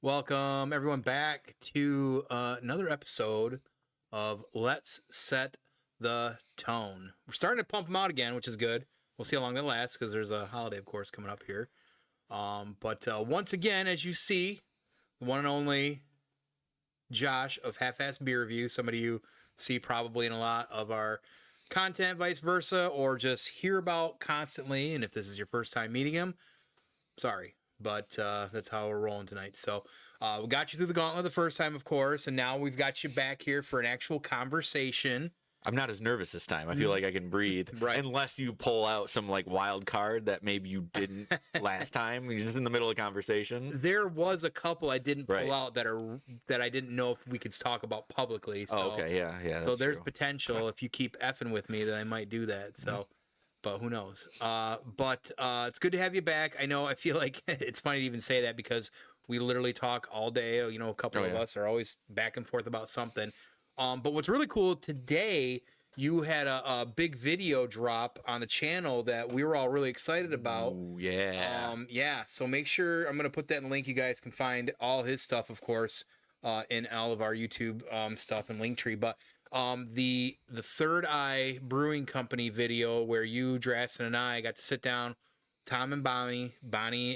Welcome everyone back to another episode of Let's Set the Tone. We're starting to pump them out again, which is good. We'll see how long that lasts because there's a holiday, of course, coming up here. But once again, as you see, the one and only Josh of Half-Ass Beer Review, somebody you see probably in a lot of our content, vice versa, or just hear about constantly. And if this is your first time meeting him, sorry. But that's how we're rolling tonight. So we got you through the gauntlet the first time, of course, and now we've got you back here for an actual conversation. I'm not as nervous this time. I feel like I can breathe. Right. Unless you pull out some like wild card that maybe you didn't last time. You're just in the middle of conversation. There was a couple I didn't pull out that I didn't know if we could talk about publicly. So, okay, yeah. So there's potential if you keep effing with me that I might do that. So. But who knows? But it's good to have you back. I know I feel like it's funny to even say that because we literally talk all day. You know, a couple of us are always back and forth about something. But what's really cool today, you had a big video drop on the channel that we were all really excited about. Ooh, yeah. Yeah. So make sure I'm going to put that in the link. You guys can find all his stuff, of course, in all of our YouTube stuff and Linktree. But the Third Eye Brewing Company video where you, Drastin, and I got to sit down. Tom and Bonnie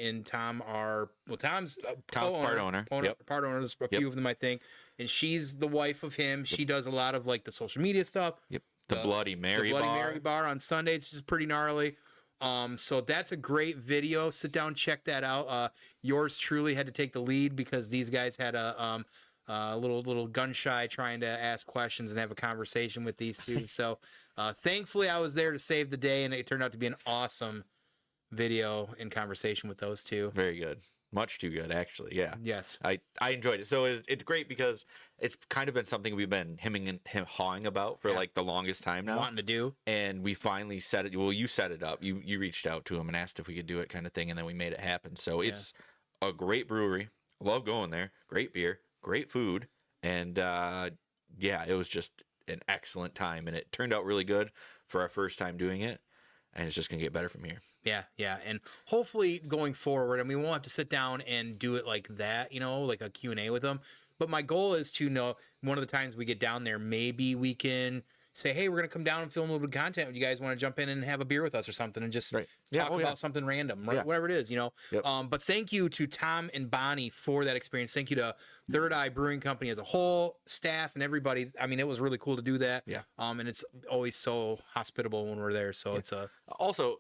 and Tom are Tom's part owner. Part owner. There's a few of them, I think, and she's the wife of him. She does a lot of like the social media stuff. Yep. The Bloody Mary bar on Sundays, which is pretty gnarly. So that's a great video. Sit down, check that out. Yours truly had to take the lead because these guys had a little gun shy trying to ask questions and have a conversation with these two. So thankfully I was there to save the day, and it turned out to be an awesome video and conversation with those two. Very good. Much too good, actually. Yeah. Yes. I enjoyed it. So it's great because it's kind of been something we've been hemming and hawing about for like the longest time now. Wanting to do. And we finally set it. Well, you set it up. You reached out to him and asked if we could do it kind of thing. And then we made it happen. So it's a great brewery. Love going there. Great beer. Great food. And it was just an excellent time. And it turned out really good for our first time doing it. And it's just going to get better from here. Yeah. And hopefully going forward, I mean, we won't have to sit down and do it like that, like a Q&A with them. But my goal is to know one of the times we get down there, maybe we can say, hey, we're going to come down and film a little bit of content. You guys want to jump in and have a beer with us or something and just talk about something random, whatever it is, Yep. But thank you to Tom and Bonnie for that experience. Thank you to Third Eye Brewing Company as a whole, staff, and everybody. I mean, it was really cool to do that. Yeah. And it's always so hospitable when we're there. So it's a... Also,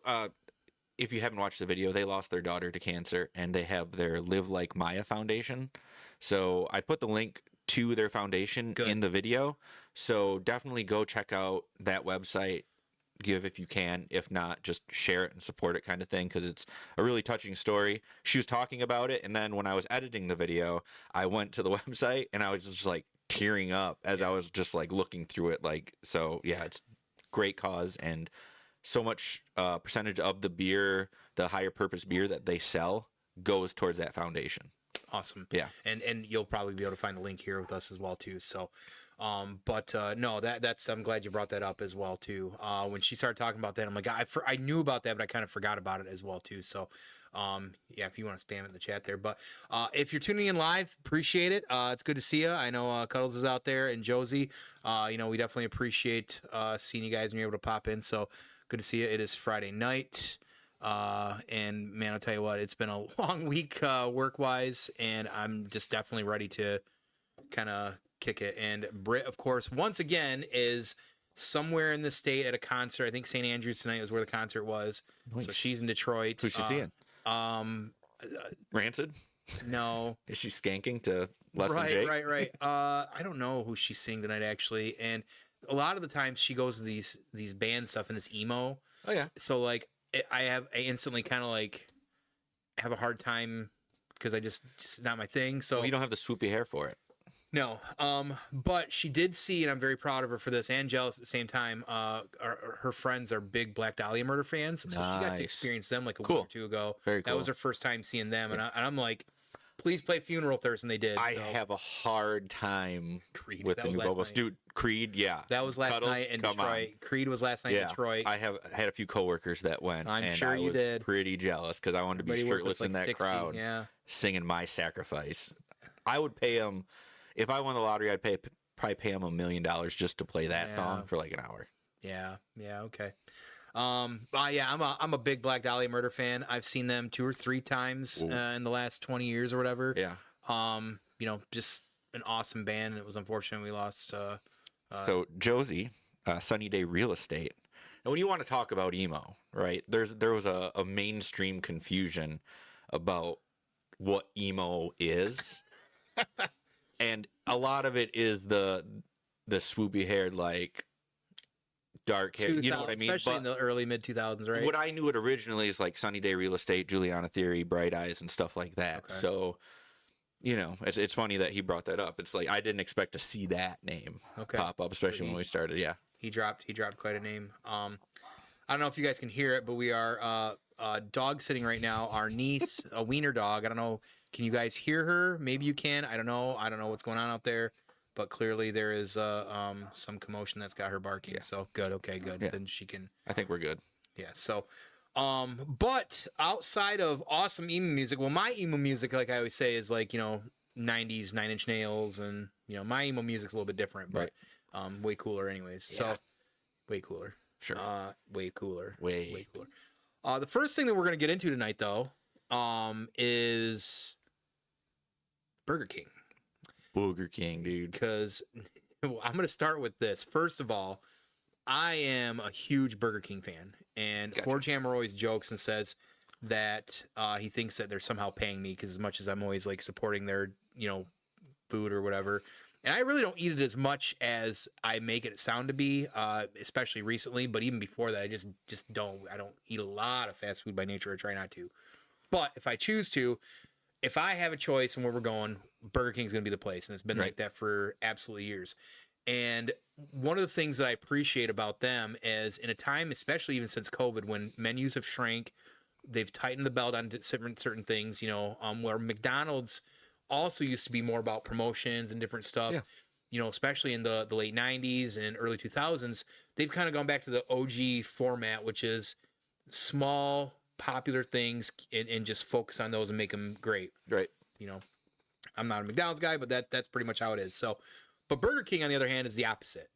if you haven't watched the video, they lost their daughter to cancer, and they have their Live Like Maya Foundation. So I put the link to their foundation in the video. So definitely go check out that website. Give if you can. If not, just share it and support it kind of thing, because it's a really touching story. She was talking about it, and then when I was editing the video, I went to the website, and I was just like tearing up as I was just like looking through it. It's great cause, and so much percentage of the beer, the higher purpose beer that they sell, goes towards that foundation. Awesome. Yeah. And you'll probably be able to find the link here with us as well too. So, no, that's I'm glad you brought that up as well too. When she started talking about that, I'm like, I knew about that, but I kind of forgot about it as well too. So, if you want to spam it in the chat there, but if you're tuning in live, appreciate it. It's good to see you. I know Cuddles is out there and Josie. We definitely appreciate seeing you guys when you're able to pop in. So good to see you. It is Friday night. And man, I'll tell you what, it's been a long week, work wise, and I'm just definitely ready to kind of kick it. And Britt, of course, once again, is somewhere in the state at a concert. I think St. Andrews tonight is where the concert was. Nice. So she's in Detroit. Who's she seeing? Rancid? No. Is she skanking to Less Than Jake? Right. I don't know who she's seeing tonight, actually. And a lot of the times she goes to these band stuff and this emo. Oh, yeah. So, like, I instantly kind of like have a hard time because I just not my thing. So you don't have the swoopy hair for it. No. But she did see, and I'm very proud of her for this and jealous at the same time. Her friends are big Black Dahlia Murder fans, so she got to experience them like a week or two ago. Very cool. That was her first time seeing them, and I'm like, please play Funeral Thirst, and they did. I have a hard time Creed. with the new vocals. Dude, Creed, yeah. That was last night in Detroit. Creed was last night in Detroit. I had a few coworkers that went, I'm sure you did. Pretty jealous because I wanted to be shirtless in that crowd, singing My Sacrifice. I would pay him if I won the lottery. I'd probably pay him $1 million just to play that song for like an hour. Yeah. Okay. Yeah, I'm a big Black Dahlia Murder fan. I've seen them 2 or 3 times in the last 20 years or whatever. Yeah. Just an awesome band. And it was unfortunate we lost. So Josie, Sunny Day Real Estate. And when you want to talk about emo, right? There was a mainstream confusion about what emo is, and a lot of it is the swoopy haired, like dark hair. You know what I mean? Especially in the early mid 2000s, right? What I knew it originally is like Sunny Day Real Estate, Juliana Theory, Bright Eyes, and stuff like that. Okay. So, it's funny that he brought that up. It's like I didn't expect to see that name pop up, especially when we started. Yeah, he dropped quite a name. I don't know if you guys can hear it, but we are dog sitting right now. Our niece, a wiener dog. I don't know. Can you guys hear her? Maybe you can. I don't know. I don't know what's going on out there. But clearly there is some commotion that's got her barking. Yeah. So good. Okay, good. Yeah. Then she can. I think we're good. Yeah. So, but outside of awesome emo music, well, my emo music, like I always say, is like 90s 9 Inch Nails, and my emo music's a little bit different, but way cooler, anyways. Yeah. So, way cooler. Sure. Way cooler. Way cooler. The first thing that we're gonna get into tonight, though, is Burger King. Burger King, dude. Because I'm going to start with this. First of all, I am a huge Burger King fan. And Forge Hammer always jokes and says that he thinks that they're somehow paying me because as much as I'm always like supporting their, food or whatever. And I really don't eat it as much as I make it sound to be, especially recently. But even before that, I just don't. I don't eat a lot of fast food by nature. I try not to. But if I choose to, if I have a choice and where we're going, Burger King's going to be the place. And it's been like that for absolutely years. And one of the things that I appreciate about them is in a time, especially even since COVID, when menus have shrank, they've tightened the belt on certain things, where McDonald's also used to be more about promotions and different stuff, especially in the late 90s and early 2000s, they've kind of gone back to the OG format, which is small, popular things and just focus on those and make them great. Right. I'm not a McDonald's guy, but that's pretty much how it is. So, but Burger King, on the other hand, is the opposite.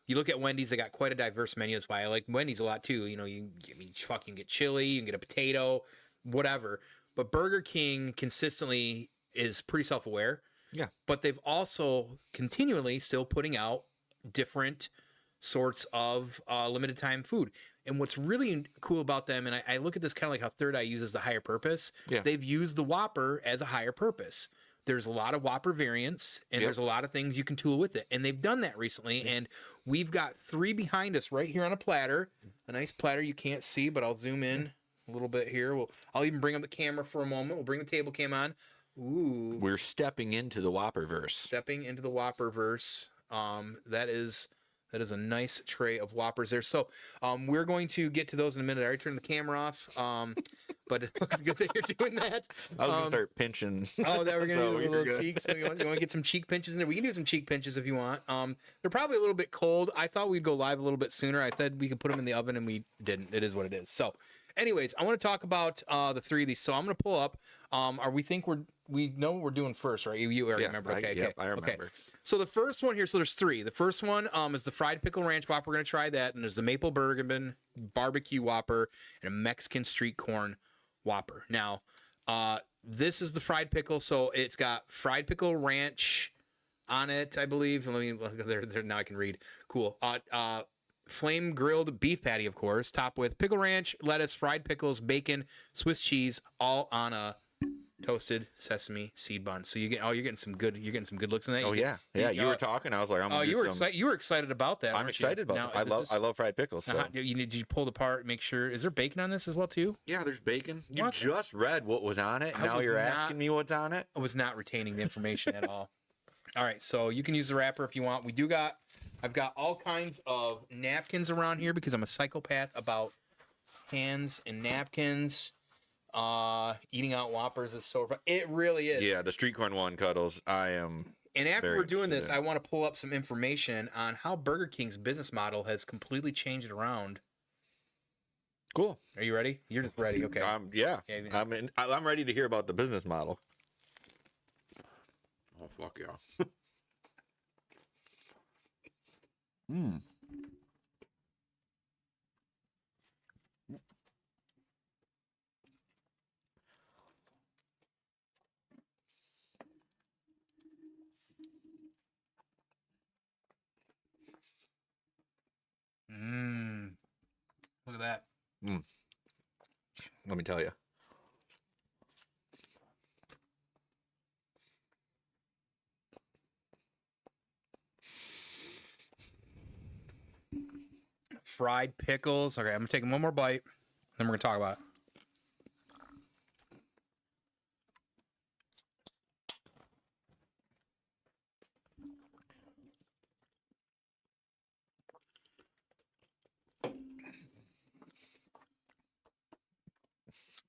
You look at Wendy's, they got quite a diverse menu. That's why I like Wendy's a lot too. You fucking get chili, you can get a potato, whatever. But Burger King consistently is pretty self-aware. Yeah. But they've also continually still putting out different sorts of limited time food. And what's really cool about them, and I look at this kind of like how Third Eye uses the higher purpose. Yeah. They've used the Whopper as a higher purpose. There's a lot of Whopper variants, and there's a lot of things you can tool with it. And they've done that recently. And we've got 3 behind us right here on a platter. A nice platter you can't see, but I'll zoom in a little bit here. I'll even bring up the camera for a moment. We'll bring the table cam on. Ooh. We're stepping into the Whopperverse. Stepping into the Whopperverse. That is a nice tray of Whoppers there. So we're going to get to those in a minute. I already turned the camera off, but it's good that you're doing that. I was going to start pinching. Oh, that we're going to do a little cheeks. So you want to get some cheek pinches in there? We can do some cheek pinches if you want. They're probably a little bit cold. I thought we'd go live a little bit sooner. I said we could put them in the oven, and we didn't. It is what it is. So anyways, I want to talk about the 3 of these. So I'm going to pull up. We know what we're doing first, right? You already remember. Okay. I remember. Okay. So the first one here, so there's 3. The first one is the fried pickle ranch Whopper. We're going to try that. And there's the maple bourbon barbecue Whopper and a Mexican street corn Whopper. Now, this is the fried pickle. So it's got fried pickle ranch on it, I believe. Let me look there. Now I can read. Cool. Flame grilled beef patty, of course, topped with pickle ranch, lettuce, fried pickles, bacon, Swiss cheese, all on a toasted sesame seed bun. So you're getting some good looks in that. Oh yeah. You were talking. I was like, you were excited about that. I'm excited about that. I love fried pickles. So. Did you pull it apart? Make sure. Is there bacon on this as well too? Yeah, there's bacon. You just read what was on it. Now you're asking me what's on it. I was not retaining the information at all. All right, so you can use the wrapper if you want. I've got all kinds of napkins around here because I'm a psychopath about hands and napkins. Eating out Whoppers is so fun. It really is. Yeah, the street corn one, Cuddles. I am. And after we're doing this, I want to pull up some information on how Burger King's business model has completely changed around. Cool. Are you ready? You're just ready. Okay. Yeah. I'm ready to hear about the business model. Oh, fuck yeah. Mmm. Look at that. Mm. Let me tell you. Fried pickles. Okay, I'm gonna take one more bite, then we're gonna talk about it.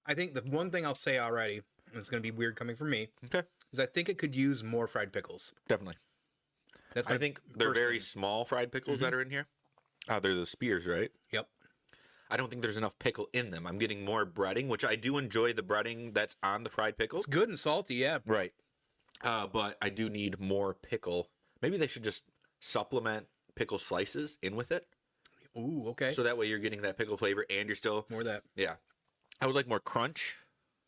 I think the one thing I'll say already, and it's going to be weird coming from me, Okay. is I think it could use more fried pickles. Definitely. That's I think they're very small fried pickles that are in here. They're the spears, right? Yep. I don't think there's enough pickle in them. I'm getting more breading, which I do enjoy the breading that's on the fried pickles. It's good and salty, yeah. Right. But I do need more pickle. Maybe they should just supplement pickle slices in with it. Ooh, okay. So that way you're getting that pickle flavor and you're still... More of that. Yeah. I would like more crunch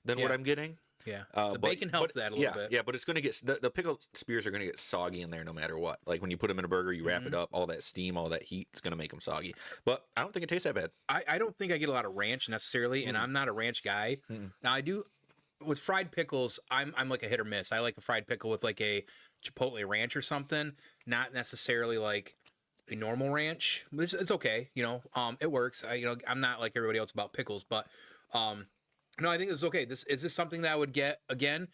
than what I'm getting. Yeah. The bacon helped that a little bit. Yeah, but it's going to get... The pickle spears are going to get soggy in there no matter what. Like when you put them in a burger, you wrap it up, all that steam, all that heat, it's going to make them soggy. But I don't think it tastes that bad. I don't think I get a lot of ranch necessarily, and I'm not a ranch guy. Now, I do... With fried pickles, I'm like a hit or miss. I like a fried pickle with like a chipotle ranch or something, not necessarily like a normal ranch. It's okay, you know. It works. I'm not like everybody else about pickles, but no, I think it's okay. Is this something that I would get again?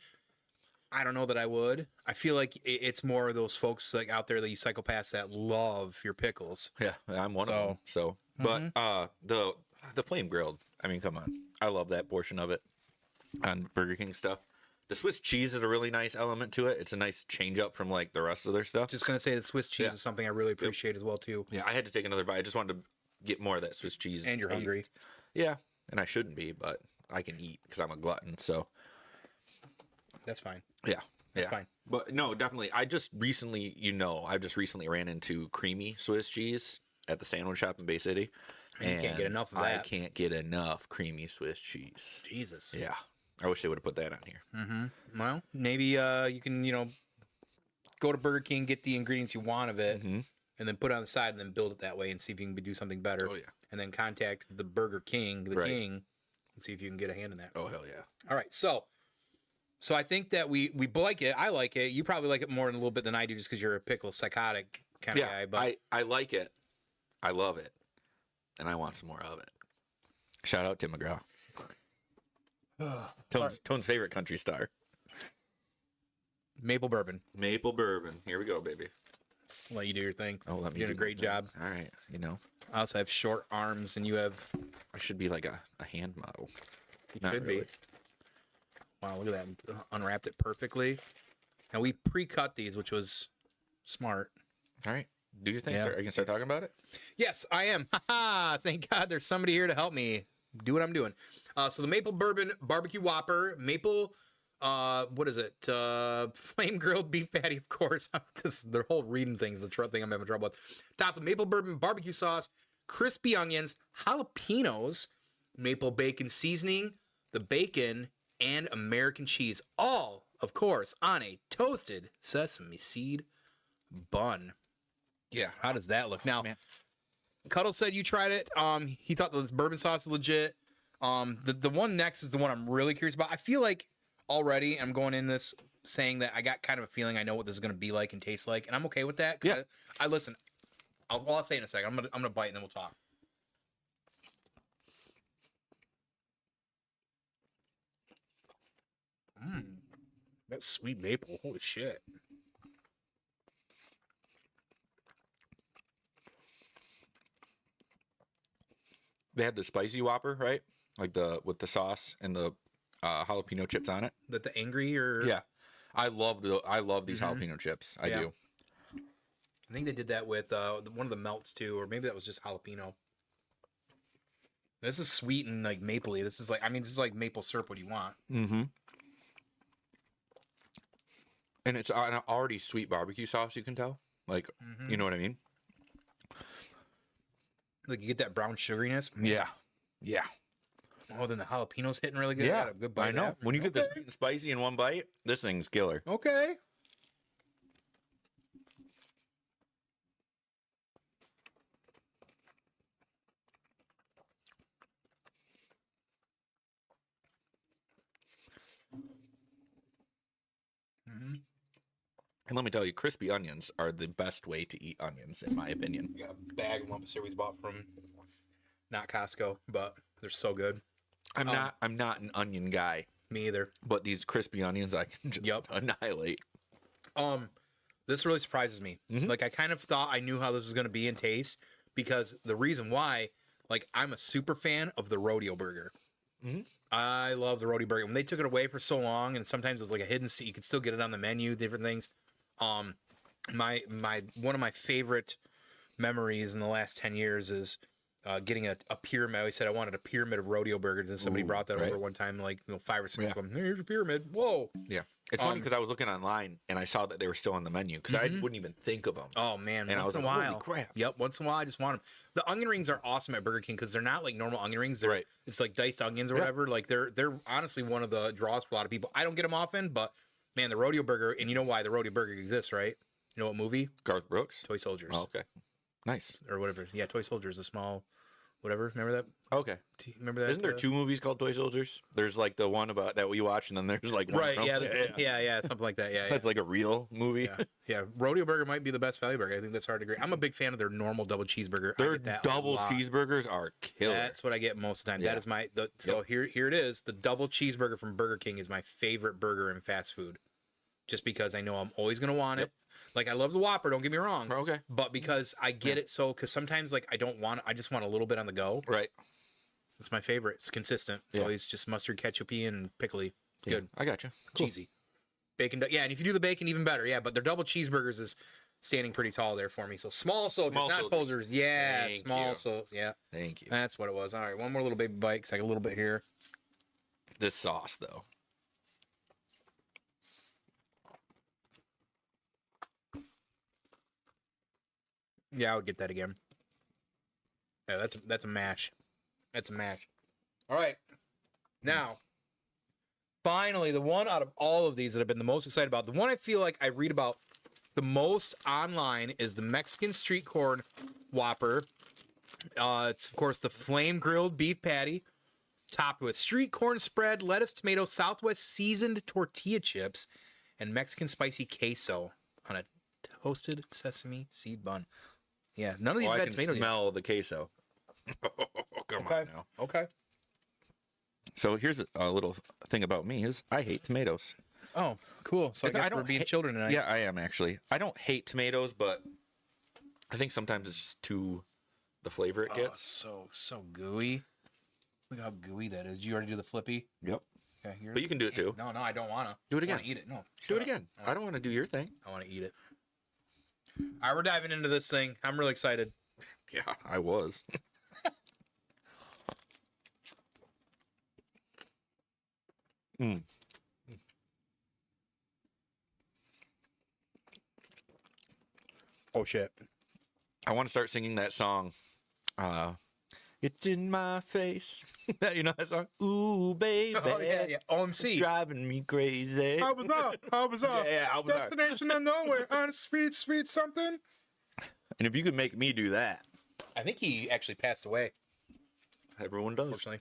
I don't know that I would. I feel like it's more of those folks like out there that you psychopaths that love your pickles. Yeah, I'm one of them. So, but the flame grilled. I mean, come on. I love that portion of it on Burger King stuff. The Swiss cheese is a really nice element to it. It's a nice change up from like the rest of their stuff. Just gonna say the Swiss cheese is something I really appreciate as well too. Yeah, I had to take another bite. I just wanted to get more of that Swiss cheese. And you're hungry. Yeah, and I shouldn't be, but I can eat because I'm a glutton. So that's fine. Yeah, that's fine. But no, definitely. I just recently ran into creamy Swiss cheese at the sandwich shop in Bay City. And you can't get enough of that. I can't get enough creamy Swiss cheese. Jesus. Yeah. I wish they would have put that on here. Well, maybe you can, go to Burger King, get the ingredients you want of it, and then put it on the side and then build it that way and see if you can do something better. Oh, yeah. And then contact the Burger King, king, and see if you can get a hand in that. Oh, hell yeah. All right. So I think that we like it. I like it. You probably like it more in a little bit than I do just because you're a pickle psychotic kind of guy. But I like it. I love it. And I want some more of it. Shout out Tim McGraw. Tone's favorite country star. Maple bourbon. Maple bourbon. Here we go, baby. I'll let you do your thing. Oh, let me. You're doing a great job. All right, I also have short arms, and you have. I should be like a hand model. You should be. Wow, look at that! Unwrapped it perfectly. And we pre-cut these, which was smart. All right, do your thing. Yeah. I can start talking about it. Yes, I am. Thank God, there's somebody here to help me do what I'm doing. So the maple bourbon barbecue Whopper, maple, what is it? Flame grilled beef patty, of course. The whole reading thing's the thing I'm having trouble with. Topped with maple bourbon barbecue sauce, crispy onions, jalapenos, maple bacon seasoning, the bacon, and American cheese. All, of course, on a toasted sesame seed bun. Yeah. How does that look? Now, Cuddle said you tried it. He thought the bourbon sauce is legit. The one next is the one I'm really curious about. I feel like already I'm going in this saying that I got kind of a feeling I know what this is going to be like and taste like, and I'm okay with that. Yeah. I listen. I'll say in a second. I'm gonna bite and then we'll talk. That sweet maple. Holy shit. They had the spicy Whopper, right? Like with the sauce and the jalapeno chips on it. The angry or yeah, I love these jalapeno chips. I do. I think they did that with one of the melts too, or maybe that was just jalapeno. This is sweet and like mapley. This is like maple syrup. What do you want? And it's an already sweet barbecue sauce, you can tell. Like, you know what I mean? Like, you get that brown sugariness. Yeah. Yeah. Oh, then the jalapeno's hitting really good. Yeah. Got a good bite I of know. that. When you get the sweet and spicy in one bite, this thing's killer. Okay. And let me tell you, crispy onions are the best way to eat onions, in my opinion. We got a bag of Whoppers here we bought from not Costco, but they're so good. I'm not an onion guy, Me either. but these crispy onions I can just annihilate. This really surprises me. Like, I kind of thought I knew how this was going to be in taste, because the reason why, like, I'm a super fan of the rodeo burger. I love the rodeo burger. When they took it away for so long, and sometimes it was like a hidden seat, you could still get it on the menu, different things. My one of my favorite memories in the last 10 years is getting a pyramid. I always said I wanted a pyramid of rodeo burgers, and somebody brought that over one time, like 5 or 6 of them. Here's your pyramid. Whoa. Yeah. It's funny because I was looking online and I saw that they were still on the menu because I wouldn't even think of them. Oh man, and once in a like, while. holy crap. Yep, once in a while I just want them. The onion rings are awesome at Burger King because they're not like normal onion rings. They're, it's like diced onions or whatever. Like they're honestly one of the draws for a lot of people. I don't get them often, but man, the rodeo burger, and you know why the rodeo burger exists, right? You know what movie? Garth Brooks? Toy Soldiers. Oh, okay. Nice. Or whatever. Yeah, Toy Soldiers, a small whatever. Remember that? Okay. Remember that? Isn't there 2 movies called Toy Soldiers? There's like the one about that we watched, and then there's like one from, yeah, something like that. Yeah, That's like a real movie. yeah. Rodeo burger might be the best value burger. I think that's hard to agree. I'm a big fan of their normal double cheeseburger. Their double cheeseburgers are killer. That's what I get most of the time. That is my so here it is. The double cheeseburger from Burger King is my favorite burger in fast food, just because I know I'm always gonna want it. Like, I love the Whopper, don't get me wrong. Okay. But because I get it, because sometimes, like, I just want a little bit on the go. Right. It's my favorite. It's consistent. It's always just mustard, ketchupy, and pickly. Good. I got you. Cool. Cheesy. Bacon. Yeah, and if you do the bacon, even better. Yeah, but their double cheeseburgers is standing pretty tall there for me. So small soldiers, not soldiers. Yeah, small soldiers. Yeah. Thank you. That's what it was. All right, one more little baby bite, because I got a little bit here. This sauce, though. Yeah, I would get that again. Yeah, that's a match. That's a match. All right. Now, finally, the one out of all of these that I've been the most excited about, the one I feel like I read about the most online is the Mexican street corn Whopper. It's, of course, the flame grilled beef patty, topped with street corn spread, lettuce, tomato, Southwest seasoned tortilla chips, and Mexican spicy queso on a toasted sesame seed bun. Yeah, none of these I had can tomato smell the queso. Come on now. Okay. So here's a little thing about me is I hate tomatoes. Oh, cool. So I guess we're being children tonight. Yeah, I am actually. I don't hate tomatoes, but I think sometimes it's just too the flavor it gets. So gooey. Look how gooey that is. Did you already do the flippy? Yep. Okay, but you can do it too. No, I don't want to. Do it again. I want to eat it. No. Do it again. I don't want to do your thing. I want to eat it. All right, we're diving into this thing. I'm really excited. Yeah, I was. Oh, shit. I want to start singing that song. It's in my face. You know that song? Ooh, baby. Oh, yeah. OMC. It's driving me crazy. I was up. Yeah, I was up. Destination of nowhere. On sweet something. And if you could make me do that. I think he actually passed away. Everyone does. Unfortunately.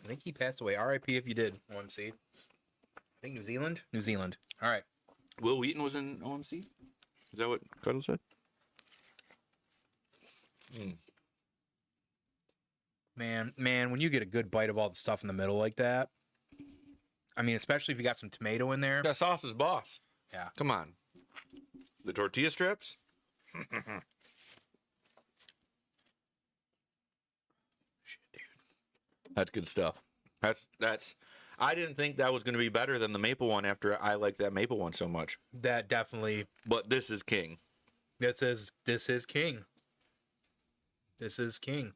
I think he passed away. R.I.P. if you did, OMC. I think New Zealand? New Zealand. All right. Will Wheaton was in OMC? Is that what Cuddle said? Man, when you get a good bite of all the stuff in the middle like that, I mean, especially if you got some tomato in there. That sauce is boss. Yeah. Come on. The tortilla strips? Shit, dude. That's good stuff. That's. I didn't think that was going to be better than the maple one after I liked that maple one so much. That definitely. But this is king. This is king. This is king.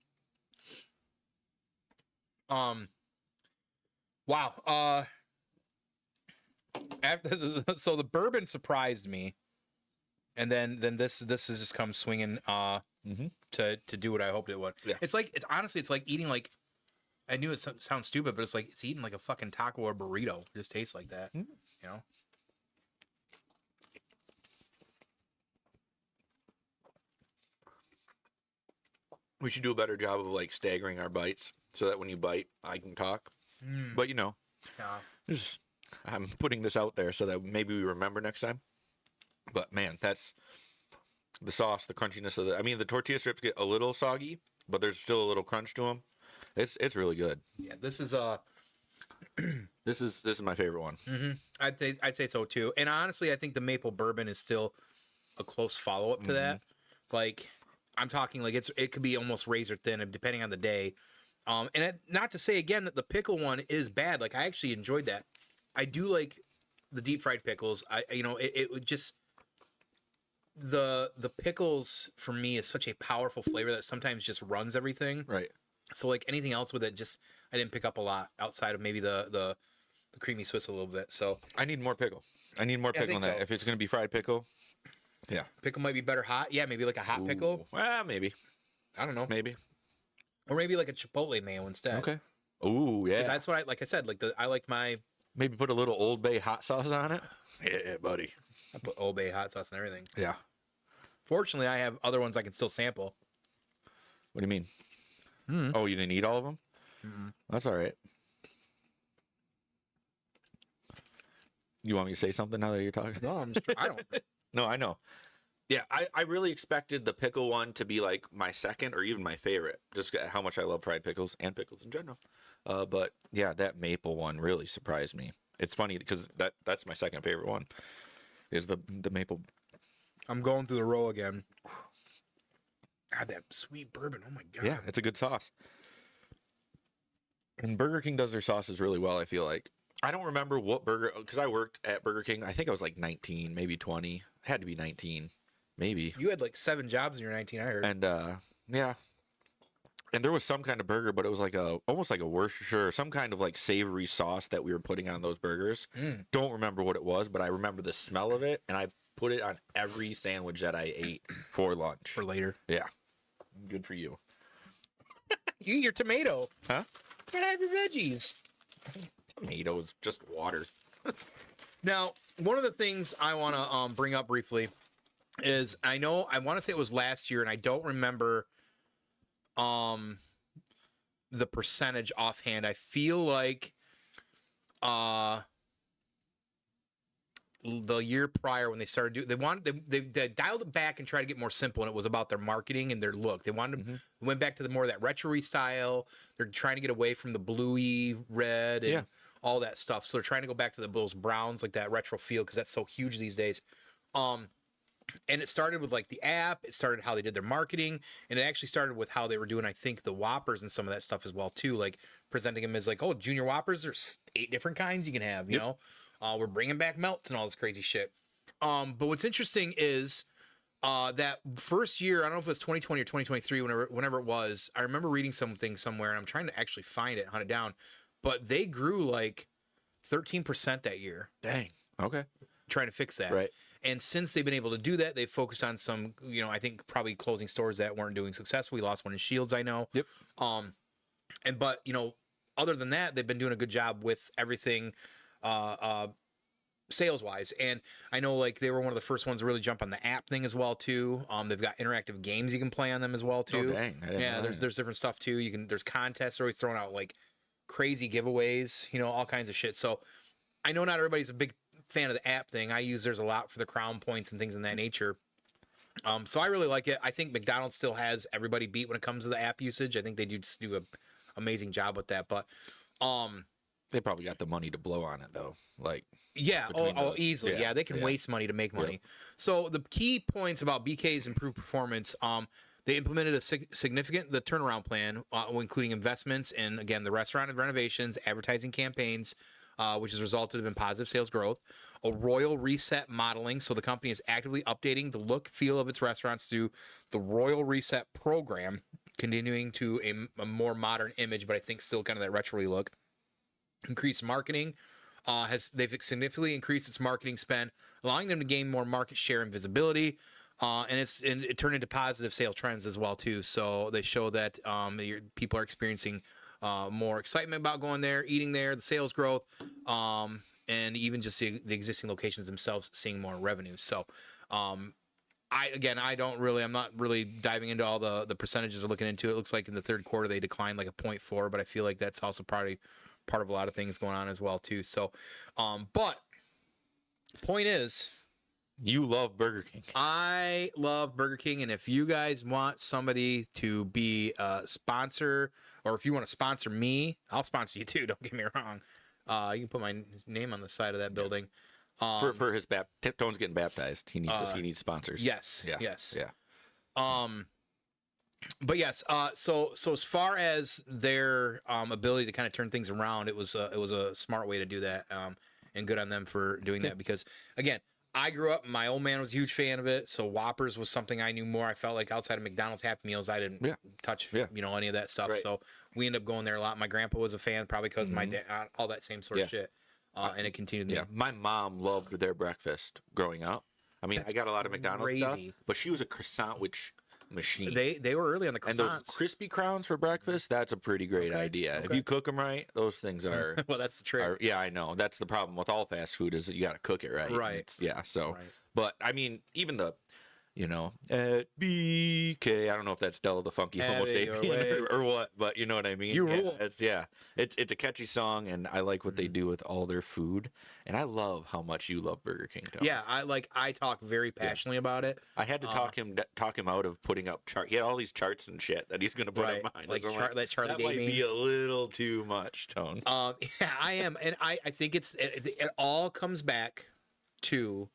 Wow. So the bourbon surprised me, and then this has just come swinging to do what I hoped it would. Yeah. It's honestly it's like eating like, I knew it sounds stupid, but it's like it's eating like a fucking taco or burrito. It just tastes like that, you know. We should do a better job of like staggering our bites so that when you bite, I can talk. But Yeah. I'm putting this out there so that maybe we remember next time. But man, that's the sauce, the crunchiness of the tortilla strips get a little soggy, but there's still a little crunch to them. It's really good. Yeah, this is This is my favorite one. I'd say so too. And honestly, I think the maple bourbon is still a close follow up to that. Like, I'm talking like it could be almost razor thin depending on the day. Not to say again that the pickle one is bad. Like, I actually enjoyed that. I do like the deep fried pickles. It would just, the pickles for me is such a powerful flavor that sometimes just runs everything. Right. So like anything else with it, just I didn't pick up a lot outside of maybe the creamy Swiss a little bit. So I need more pickle. I need more pickle in that. so. If it's gonna be fried pickle, yeah, pickle might be better hot. Yeah, maybe like a hot pickle. Well, maybe. I don't know. Maybe. Or maybe like a chipotle mayo instead. Okay. Ooh, yeah. That's what I said. I like my. Maybe put a little Old Bay hot sauce on it. Yeah, buddy. I put Old Bay hot sauce and everything. Yeah. Fortunately, I have other ones I can still sample. What do you mean? Oh, you didn't eat all of them? That's all right. You want me to say something now that you're talking? No, I don't. No, I know. Yeah, I really expected the pickle one to be like my second or even my favorite, just how much I love fried pickles and pickles in general. But yeah, that maple one really surprised me. It's funny because that's my second favorite one, is the maple. I'm going through the row again. God, that sweet bourbon. Oh my God. Yeah, it's a good sauce. And Burger King does their sauces really well, I feel like. I don't remember what burger, because I worked at Burger King. I think I was like 19, maybe 20. Had to be 19, maybe. You had like 7 jobs in your 19, I heard. And yeah. And there was some kind of burger, but it was like almost like a Worcestershire, some kind of like savory sauce that we were putting on those burgers. Don't remember what it was, but I remember the smell of it, and I put it on every sandwich that I ate for lunch. For later. Yeah. Good for you. You eat your tomato. Huh? You gotta have your veggies. Tomatoes, just water. Now, one of the things I want to bring up briefly is I want to say it was last year, and I don't remember the percentage offhand. I feel like the year prior when they started doing, they dialed it back and tried to get more simple, and it was about their marketing and their look. They went back to the more of that retro-y style. They're trying to get away from the bluey red and all that stuff. So they're trying to go back to those browns, like that retro feel, because that's so huge these days. And it started with like the app. It started how they did their marketing, and it actually started with how they were doing, I think, the Whoppers and some of that stuff as well too, like presenting them as like, oh, junior Whoppers, there's 8 different kinds you can have, you know. We're bringing back melts and all this crazy shit. But what's interesting is that first year, I don't know if it was 2020 or 2023, whenever it was, I remember reading something somewhere, and I'm trying to actually find it, hunt it down, but they grew like 13% that year. Dang. Okay. Trying to fix that. Right. And since they've been able to do that, they've focused on some, I think probably closing stores that weren't doing successfully. Lost one in Shields, I know. Yep. But other than that, they've been doing a good job with everything sales wise. And I know like they were one of the first ones to really jump on the app thing as well too. They've got interactive games you can play on them as well too. Oh, dang. Yeah, there's different stuff too. There's contests. They're always throwing out like crazy giveaways, all kinds of shit. So I know not everybody's a big fan of the app thing. I use theirs a lot for the crown points and things in that nature. So I really like it. I think McDonald's still has everybody beat when it comes to the app usage. I think they do an amazing job with that. But they probably got the money to blow on it though. Like yeah, easily. Yeah, they can waste money to make money. Yep. So the key points about BK's improved performance. They implemented a significant turnaround plan, including investments in, again, the restaurant and renovations, advertising campaigns, which has resulted in positive sales growth, a royal reset modeling. So the company is actively updating the look, feel of its restaurants through the Royal Reset program, continuing to a more modern image, but I think still kind of that retro look. Increased marketing, they've significantly increased its marketing spend, allowing them to gain more market share and visibility. And it turned into positive sales trends as well too. So they show that people are experiencing more excitement about going there, eating there, the sales growth, and even just the existing locations themselves seeing more revenue. So I'm not really diving into all the percentages or looking into it. It looks like in the third quarter they declined like a 0.4, but I feel like that's also probably part of a lot of things going on as well too. So, but point is, you love Burger King. I love Burger King, and if you guys want somebody to be a sponsor, or if you want to sponsor me, I'll sponsor you too. Don't get me wrong. You can put my name on the side of that building. For his Tone's getting baptized. He needs sponsors. Yes. Yeah. Yes. Yeah. But yes. So as far as their ability to kind of turn things around, it was a smart way to do that. And good on them for doing that, because again, I grew up, my old man was a huge fan of it. So Whoppers was something I knew more. I felt like outside of McDonald's Happy Meals, I didn't touch, any of that stuff. Right. So we ended up going there a lot. My grandpa was a fan, probably because my dad, all that same sort of shit. And it continued. Yeah. My mom loved their breakfast growing up. I mean, I got a lot of McDonald's stuff, but she was a croissant machine. They were early on the croissants. And those crispy crowns for breakfast, that's a pretty great idea. If you cook them right, those things are... well, that's the trick. Yeah, I know. That's the problem with all fast food, is that you got to cook it right. Right. So... Right. But, I mean, even the... at BK, I don't know if that's Stella the Funky Homo Sapien or what, but you know what I mean? You rule. It's a catchy song, and I like what they do with all their food. And I love how much you love Burger King, Tom. Yeah, I talk very passionately about it. I had to talk him out of putting up charts. He had all these charts and shit that he's going to put up behind us. That Charlie that might be a little too much, Tone. Yeah, I am, and I think it all comes back to...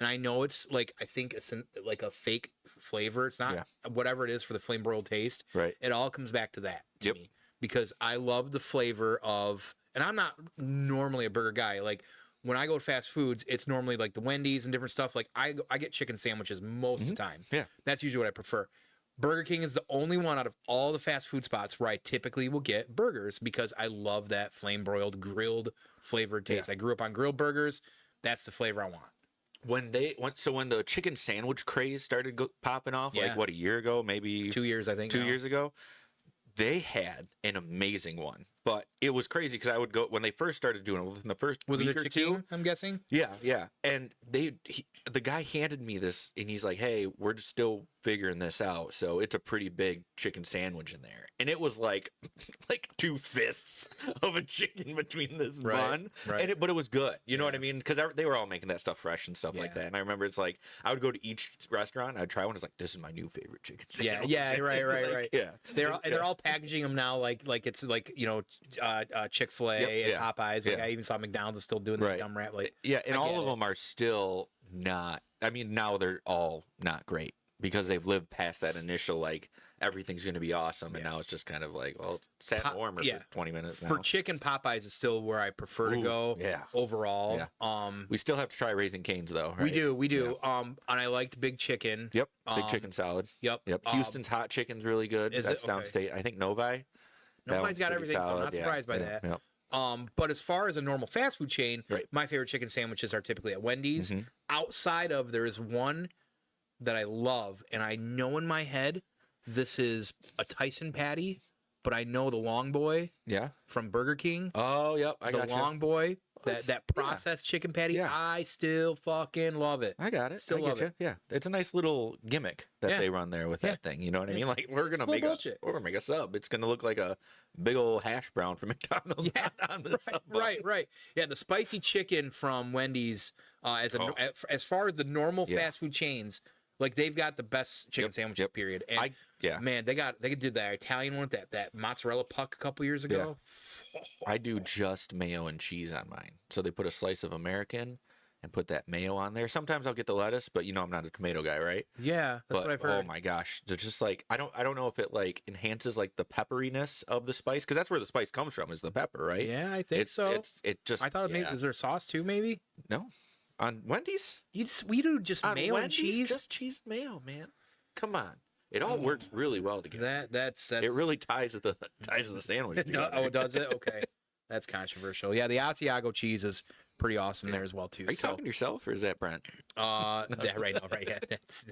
And I know it's like, I think it's like a fake flavor. It's not whatever it is for the flame broiled taste. Right. It all comes back to that to me, because I love the flavor of, and I'm not normally a burger guy. Like when I go to fast foods, it's normally like the Wendy's and different stuff. Like I get chicken sandwiches most of the time. Yeah. That's usually what I prefer. Burger King is the only one out of all the fast food spots where I typically will get burgers, because I love that flame broiled, grilled flavored taste. I grew up on grilled burgers. That's the flavor I want. When the chicken sandwich craze started popping off, like what, a year ago, maybe 2 years, I think, 2 years ago, they had an amazing one. But it was crazy, because I would go when they first started doing it, within the first week or two. I'm guessing. Yeah. And the guy handed me this, and he's like, "Hey, we're just still figuring this out, so it's a pretty big chicken sandwich in there." And it was like 2 fists of a chicken between this bun, but it was good. You know what I mean? Because they were all making that stuff fresh and stuff like that. And I remember it's like I would go to each restaurant, I'd try one. It's like, this is my new favorite chicken sandwich. Right. Yeah, they're all packaging them now like it's like Chick-fil-A and Popeyes. Like I even saw McDonald's is still doing that dumb rap. Like and all of them are still not. I mean, now they're all not great, because they've lived past that initial like everything's going to be awesome, and now it's just kind of like, well, it's sat warmer for 20 minutes now. For chicken, Popeyes is still where I prefer to go. Overall. We still have to try Raising Cane's though. Right? We do. And I liked Big Chicken. Yep. Big Chicken salad. Yep. Houston's hot chicken's really good. That's downstate. I think Novi. Novi's got everything, so I'm not surprised by that. Yep. But as far as a normal fast food chain, my favorite chicken sandwiches are typically at Wendy's. Outside of, there is one that I love, and I know in my head this is a Tyson patty, but I know the Long Boy from Burger King. Oh, yep. I got the Long Boy, that processed chicken patty. I still fucking love it. I got it. Still love it. Yeah. It's a nice little gimmick that they run there with that thing. You know what I mean? Like, we're going to make a sub. It's going to look like a big old hash brown from McDonald's on the sub. Right. Yeah, the spicy chicken from Wendy's, as far as the normal fast food chains, like they've got the best chicken sandwiches, period. And man, they did that Italian one, that mozzarella puck a couple years ago. I do just mayo and cheese on mine. So they put a slice of American and put that mayo on there. Sometimes I'll get the lettuce, but I'm not a tomato guy, right? Yeah, that's what I've heard. Oh my gosh, they're just like, I don't know if it like enhances like the pepperiness of the spice, because that's where the spice comes from, is the pepper, right? Yeah, I think so. I thought maybe is there sauce too? Maybe no. On Wendy's? We do just on mayo Wendy's, and cheese? Just cheese and mayo, man. Come on. It all works really well together. That's it really ties the sandwich together. Does it? Okay. That's controversial. Yeah, the Asiago cheese is pretty awesome there as well too. Are you talking to yourself or is that Brent? Yeah, right now, right? Yeah, that's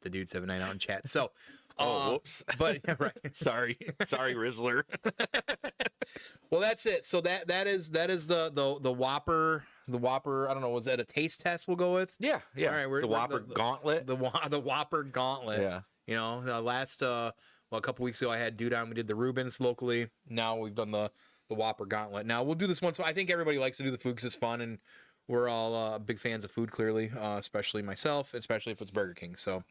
the dude 79 out in chat. So, whoops. But right. Sorry, Rizzler. Well, that's it. So that is the Whopper. The Whopper. I don't know. Was that a taste test? We'll go with. Yeah. All right. The Whopper Gauntlet. The Whopper Gauntlet. Yeah. You know, the last a couple weeks ago I had Dude on. We did the Rubens locally. Now we've done the Whopper Gauntlet. Now we'll do this once. I think everybody likes to do the food because it's fun, and we're all big fans of food. Clearly, especially myself, especially if it's Burger King. So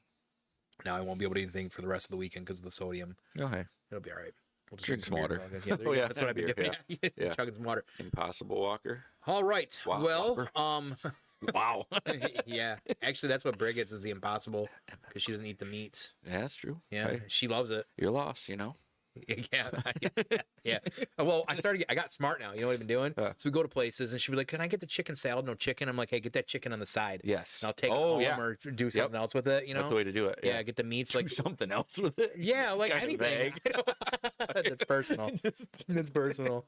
now I won't be able to eat anything for the rest of the weekend because of the sodium. Okay. It'll be all right. We'll just drink some water. Yeah, Oh yeah, that's what I've been doing. Yeah. Chugging some water. Impossible Walker. All right. Wow, well, Whopper. Wow. Yeah. Actually, that's what Brig gets is the Impossible because she doesn't eat the meats. Yeah, that's true. Yeah, Hey, she loves it. you're lost, you know. Yeah, yeah. Well, I got smart now. You know what I've been doing? So we go to places, and she'd be like, "Can I get the chicken salad? No chicken." I'm like, "Hey, get that chicken on the side." Yes. And I'll take it home or do something else with it. You know, That's the way to do it. yeah, get the meats Do like something else with it. yeah, like Kind of anything. That's personal. That's personal.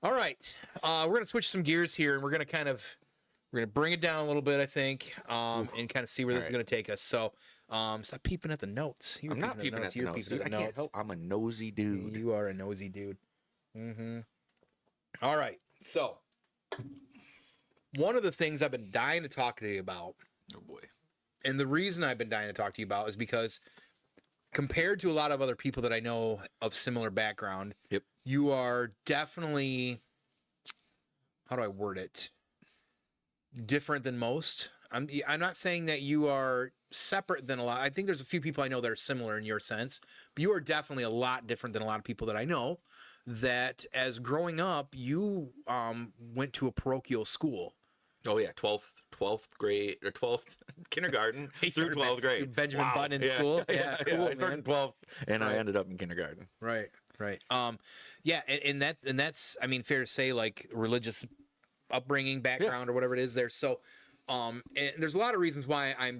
All right, we're gonna switch some gears here, and we're gonna bring it down a little bit, I think, and kind of see where this is gonna take us. So, stop peeping at the notes. I'm not peeping at the You're notes. peeping Dude, at I the can't notes. help. I'm a nosy dude. You are a nosy dude. Mm-hmm. All right. So, one of the things I've been dying to talk to you about, Oh boy. and the reason I've been dying to talk to you about is because compared to a lot of other people that I know of similar background, Yep. you are definitely, how do I word it? Different than most. I'm not saying that you are separate than a lot. I think there's a few people I know that are similar in your sense, but you are definitely a lot different than a lot of people that I know that as growing up, you went to a parochial school. Oh yeah, 12th grade or 12th kindergarten through started 12th grade. Benjamin Wow. Button in Yeah, school. Yeah, Yeah, yeah. cool, I started man. 12th and I Right. ended up in kindergarten. Right. Yeah, and that's I mean fair to say like religious upbringing background or whatever it is there. So and there's a lot of reasons why I'm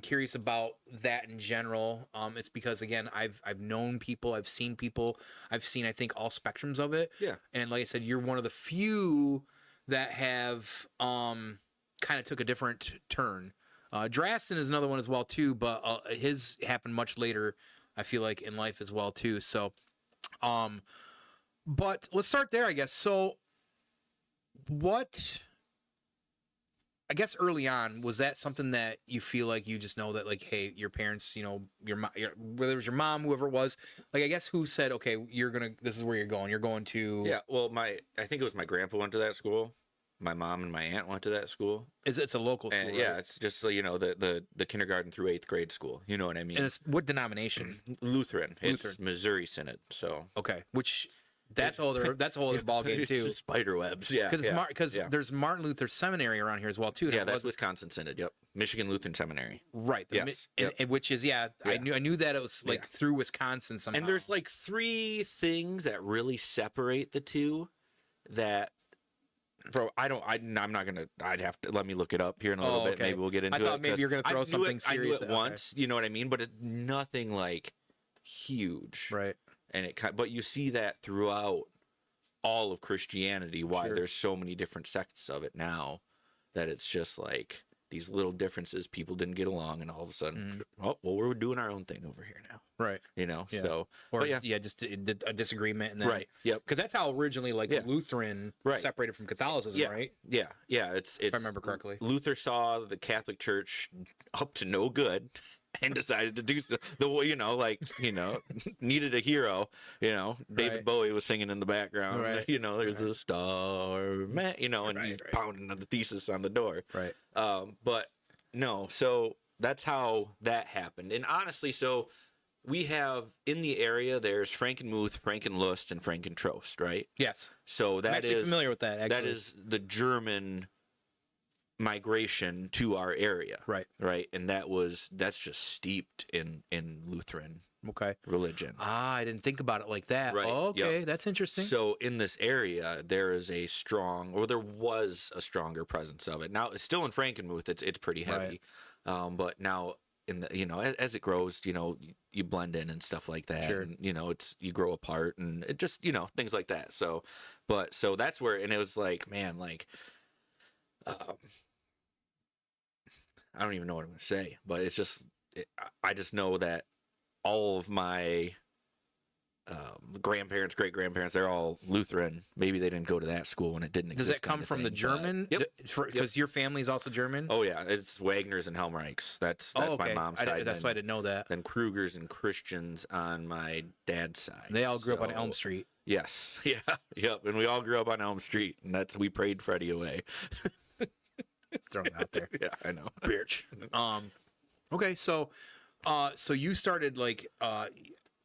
curious about that in general. It's because again I've known people, I've seen I think all spectrums of it. Yeah. And like I said, you're one of the few that have kind of took a different turn. Draston is another one as well too, but his happened much later, I feel like, in life as well too. So but let's start there, I guess. So what, I guess early on, was that something that you feel like you just know that like, hey, your parents, you know, whether it was your mom, whoever it was, like, I guess who said, okay, this is where you're going to. Yeah, well, I think it was my grandpa went to that school. My mom and my aunt went to that school. It's a local school, And, right? yeah, it's just so you know the kindergarten through 8th grade school. You know what I mean? And it's what denomination? Lutheran. It's Lutheran. Missouri Synod. So Okay, which that's a whole other ball game too. Spider webs. Yeah, Because there's Martin Luther Seminary around here as well too. yeah, that's Wisconsin Synod. Yep, Michigan Lutheran Seminary. right. Yes, and which is Yeah. I knew that it was like through Wisconsin somehow. And there's like 3 things that really separate the two. That, I'm not gonna. I'd have to let me look it up here in a little bit. okay. Maybe we'll get into it. I thought maybe you're gonna throw something serious. I knew it once. You know what I mean? But it's nothing like huge. Right. And but you see that throughout all of Christianity. Why Sure. there's so many different sects of it now. That it's just like these little differences. People didn't get along, and all of a sudden, oh well, we're doing our own thing over here now. Right. You know. Yeah. So Or but just a disagreement, and then Right. Yep. because that's how originally like Lutheran Right. separated from Catholicism, right? Yeah, it's If I remember correctly. Luther saw the Catholic Church up to no good and decided to do needed a hero. David Right. Bowie was singing in the background. Right. There's a star, man. And Right, he's right. pounding the thesis on the door. Right. But no, so that's how that happened. And honestly, so we have in the area there's Frankenmuth, Frankenlust, and Frankentrost, right? Yes. So I'm that actually is familiar with that. Actually. that is the German migration to our area, right. and that's just steeped in Lutheran Okay. religion. I didn't think about it like that. Right, Oh, okay, yep. that's interesting. So in this area there was a stronger presence of it. Now it's still in Frankenmuth, it's pretty heavy. But now in the, as it grows, you blend in and stuff like that. Sure. And, you grow apart and it just, things like that. So that's where, and it was like, man, like, I don't even know what I'm going to say, but it's just, I just know that all of my grandparents, great grandparents, they're all Lutheran. Maybe they didn't go to that school when it didn't Does exist. that come from the German? Yep. Because your family is also German? Oh yeah, it's Wagner's and Helmreichs. That's my mom's side. That's why I didn't know that. Then Krugers and Christians on my dad's side. They all grew up on Elm Street. Yes. Yeah. Yep. And we all grew up on Elm Street, and we prayed Freddie away. Just throwing it out there. Yeah, I know. Bitch. Okay, so you started like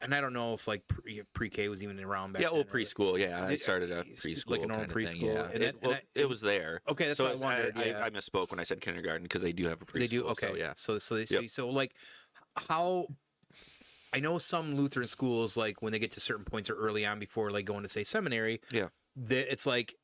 and I don't know if like pre-K was even around back then. Yeah, well, preschool. Yeah, I started a preschool, like a normal kind of thing, preschool. Yeah, it was there. Okay, that's what I wondered. I misspoke when I said kindergarten because they do have a preschool. They do. Okay, so yeah. So they see. So like, how? I know some Lutheran schools, like when they get to certain points or early on before like going to say seminary. Yeah. It's like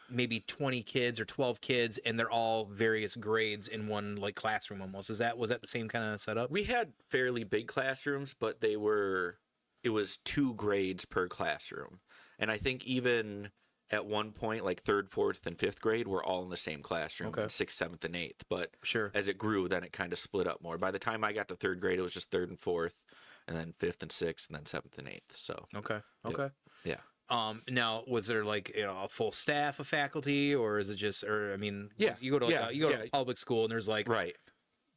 maybe 20 kids or 12 kids, and they're all various grades in one like classroom almost. Was that the same kind of setup? We had fairly big classrooms, but it was 2 grades per classroom. And I think even at one point, like 3rd, 4th, and 5th grade, we're all in the same classroom, okay. 6th, 7th, and 8th. But sure. As it grew, then it kind of split up more. By the time I got to 3rd grade, it was just 3rd and 4th, and then 5th and 6th, and then 7th and 8th. So okay. Yeah. Now was there like a full staff of faculty, or is it just, or I mean, you go to a public school and there's like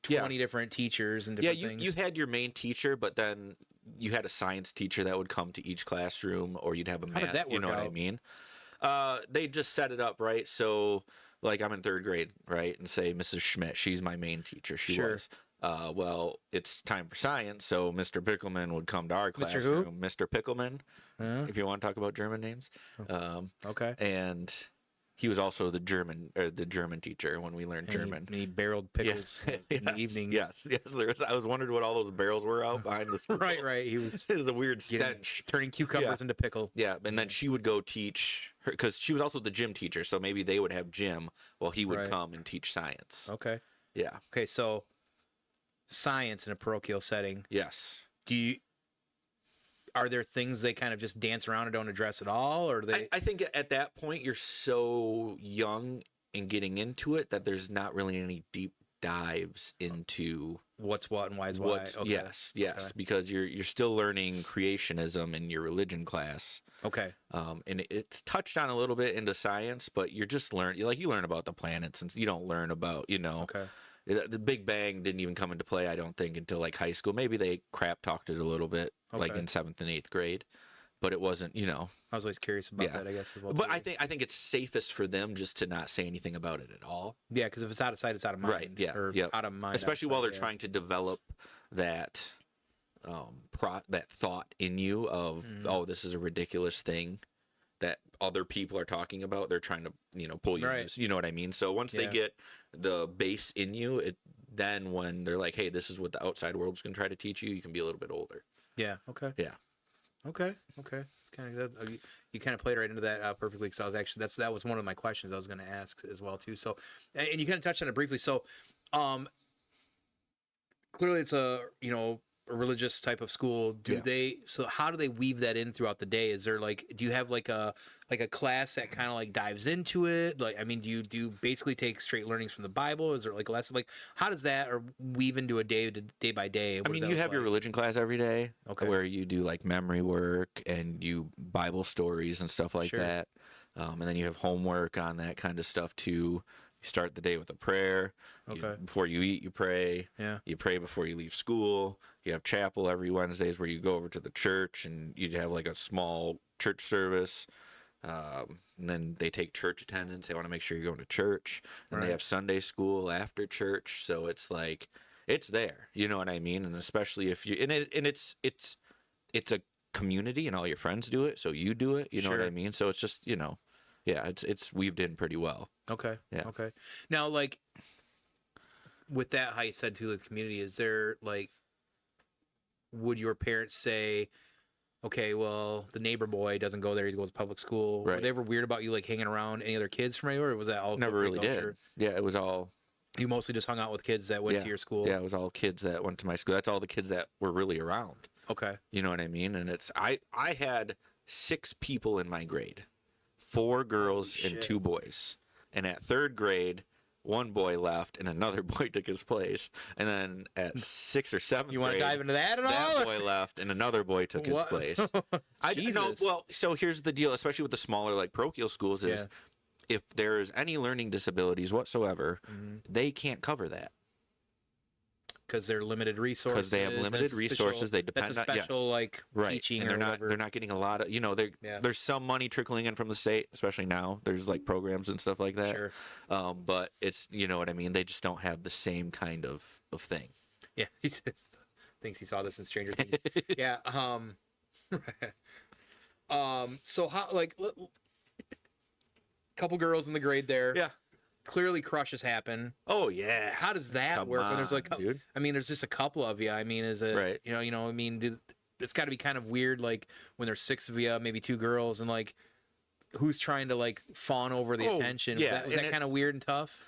20 different teachers and different things. You had your main teacher, but then you had a science teacher that would come to each classroom, or you'd have a math. How did that work you know out? What I mean? They just set it up right. So like I'm in 3rd grade, right, and say Mrs. Schmidt, she's my main teacher. She was. Well, it's time for science, so Mr. Pickleman would come to our classroom. Mr. Pickleman, if you want to talk about German names. Okay. And he was also the German teacher when we learned German. And he barreled pickles in the evenings. Yes. I was wondering what all those barrels were out behind the school. right. He was it was a weird stench. Turning cucumbers into pickle. Yeah, and then she would go teach her, because she was also the gym teacher, so maybe they would have gym while he would come and teach science. Okay. Yeah. Okay, so science in a parochial setting. Yes. Are there things they kind of just dance around and don't address at all, or they? I think at that point you're so young and getting into it that there's not really any deep dives into what's what and why is why. Okay. Yes, okay. Because you're still learning creationism in your religion class. Okay. And it's touched on a little bit into science, but you're just you learn about the planets, and you don't learn about Okay. The Big Bang didn't even come into play, I don't think, until like high school. Maybe they crap talked it a little bit, like in 7th and 8th grade, but it wasn't. I was always curious about that, I guess, as well. But I think it's safest for them just to not say anything about it at all. Yeah, because if it's out of sight, it's out of mind. Right. Yeah. Or out of mind. Especially while they're trying to develop that that thought in you of this is a ridiculous thing that other people are talking about. They're trying to pull you. Right. You know what I mean? So once they get the base in you, then when they're like, hey, this is what the outside world's going to try to teach you, you can be a little bit older. Yeah. Okay. Yeah. Okay. It's kind of you kind of played right into that perfectly. Because I was actually that was one of my questions I was going to ask as well too. So, and you kind of touched on it briefly. So, clearly it's a religious type of school. So how do they weave that in throughout the day? Is there do you have like a class that kind of like dives into it? Like, I mean, do you basically take straight learnings from the Bible? Is there like a lesson? Like, how does that or weave into a day by day? I mean, you have your religion class every day, where you do like memory work and you Bible stories and stuff like that. And then you have homework on that kind of stuff too. You start the day with a prayer. Before you eat, you pray. Yeah. You pray before you leave school. You have chapel every Wednesdays where you go over to the church and you have like a small church service. And then they take church attendance. They want to make sure you're going to church. And they have Sunday school after church. So it's like, it's there. You know what I mean? And especially if it's a community and all your friends do it. So you do it. You know what I mean? So it's just, it's weaved in pretty well. Okay. Yeah. Okay. Now, like, with that, how you said to the community, is there would your parents say, okay, well, the neighbor boy doesn't go there; he goes to public school? Right. Were they ever weird about you hanging around any other kids from anywhere, or was that all never really did? Yeah, it was all You mostly just hung out with kids that went to your school. Yeah, it was all kids that went to my school. That's all the kids that were really around. Okay. You know what I mean? And it's I had 6 people in my grade, 4 girls and 2 boys. And at 3rd grade, 1 boy left and another boy took his place. And then at 6th or 7th grade, you want to dive into that at all? that boy left and another boy took his place. I didn't know. Well, so here's the deal, especially with the smaller like parochial schools, is if there's any learning disabilities whatsoever, they can't cover that. Because they're limited resources. Because they have limited resources. They depend on that's a special like teaching, and they're not getting a lot of, you know, there's some money trickling in from the state, especially now. There's like programs and stuff like that. Sure. But it's, you know what I mean. They just don't have the same kind of thing. Yeah, he says, thinks he saw this in Stranger Things. Yeah. So how like couple girls in the grade there. Yeah. Clearly crushes happen. Oh yeah. How does that work when there's like dude. I mean there's just a couple of you. I mean is it Right. you know I mean it's got to be kind of weird like when there's 6 of you, maybe 2 girls, and like who's trying to like fawn over the attention. Yeah. Was that kind of weird and tough?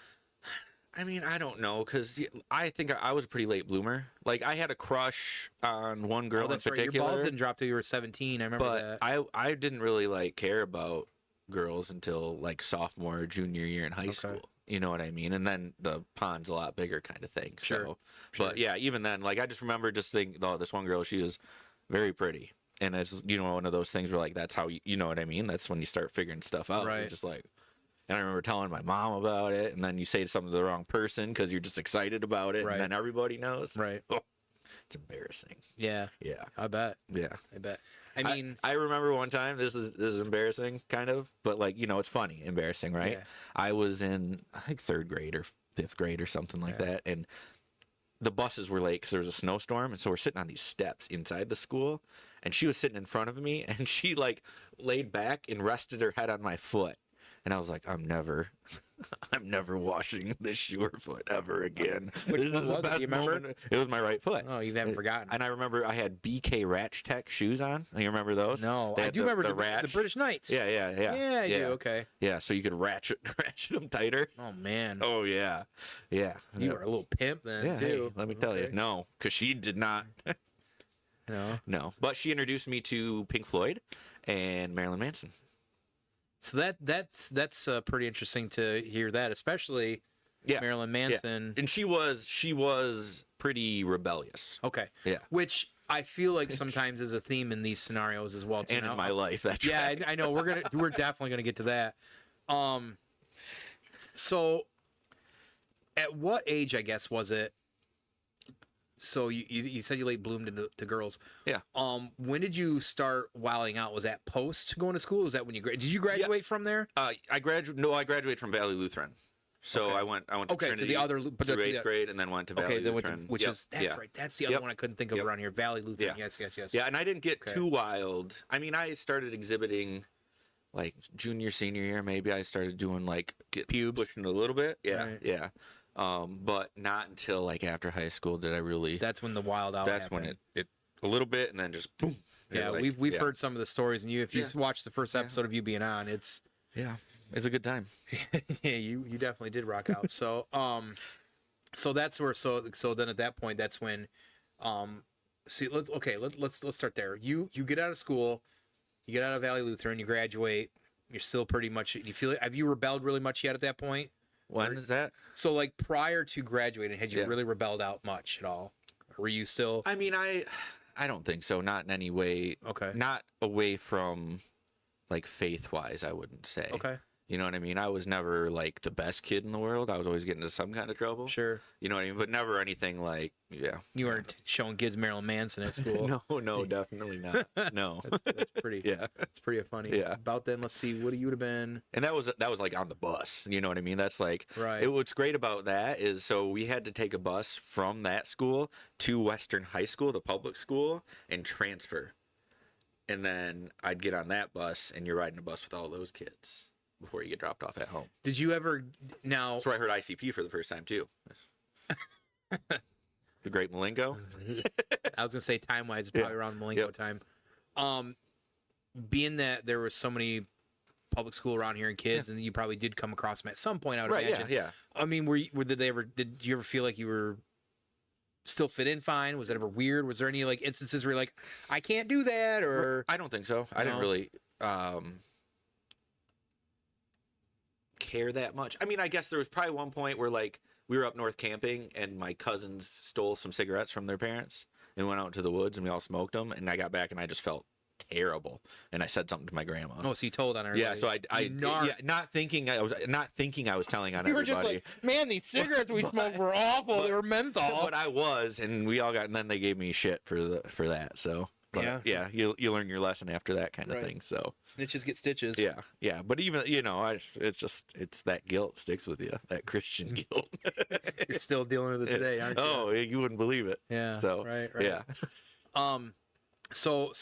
I mean, I don't know, because I think I was a pretty late bloomer. Like, I had a crush on one girl in particular. Right. Your balls didn't drop till you were 17. I remember that. But I didn't really, like, care about girls until, like, sophomore or junior year in high school. You know what I mean? And then the pond's a lot bigger kind of thing. Sure. So, but, yeah, even then, like, I just remember just thinking, oh, this one girl, she was very pretty. And it's, you know, one of those things where, like, that's how, you know what I mean? That's when you start figuring stuff out. Right. You're just like... And I remember telling my mom about it, and then you say something to the wrong person because you're just excited about it, and then everybody knows. Right. Oh, it's embarrassing. Yeah. Yeah. I bet. Yeah. I bet. I mean, I remember one time. This is embarrassing, kind of, but like, you know, it's funny, embarrassing, right? Yeah. I was in, I think, 3rd grade or 5th grade or something like that, and the buses were late because there was a snowstorm, and so we're sitting on these steps inside the school, and she was sitting in front of me, and she like laid back and rested her head on my foot. And I was like, I'm never washing this shoe or foot ever again. Which one was it? Do you remember? Moment. It was my right foot. Oh, you haven't forgotten. And I remember I had BK Ratch Tech shoes on. You remember those? No, I do remember the British Knights. Yeah. Yeah, I do. Okay. Yeah, so you could ratchet them tighter. Oh man. Oh yeah. You were a little pimp then too. Hey, let me tell you, no, because she did not. No, but she introduced me to Pink Floyd and Marilyn Manson. So that's pretty interesting to hear that, especially Marilyn Manson. Yeah. And she was pretty rebellious. Okay. Yeah. Which I feel like sometimes is a theme in these scenarios as well. Too. And in my life, that's right. I know we're definitely gonna get to that. So at what age, I guess, was it? So you said you late bloomed into girls. Yeah. When did you start wilding out? Was that post going to school? Was that when you did you graduate from there? I graduated from Valley Lutheran. So I went to Trinity to the other through 8th grade, and then went to Valley Lutheran. That's right. That's the other one I couldn't think of around here. Valley Lutheran. Yeah. Yes. Yeah, and I didn't get too wild. I mean, I started exhibiting like junior, senior year. Maybe I started doing like pubes, pushing a little bit. Yeah, right. Yeah. But not until like after high school did I really. That's when the wild out. That's happened. when it a little bit, and then just boom. Yeah, we've heard some of the stories, and if you've watched the first episode of you being on, it's a good time. Yeah, you definitely did rock out. So so that's where so then at that point that's when let's start there. You get out of school, you get out of Valley Lutheran, you graduate. You're still pretty much. You feel have you rebelled really much yet at that point? When is that? So, like, prior to graduating, had you really rebelled out much at all? Or were you still... I mean, I don't think so. Not in any way. Okay. Not away from, like, faith-wise, I wouldn't say. Okay. You know what I mean? I was never, like, the best kid in the world. I was always getting into some kind of trouble. Sure. You know what I mean? But never anything like, You weren't showing kids Marilyn Manson at school. No, definitely not. No. That's pretty... It's pretty funny. Yeah. About then, let's see, what you would have been... And that was like on the bus. You know what I mean? That's like... Right. What's great about that is, so we had to take a bus from that school to Western High School, the public school, and transfer. And then I'd get on that bus, and you're riding a bus with all those kids before you get dropped off at home. Did you ever... Now... That's where I heard ICP for the first time, too. The Great Malenko. I was going to say time-wise, it's probably around Malenko time. Being that there was so many public school around here and kids, and you probably did come across them at some point, I would Right, imagine. yeah. I mean, did you ever feel like you were still fit in fine? Was that ever weird? Was there any like instances where you're like, I can't do that, or I don't think so. I didn't really care that much. I mean, I guess there was probably one point where like we were up north camping and my cousins stole some cigarettes from their parents and went out to the woods and we all smoked them, and I got back and I just felt terrible, and I said something to my grandma. Oh, so you told on her? Yeah, so not thinking I was telling on You were everybody. just like, man, these cigarettes we smoked were awful. They were menthol. But I was, and we all got, and then they gave me shit for that. So yeah, you learn your lesson after that kind of thing. So snitches get stitches. Yeah. But even it's that guilt sticks with you, that Christian guilt. You're still dealing with it today, aren't you? Oh, you wouldn't believe it. Yeah. So right. Yeah. So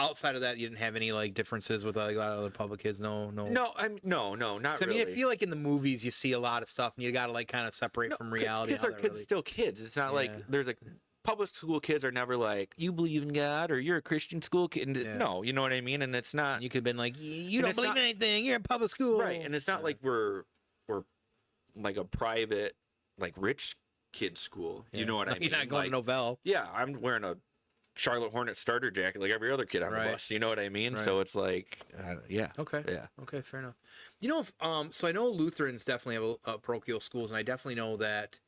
outside of that, you didn't have any like differences with like a lot of other public kids. No, not really. I mean, I feel like in the movies you see a lot of stuff, and you got to like kind of separate from reality. Kids are still kids. It's not like there's a public school kids are never like, you believe in God or you're a Christian school kid. No, you know what I mean? And it's not. And you could have been like, you don't believe in anything. You're in public school, right? And it's not like we're like a private, like rich kid school. You know what I mean? You're not going to Novell. Yeah, I'm wearing a Charlotte Hornet starter jacket like every other kid on the bus. You know what I mean? Right. So it's like, yeah. Okay. Yeah. Okay, fair enough. You know, so I know Lutherans definitely have a parochial schools, and I definitely know that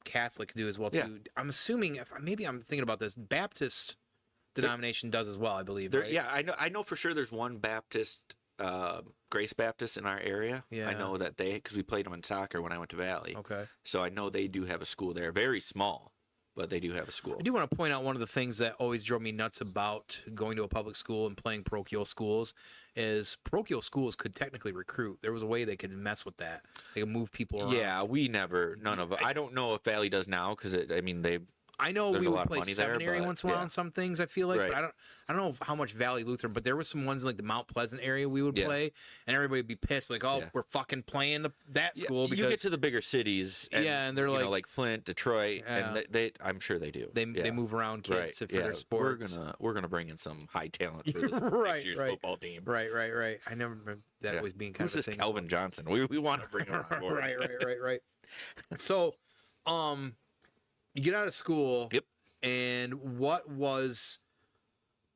Catholics do as well too. Yeah. I'm assuming, maybe I'm thinking about this, Baptist denomination does as well, I believe. Right? Yeah, I know for sure there's one Baptist, Grace Baptist in our area. Yeah. I know that because we played them in soccer when I went to Valley. Okay. So I know they do have a school there. Very small, but they do have a school. I do want to point out one of the things that always drove me nuts about going to a public school and playing parochial schools is parochial schools could technically recruit. There was a way they could mess with that. They could move people around. Yeah, none of it. I don't know if Valley does now because I know we would play seminary there, once in a while on some things, I feel like, right. but I don't know how much Valley Lutheran, but there was some ones in like the Mount Pleasant area we would play, and everybody would be pissed, like, we're fucking playing that school. Because you get to the bigger cities, and they're like Flint, Detroit, and I'm sure they do. They move around kids for their sports. We're gonna bring in some high talent for this next year's football team. Right. I never remember that always being kind of a thing. Calvin Johnson? We want to bring him on board. Right. So, you get out of school. Yep. And what was,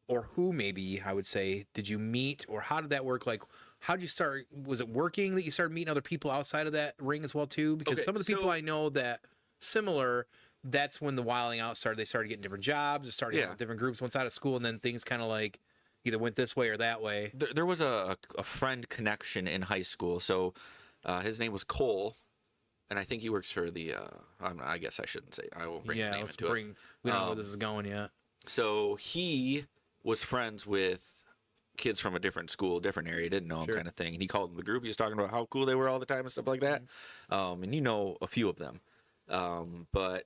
or who maybe, I would say, did you meet, or how did that work? Like, how did you start? Was it working that you started meeting other people outside of that ring as well, too? Because some of the people I know that similar, that's when the wilding out started. They started getting different jobs, or started getting different groups once out of school, and then things kind of like either went this way or that way. There was a friend connection in high school. So his name was Cole. And I think he works for the, I guess I shouldn't say, I won't bring his name into it. We don't know where this is going yet. So he was friends with kids from a different school, different area, didn't know him kind of thing. And he called them the group. He was talking about how cool they were all the time and stuff like that. And you know a few of them. But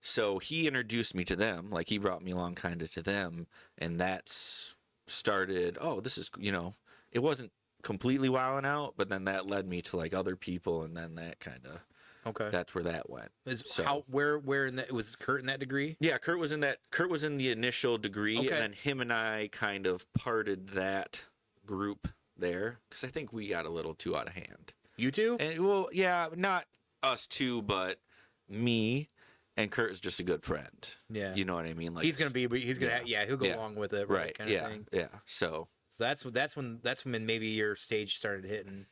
so he introduced me to them. Like he brought me along kind of to them. And that's started, this is, it wasn't completely wilding out, but then that led me to like other people, and then that kind of that's where that went. Where in that was Kurt in that degree? Yeah, Kurt was in the initial degree, and then him and I kind of parted that group there because I think we got a little too out of hand. You two? And not us two, but me. And Kurt is just a good friend. Yeah, you know what I mean. Like he'll go along with it, right? Kind of thing. Yeah. So that's when maybe your stage started hitting.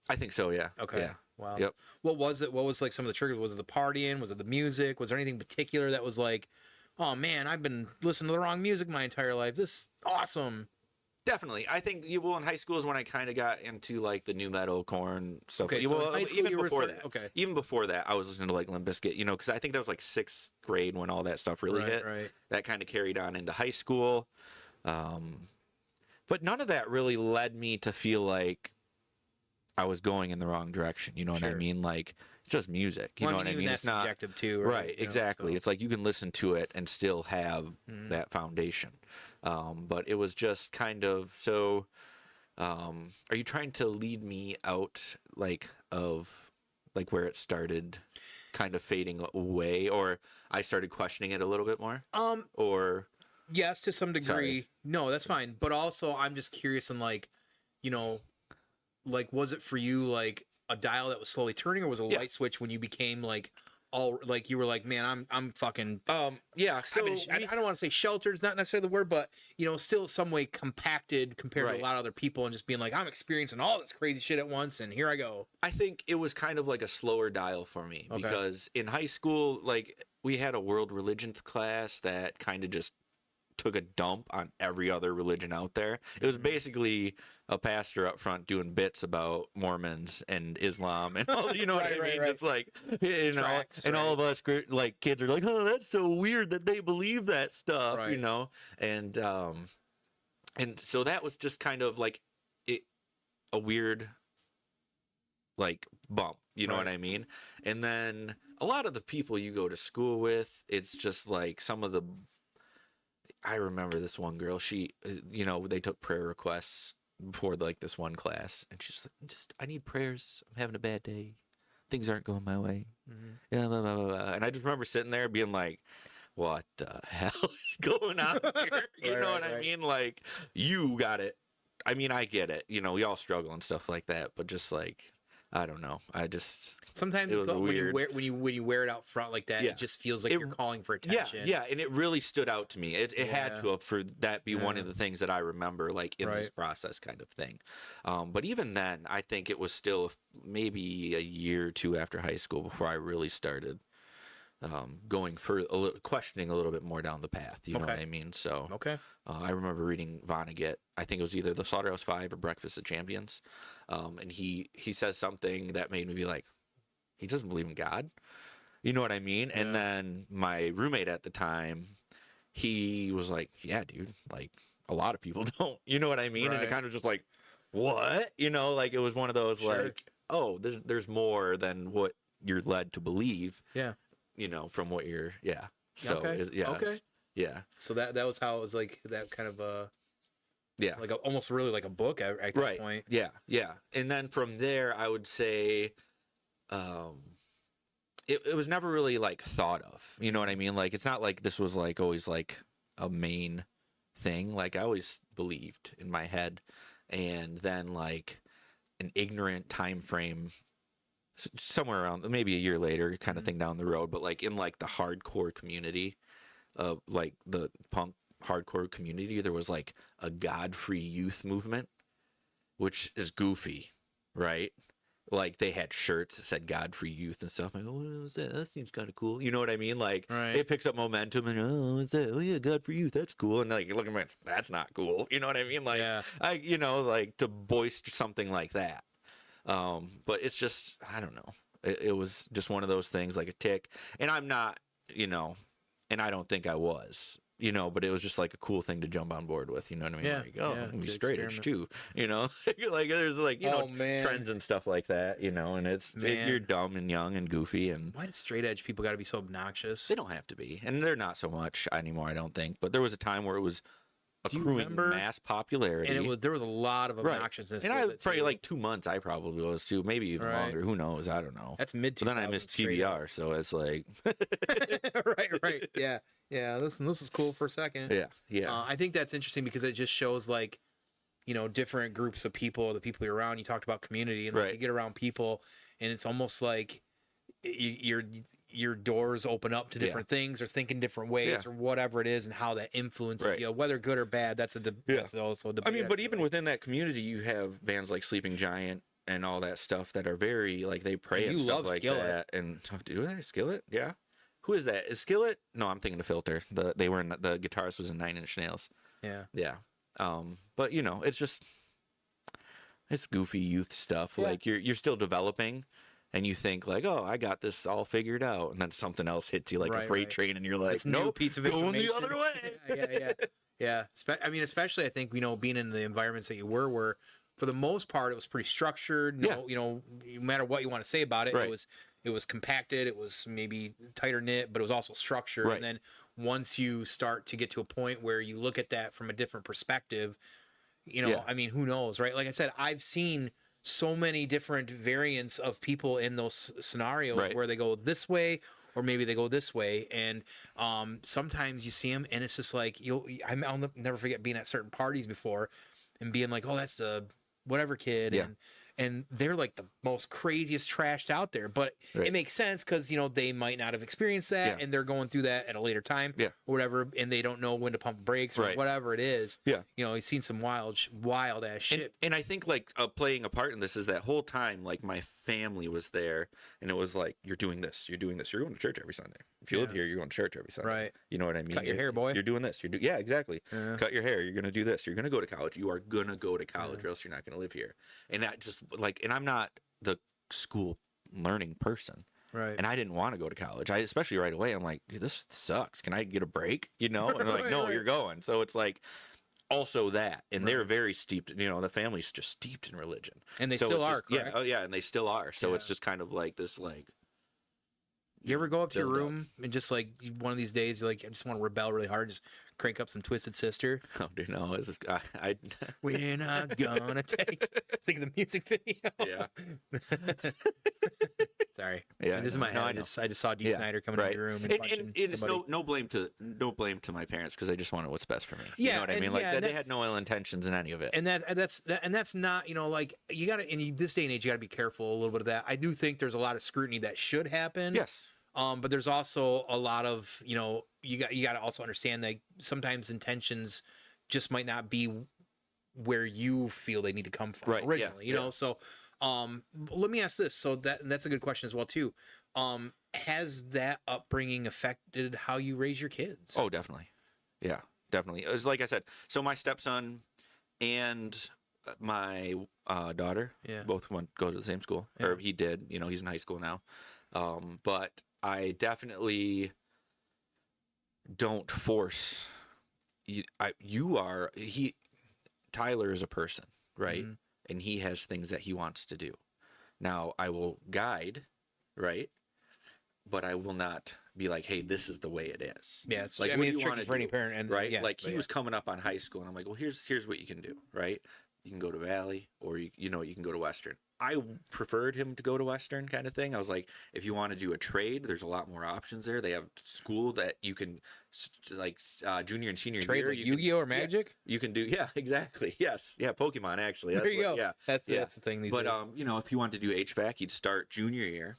I think so. Yeah. Okay. Yeah. Wow. Yep. What was it? What was like some of the triggers? Was it the partying? Was it the music? Was there anything particular that was like, oh man, I've been listening to the wrong music my entire life. This is awesome. Definitely. I think in high school is when I kind of got into like the new metal, Korn stuff. Okay, so in high school even before that. Okay. Even before that, I was listening to like Limp Bizkit, because I think that was like 6th grade when all that stuff really hit. Right. That kind of carried on into high school. But none of that really led me to feel like I was going in the wrong direction. You know what I mean? Like it's just music. You know what I mean? It's not subjective too, right? Exactly. It's like you can listen to it and still have that foundation. But it was just kind of so. Are you trying to lead me out of where it started, kind of fading away, or I started questioning it a little bit more? Or yes, to some degree. Sorry. No, that's fine. But also, I'm just curious in you know, like, was it for you like a dial that was slowly turning, or was it a light switch when you became like all like you were like, man, I'm fucking yeah. So I don't want to say sheltered is not necessarily the word, but you know, still some way compacted compared to a lot of other people, and just being like, I'm experiencing all this crazy shit at once, and here I go. I think it was kind of like a slower dial for me because in high school, like we had a world religions class that kind of just took a dump on every other religion out there. It was basically a pastor up front doing bits about Mormons and Islam and all, you know what I mean? Just like, you know, Tracks, and all of us like kids are like, oh, that's so weird that they believe that stuff, you know? And so that was just kind of like a weird like bump, you know what I mean? And then a lot of the people you go to school with, it's just like some of the I remember this one girl, she, you know, they took prayer requests before like this one class, and she's like, I need prayers. I'm having a bad day. Things aren't going my way. Yeah, blah, blah, blah, blah. And I just remember sitting there being like, what the hell is going on here? You know what I mean? Like, you got it. I mean, I get it. You know, we all struggle and stuff like that, but just like, I don't know. I just sometimes it's weird when you wear it out front like that. It just feels like you're calling for attention. Yeah, and it really stood out to me. It had to for that be one of the things that I remember, like in this process kind of thing. But even then, I think it was still maybe a year or two after high school before I really started going for questioning a little bit more down the path. You know what I mean? So I remember reading Vonnegut. I think it was either The Slaughterhouse Five or Breakfast of Champions. And he says something that made me be like, he doesn't believe in God. You know what I mean? And then my roommate at the time, he was like, yeah, dude, like a lot of people don't. You know what I mean? And it kind of just like, what? You know, like it was one of those like, oh, there's more than what you're led to believe. Yeah. You know, from what you're, So, yeah. So that was how it was like that kind of like almost really like a book at that point. Yeah. And then from there, I would say, it was never really like thought of. You know what I mean? Like it's not like this was like always like a main thing. Like I always believed in my head, and then like an ignorant time frame somewhere around maybe a year later kind of thing down the road, but like in like the hardcore community of like the punk hardcore community, there was like a God-free youth movement, which is goofy, right? Like they had shirts that said God-free youth and stuff. I'm like, oh, what was that? That seems kind of cool. You know what I mean? Like it picks up momentum and what's that? Oh yeah, God-free youth. That's cool. And like you look at me, that's not cool. You know what I mean? Like you know, like to boist something like that. But it's just, I don't know. It was just one of those things, like a tick. And I'm not, you know, and I don't think I was, you know, but it was just like a cool thing to jump on board with. You know what I mean? Like, I'm gonna be straight edge too, you know, like there's like, you know, trends and stuff like that, you know, and you're dumb and young and goofy. And why do straight edge people got to be so obnoxious? They don't have to be. And they're not so much anymore, I don't think. But there was a time where it was accruing mass popularity, and there was a lot of obnoxiousness. And I probably like 2 months. I probably was too, maybe even longer. Who knows? I don't know. That's mid. But then I missed TBR, so it's like right. Yeah. This is cool for a second. Yeah. I think that's interesting because it just shows like, you know, different groups of people, the people you're around. You talked about community, and like, you get around people, and it's almost like your doors open up to different things or think in different ways or whatever it is, and how that influences you, whether good or bad. That's that's also a debate. I mean, but even within that community, you have bands like Sleeping Giant and all that stuff that are very like they pray and stuff like that. And do they Skillet? Yeah. Who is that? Is Skillet? No, I'm thinking of Filter. The guitarist was in Nine Inch Nails. Yeah. But you know, it's goofy youth stuff. Like you're still developing. And you think like, oh, I got this all figured out, and then something else hits you like a freight train, and you're like, nope, piece of going the other way. Yeah. I mean, especially I think, you know, being in the environments that you were, where for the most part it was pretty structured. You know, no matter what you want to say about it, it was compacted. It was maybe tighter knit, but it was also structured. And then once you start to get to a point where you look at that from a different perspective, you know, I mean, who knows, right? Like I said, I've seen so many different variants of people in those scenarios where they go this way or maybe they go this way, and sometimes you see them and it's just like I'll never forget being at certain parties before and being like, oh, that's the whatever kid, and they're like the most craziest trashed out there. But it makes sense because, you know, they might not have experienced that and they're going through that at a later time or whatever, and they don't know when to pump brakes or whatever it is. You know, he's seen some wild ass shit. And I think like playing a part in this is that whole time, like my family was there and it was like, you're doing this, you're going to church every Sunday. If you live here, you're going to church every Sunday. Right. You know what I mean? Cut your hair, boy. You're doing this. Yeah, exactly. Cut your hair. You're going to do this. You're going to go to college. You are going to go to college or else you're not going to live here. And that just like, and I'm not the school learning person. Right. And I didn't want to go to college. Especially right away. I'm like, dude, this sucks. Can I get a break? You know? And they're like, no, you're going. So it's like also that. And they're very steeped, you know, the family's just steeped in religion. And they still are, correct? Yeah. And they still are. So it's just kind of like this, like, you ever go up to your room and just like one of these days, like, I just want to rebel really hard, just crank up some Twisted Sister? Oh, dude, no. It's just, we're not gonna take. Think of the music video. Yeah. Sorry. Yeah. This is my head. I just saw D. Snyder coming into your room and it's no blame to my parents because they just wanted what's best for me. Yeah, you know what I mean? Like they had no ill intentions in any of it. And that's not, you know, like you got to, in this day and age, you got to be careful a little bit of that. I do think there's a lot of scrutiny that should happen. Yes. But there's also a lot of, you know, you got to also understand that sometimes intentions just might not be where you feel they need to come from originally, you know? So, let me ask this. So that's a good question as well too. Has that upbringing affected how you raise your kids? Oh, definitely. Yeah, definitely. It was like I said, so my stepson and my daughter both go to the same school, or he did, you know, he's in high school now. But I definitely don't force Tyler is a person, right? Mm-hmm. And he has things that he wants to do. Now I will guide, right? But I will not be like, hey, this is the way it is. Yeah. It's, like, I mean, it's tricky for any parent. And, right. Yeah, like he was coming up on high school and I'm like, well, here's what you can do. Right. You can go to Valley or you can go to Western. I preferred him to go to Western kind of thing. I was like, if you want to do a trade, there's a lot more options there. They have school that you can, like junior and senior trade, year. Like Yu-Gi-Oh or Magic? Yeah, you can do, exactly. Yes. Yeah, Pokemon, actually. There you go. Yeah. That's the thing these days. But, you know, if you want to do HVAC, you'd start junior year,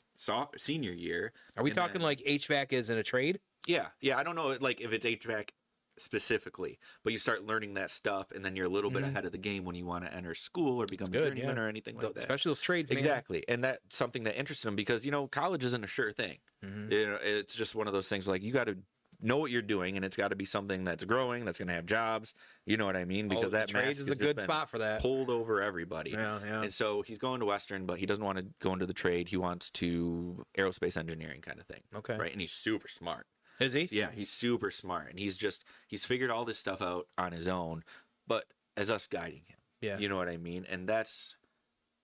senior year. Are we talking like HVAC is in a trade? Yeah. Yeah, I don't know, like, if it's HVAC specifically, but you start learning that stuff and then you're a little bit ahead of the game when you want to enter school or become a journeyman or anything like that. Especially those trades, man. Exactly. And that's something that interests them because, you know, college isn't a sure thing. Mm-hmm. You know, it's just one of those things like you got to know what you're doing and it's got to be something that's growing, that's going to have jobs. You know what I mean? Because that trades is a good spot for that. Pulled over everybody. Yeah. And so he's going to Western, but he doesn't want to go into the trade. He wants to aerospace engineering kind of thing. Okay. Right. And he's super smart. Is he? Yeah, he's super smart, and he's figured all this stuff out on his own, but as us guiding him. Yeah, you know what I mean, and that's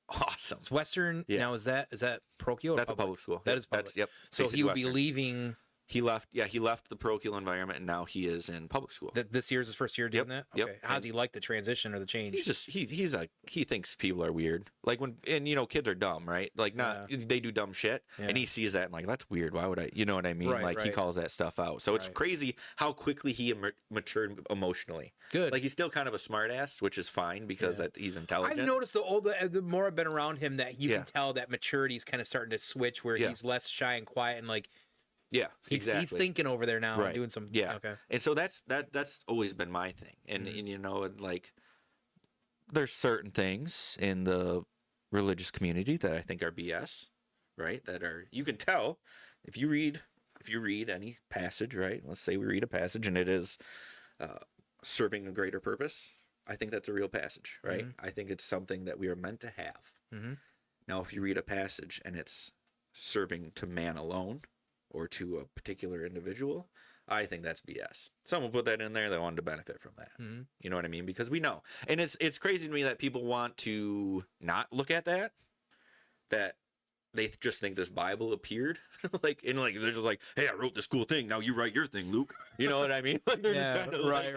awesome. It's Western. Yeah. Now is that Prochial? That's a public school. That is public. Yep. So Basically he would Western. He leaving. He left the parochial environment, and now he is in public school. This year's his first year doing that? Okay. Yep. How does he like the transition or the change? He thinks people are weird. Like you know, kids are dumb, right? Like they do dumb shit, and he sees that and like, that's weird. Why would I? You know what I mean? Right. He calls that stuff out. So it's crazy how quickly he matured emotionally. Good. Like he's still kind of a smart ass, which is fine because he's intelligent. I've noticed the more I've been around him that you can tell that maturity is kind of starting to switch where he's less shy and quiet and like. Yeah, exactly. He's thinking over there now and doing some. Yeah. Okay. And so that's always been my thing. And you know, like there's certain things in the religious community that I think are BS, right? That are, you can tell if you read any passage, right? Let's say we read a passage and it is serving a greater purpose. I think that's a real passage, right? I think it's something that we are meant to have. Mm-hmm. Now, if you read a passage and it's serving to man alone, or to a particular individual, I think that's BS. Someone put that in there that wanted to benefit from that. Mm-hmm. You know what I mean? Because we know. And it's crazy to me that people want to not look at that they just think this Bible appeared, like they're just like, hey, I wrote this cool thing. Now you write your thing, Luke. You know what I mean? Like they're just kind of right,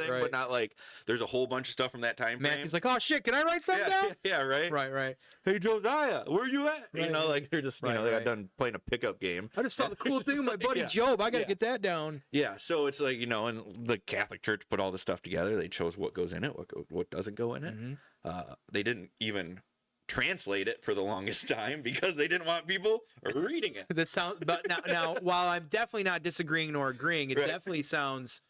but not like there's a whole bunch of stuff from that time frame. Matthew's like, oh shit, can I write something down? Yeah, right. Right. Hey Josiah, where you at? Right. You know, like they're just they got done playing a pickup game. I just saw the cool thing with my buddy Job. I gotta get that down. Yeah, so it's like, and the Catholic Church put all this stuff together. They chose what goes in it, what doesn't go in it. They didn't even translate it for the longest time because they didn't want people reading it. But now, while I'm definitely not disagreeing nor agreeing, it definitely sounds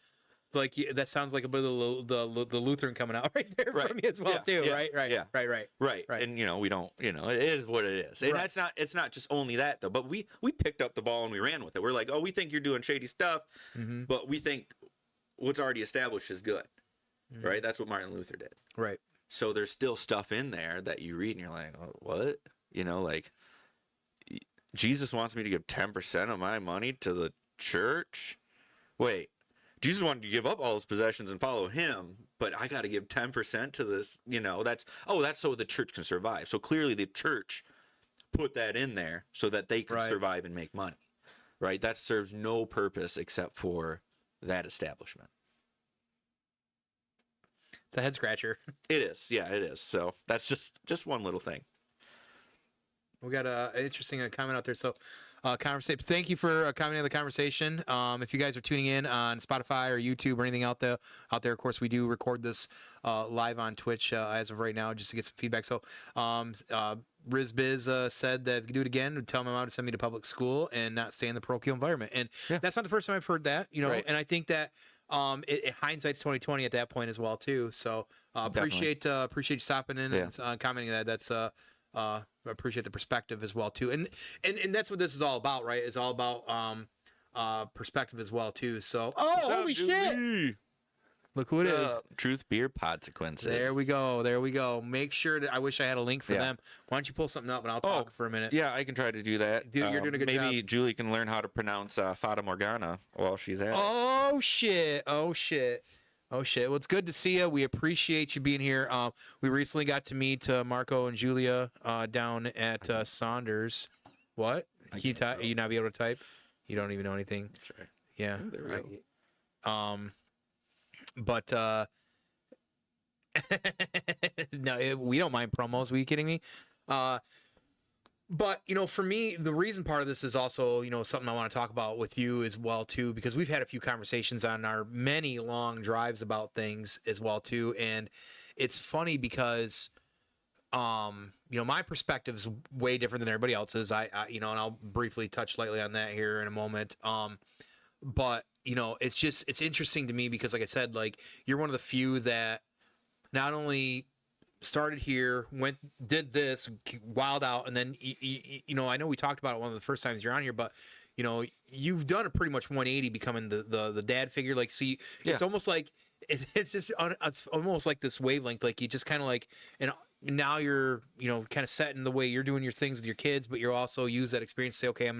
like that sounds like a bit of the Lutheran coming out right there from me as well too. Right. And we don't. It is what it is. And it's not just only that though. But we picked up the ball and we ran with it. We're like, oh, we think you're doing shady stuff, but we think what's already established is good. Right. That's what Martin Luther did. Right. So there's still stuff in there that you read and you're like, oh, what? Like Jesus wants me to give 10% of my money to the church. Wait, Jesus wanted to give up all his possessions and follow him, but I got to give 10% to this. That's so the church can survive. So clearly the church put that in there so that they could survive and make money. Right? That serves no purpose except for that establishment. It's a head scratcher. It is. Yeah, it is. So that's just one little thing. We got an interesting comment out there. So, conversation. Thank you for commenting on the conversation. If you guys are tuning in on Spotify or YouTube or anything out there, of course, we do record this live on Twitch as of right now, just to get some feedback. So, RizBiz said that if you could do it again, tell my mom to send me to public school and not stay in the parochial environment. And that's not the first time I've heard that. And I think that. Hindsight's 2020 at that point as well too. So appreciate you stopping in and commenting that. That's appreciate the perspective as well too. And that's what this is all about, right? It's all about perspective as well too. So holy shit! Look who it is. Truth Beer Podsequences. There we go. Make sure I wish I had a link for them. Why don't you pull something up and I'll talk for a minute. Yeah, I can try to do that. Dude, you're doing a good job. Maybe Julie can learn how to pronounce Fata Morgana while she's at it. Oh shit. Well, it's good to see you. We appreciate you being here. We recently got to meet Marco and Julia down at Saunders. What? You not be able to type? You don't even know anything? That's right. Yeah. Oh, there we go. But no, we don't mind promos. Are you kidding me? But for me, the reason part of this is also, something I want to talk about with you as well too, because we've had a few conversations on our many long drives about things as well too, and it's funny because, my perspective is way different than everybody else's. I and I'll briefly touch lightly on that here in a moment. But it's interesting to me because, like I said, like you're one of the few that not only started here, did this, wild out, and then I know we talked about it one of the first times you're on here, but you've done a pretty much 180, becoming the dad figure. Like, see, it's almost like it's just it's almost like this wavelength. Like you just kind of like, and now you're kind of set in the way you're doing your things with your kids, but you're also use that experience to say, okay, I'm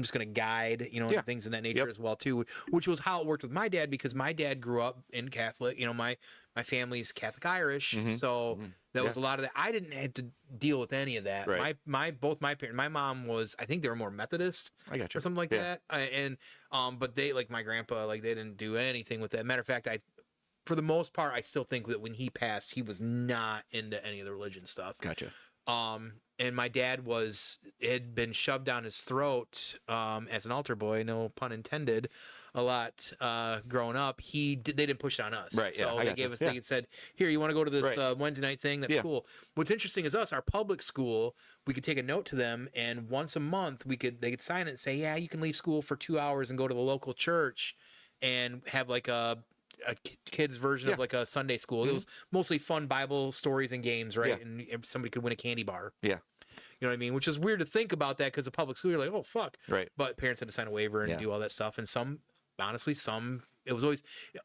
just going to guide, and things in that nature as well too, which was how it worked with my dad, because my dad grew up in Catholic, my family's Catholic Irish. So that was a lot of that. I didn't have to deal with any of that. Right. Both my parents, my mom was, I think they were more Methodist I got you. or something like that. But they, like my grandpa, like they didn't do anything with that. Matter of fact, for the most part, I still think that when he passed, he was not into any of the religion stuff. Gotcha. And my dad had been shoved down his throat as an altar boy, no pun intended, a lot growing up. They didn't push it on us. Right. So they gave us, they said, here, you want to go to this Wednesday night thing? That's cool. What's interesting is our public school, we could take a note to them, and once a month they could sign it and say, yeah, you can leave school for 2 hours and go to the local church and have like a kid's version of like a Sunday school. It was mostly fun Bible stories and games, right? And somebody could win a candy bar. Yeah. You know what I mean? Which is weird to think about that, because the public school, you're like, oh, fuck. Right. But parents had to sign a waiver and do all that stuff. And honestly, it was always,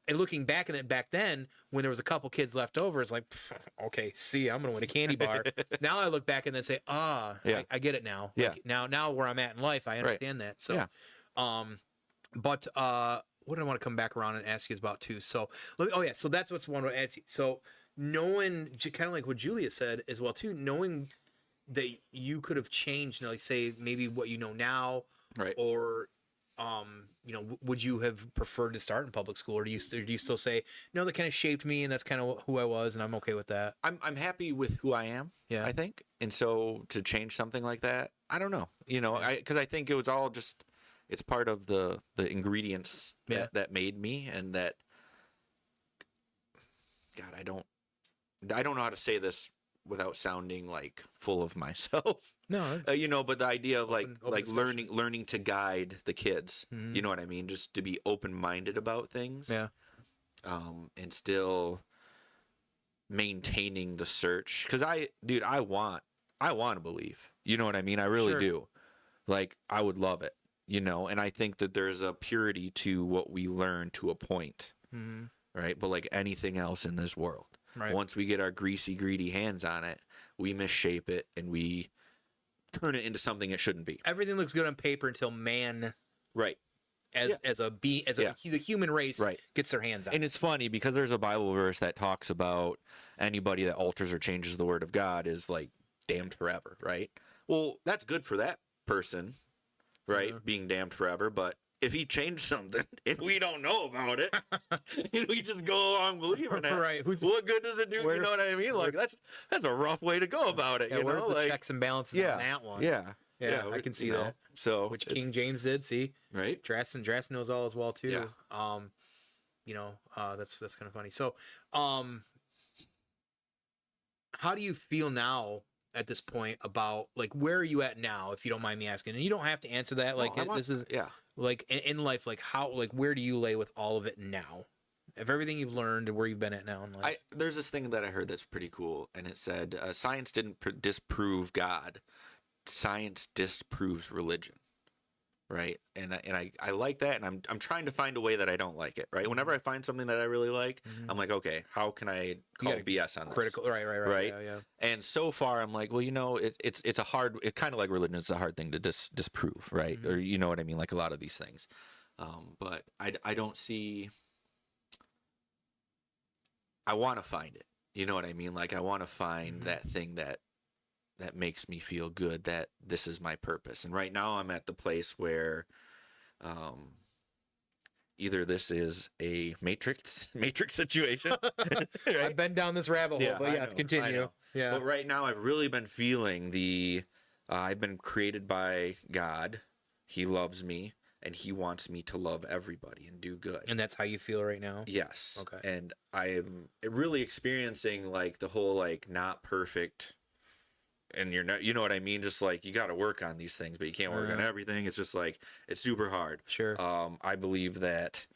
and looking back at it back then, when there was a couple kids left over, it's like, okay, I'm going to win a candy bar. Now I look back and then say, I get it now. Yeah. Like, now where I'm at in life, I understand that. So, but, what I want to come back around and ask you about too. So, so that's what's one to ask you. So, knowing, kind of like what Julia said as well too, knowing that you could have changed, like say maybe what you know now, Right. or would you have preferred to start in public school, or do you still say no, that kind of shaped me and that's kind of who I was and I'm okay with that? I'm happy with who I am. Yeah. I think, and so to change something like that, I don't know. Because I think it was all just, it's part of the ingredients that made me, and that, God, I don't know how to say this without sounding like full of myself. No. But the idea of open learning to guide the kids, Mhm. you know what I mean? Just to be open-minded about things. Yeah. And still maintaining the search. Cause I want to believe, you know what I mean? I really Sure. do. Like, I would love it, and I think that there's a purity to what we learn to a point. Mhm. Right. But like anything else in this world, Right. once we get our greasy, greedy hands on it, we misshape it and we turn it into something it shouldn't be. Everything looks good on paper until man, Right. as the human race, Right. gets their hands on it. And it's funny because there's a Bible verse that talks about anybody that alters or changes the word of God is like damned forever, right? Well, that's good for that person, right? Yeah. Being damned forever. But if he changed something and we don't know about it, and we just go along believing it, Right. what good does it do? You know what I mean? Like, that's a rough way to go about it. Yeah, You where's know, the like, checks and balances on that one? yeah, I can see you know, that. So Which it's- King James did. See, right? Drass knows all as well too. Yeah. That's kind of funny. So, how do you feel now at this point about, like, where are you at now, if you don't mind me asking? And you don't have to answer that. Like, this is like in life, like how, like, where do you lay with all of it now, of everything you've learned and where you've been at now in life? There's this thing that I heard that's pretty cool, and it said science didn't disprove God, science disproves religion, right? And I like that, and I'm trying to find a way that I don't like it, right? Whenever I find something that I really like, I'm like, okay, how can I call BS on this? Critical, right. Yeah. And so far, I'm like, well, it's a hard, it's kind of like religion. It's a hard thing to disprove, right? Or you know what I mean? Like a lot of these things. But I don't see. I want to find it. You know what I mean? Like, I want to find that thing that makes me feel good, that this is my purpose. And right now I'm at the place where either this is a matrix situation. Right? I've been down this rabbit hole, but yes, continue. Yeah. But right now I've really been feeling I've been created by God. He loves me, and he wants me to love everybody and do good. And that's how you feel right now? Yes. Okay. And I am really experiencing like the whole like not perfect, and you're not, you know what I mean? Just like you got to work on these things, but you can't work on everything. It's just like, it's super hard. Sure. I believe that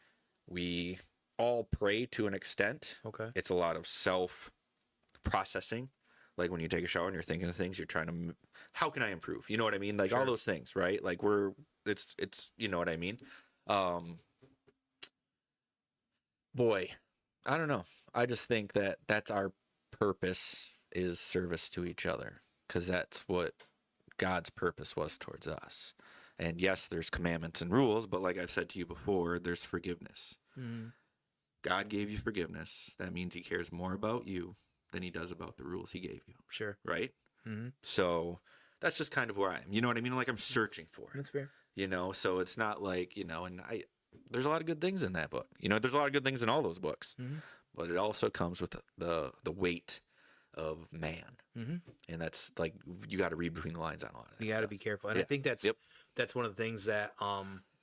we all pray to an extent. Okay. It's a lot of self processing. Like when you take a shower and you're thinking of things, you're trying to, how can I improve? You know what I mean? Like all those things, right? Like it's, you know what I mean? Boy, I don't know. I just think that that's our purpose, is service to each other, because that's what God's purpose was towards us. And yes, there's commandments and rules, but like I've said to you before, there's forgiveness. Mm-hmm. God gave you forgiveness. That means he cares more about you than he does about the rules he gave you. Sure. Right? Mm-hmm. So that's just kind of where I am. You know what I mean? Like I'm searching for it. That's fair. You know, so it's not like, and there's a lot of good things in that book. There's a lot of good things in all those books. Mm-hmm. But it also comes with the weight of man. Mm-hmm. And that's like, you got to read between the lines on a lot of that. You got to be careful. And I think that's one of the things that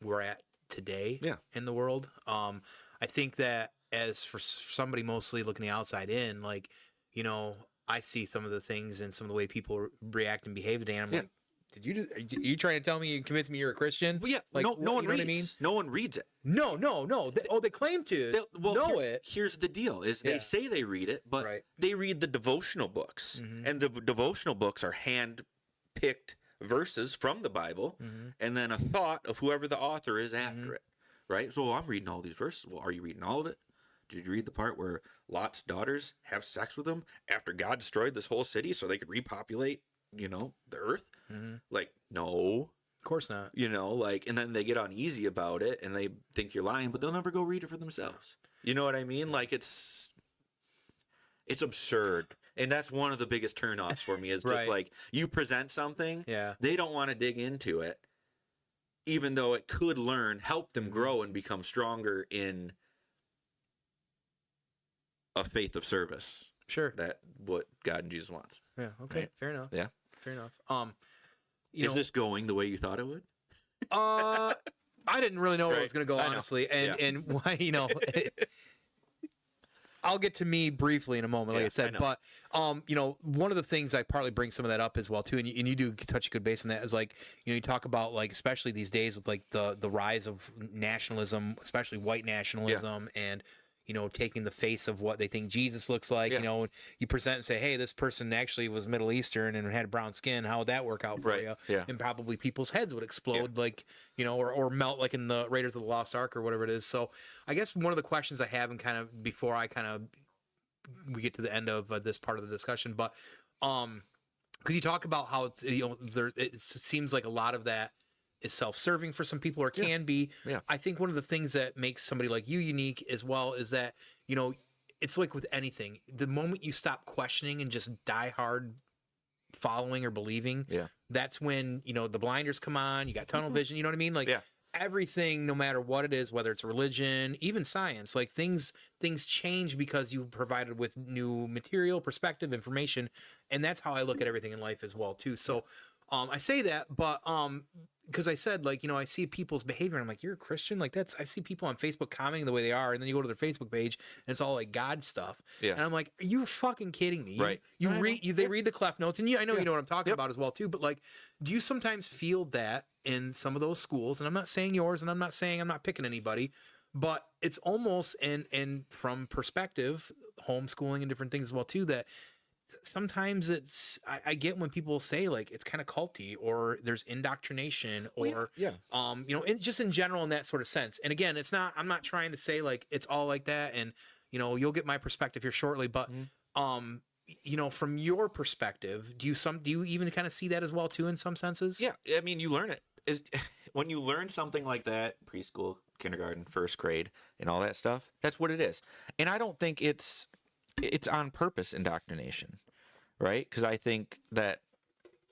we're at today in the world. I think that as for somebody mostly looking the outside in, like, I see some of the things and some of the way people react and behave today. And I'm like, are you trying to tell me and convince me you're a Christian? Well, yeah. Like, no one reads. What I mean? No one reads it. No. They claim to know it. Here's the deal: is they say they read it, but they read the devotional books, and the devotional books are hand-picked verses from the Bible, and then a thought of whoever the author is after it. Right? So I'm reading all these verses. Well, are you reading all of it? Did you read the part where Lot's daughters have sex with him after God destroyed this whole city so they could repopulate, the earth? Mm-hmm. Like, no. Of course not. And then they get uneasy about it and they think you're lying, but they'll never go read it for themselves. You know what I mean? Like, it's absurd And that's one of the biggest turnoffs for me is just Right. like you present something, Yeah. they don't want to dig into it, even though it could help them grow and become stronger in a faith of service. Sure. That what God and Jesus wants. Yeah. Okay. Right? Fair enough. Yeah. Fair enough. Is this going the way you thought it would? I didn't really know where it was Right. going to go, I know. honestly. And Yeah. and why, I'll get to me briefly in a moment, like Yeah, I said. I But one of the things I partly bring some of that up as well too, and you do touch a good base on that, is like, you talk about, like, especially these days with like the rise of nationalism, especially white nationalism, and taking the face of what they think Jesus looks like. Yeah. You present and say, hey, this person actually was Middle Eastern and had brown skin. How would that work out for Right. you? Yeah. And probably people's heads would explode, like, or melt like in the Raiders of the Lost Ark or whatever it is. So I guess one of the questions I have, and kind of before we get to the end of this part of the discussion, but because you talk about how it's it seems like a lot of that is self-serving for some people, or can be. Yeah. I think one of the things that makes somebody like you unique as well is that it's like with anything, the moment you stop questioning and just die hard following or believing, that's when the blinders come on. You got tunnel vision. You know what I mean? Like, everything, no matter what it is, whether it's religion, even science, like things change because you provided with new material, perspective, information, and that's how I look at everything in life as well too. So I say that, but because I said, like, I see people's behavior and I'm like, you're a Christian? Like, I see people on Facebook commenting the way they are, and then you go to their Facebook page and it's all like God stuff. Yeah. And I'm like, are you fucking kidding me? Right. They read the Clef Notes, and I know you know what I'm talking about as well too, but like, do you sometimes feel that in some of those schools? And I'm not saying yours, and I'm not saying I'm not picking anybody, but it's almost, and from perspective, homeschooling and different things as well too, that sometimes I get when people say, like, it's kind of culty, or there's indoctrination, or and just in general in that sort of sense. And again, I'm not trying to say like it's all like that, and you'll get my perspective here shortly, but from your perspective, do you even kind of see that as well too in some senses? Yeah, I mean, you learn it. When you learn something like that, preschool, kindergarten, first grade, and all that stuff, that's what it is. And I don't think it's on purpose indoctrination, right? Because I think that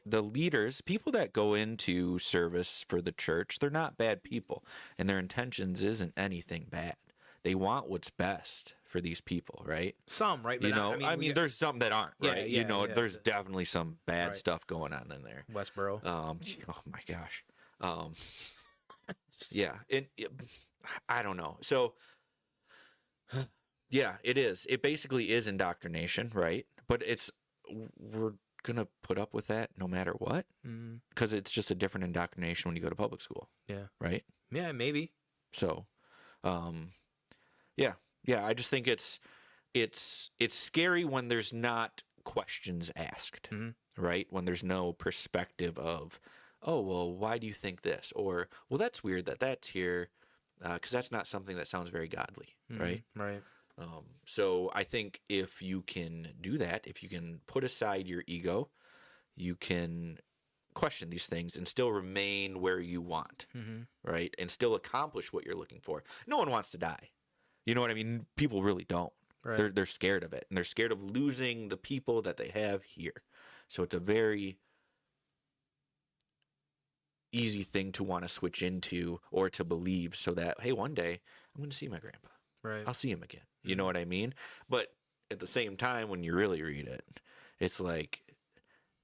the leaders, people that go into service for the church, they're not bad people, and their intentions isn't anything bad. They want what's best for these people, right? Some, right? But I mean, there's some that aren't, right? There's definitely some bad stuff going on in there. Westboro. Oh my gosh. I don't know. So yeah, it is. It basically is indoctrination, right? But we're gonna put up with that no matter what, because it's just a different indoctrination when you go to public school. Yeah. Right. Yeah, maybe. So, I just think it's scary when there's not questions asked, right? When there's no perspective of, oh, well, why do you think this? Or, well, that's weird that that's here, because that's not something that sounds very godly, right? Right. So I think if you can do that, if you can put aside your ego, you can question these things and still remain where you want, right? And still accomplish what you're looking for. No one wants to die. You know what I mean? People really don't. Right. They're scared of it, and they're scared of losing the people that they have here. So it's a very easy thing to want to switch into or to believe, so that, hey, one day I'm going to see my grandpa. Right. I'll see him again. You know what I mean? But at the same time, when you really read it, it's like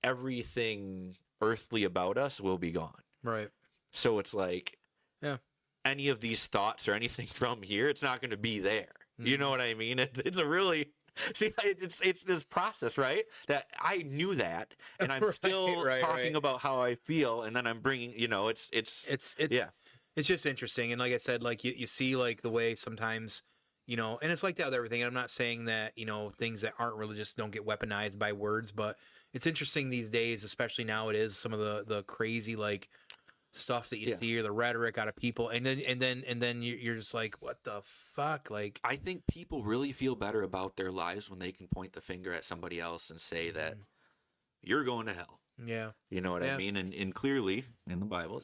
everything earthly about us will be gone. Right. So it's like, any of these thoughts or anything from here, it's not going to be there. You know what I mean? It's a really, see, it's this process, right? That I knew that, and I'm still talking about how I feel, and then I'm bringing, it's just interesting. And like I said, like you see, like the way sometimes, and it's like that with everything. I'm not saying that, things that aren't religious don't get weaponized by words, but it's interesting these days, especially now, it is some of the crazy, like, stuff that you see, or the rhetoric out of people, and then you're just like, what the fuck? Like, I think people really feel better about their lives when they can point the finger at somebody else and say that you're going to hell. Yeah. You know what I mean? And clearly in the Bible,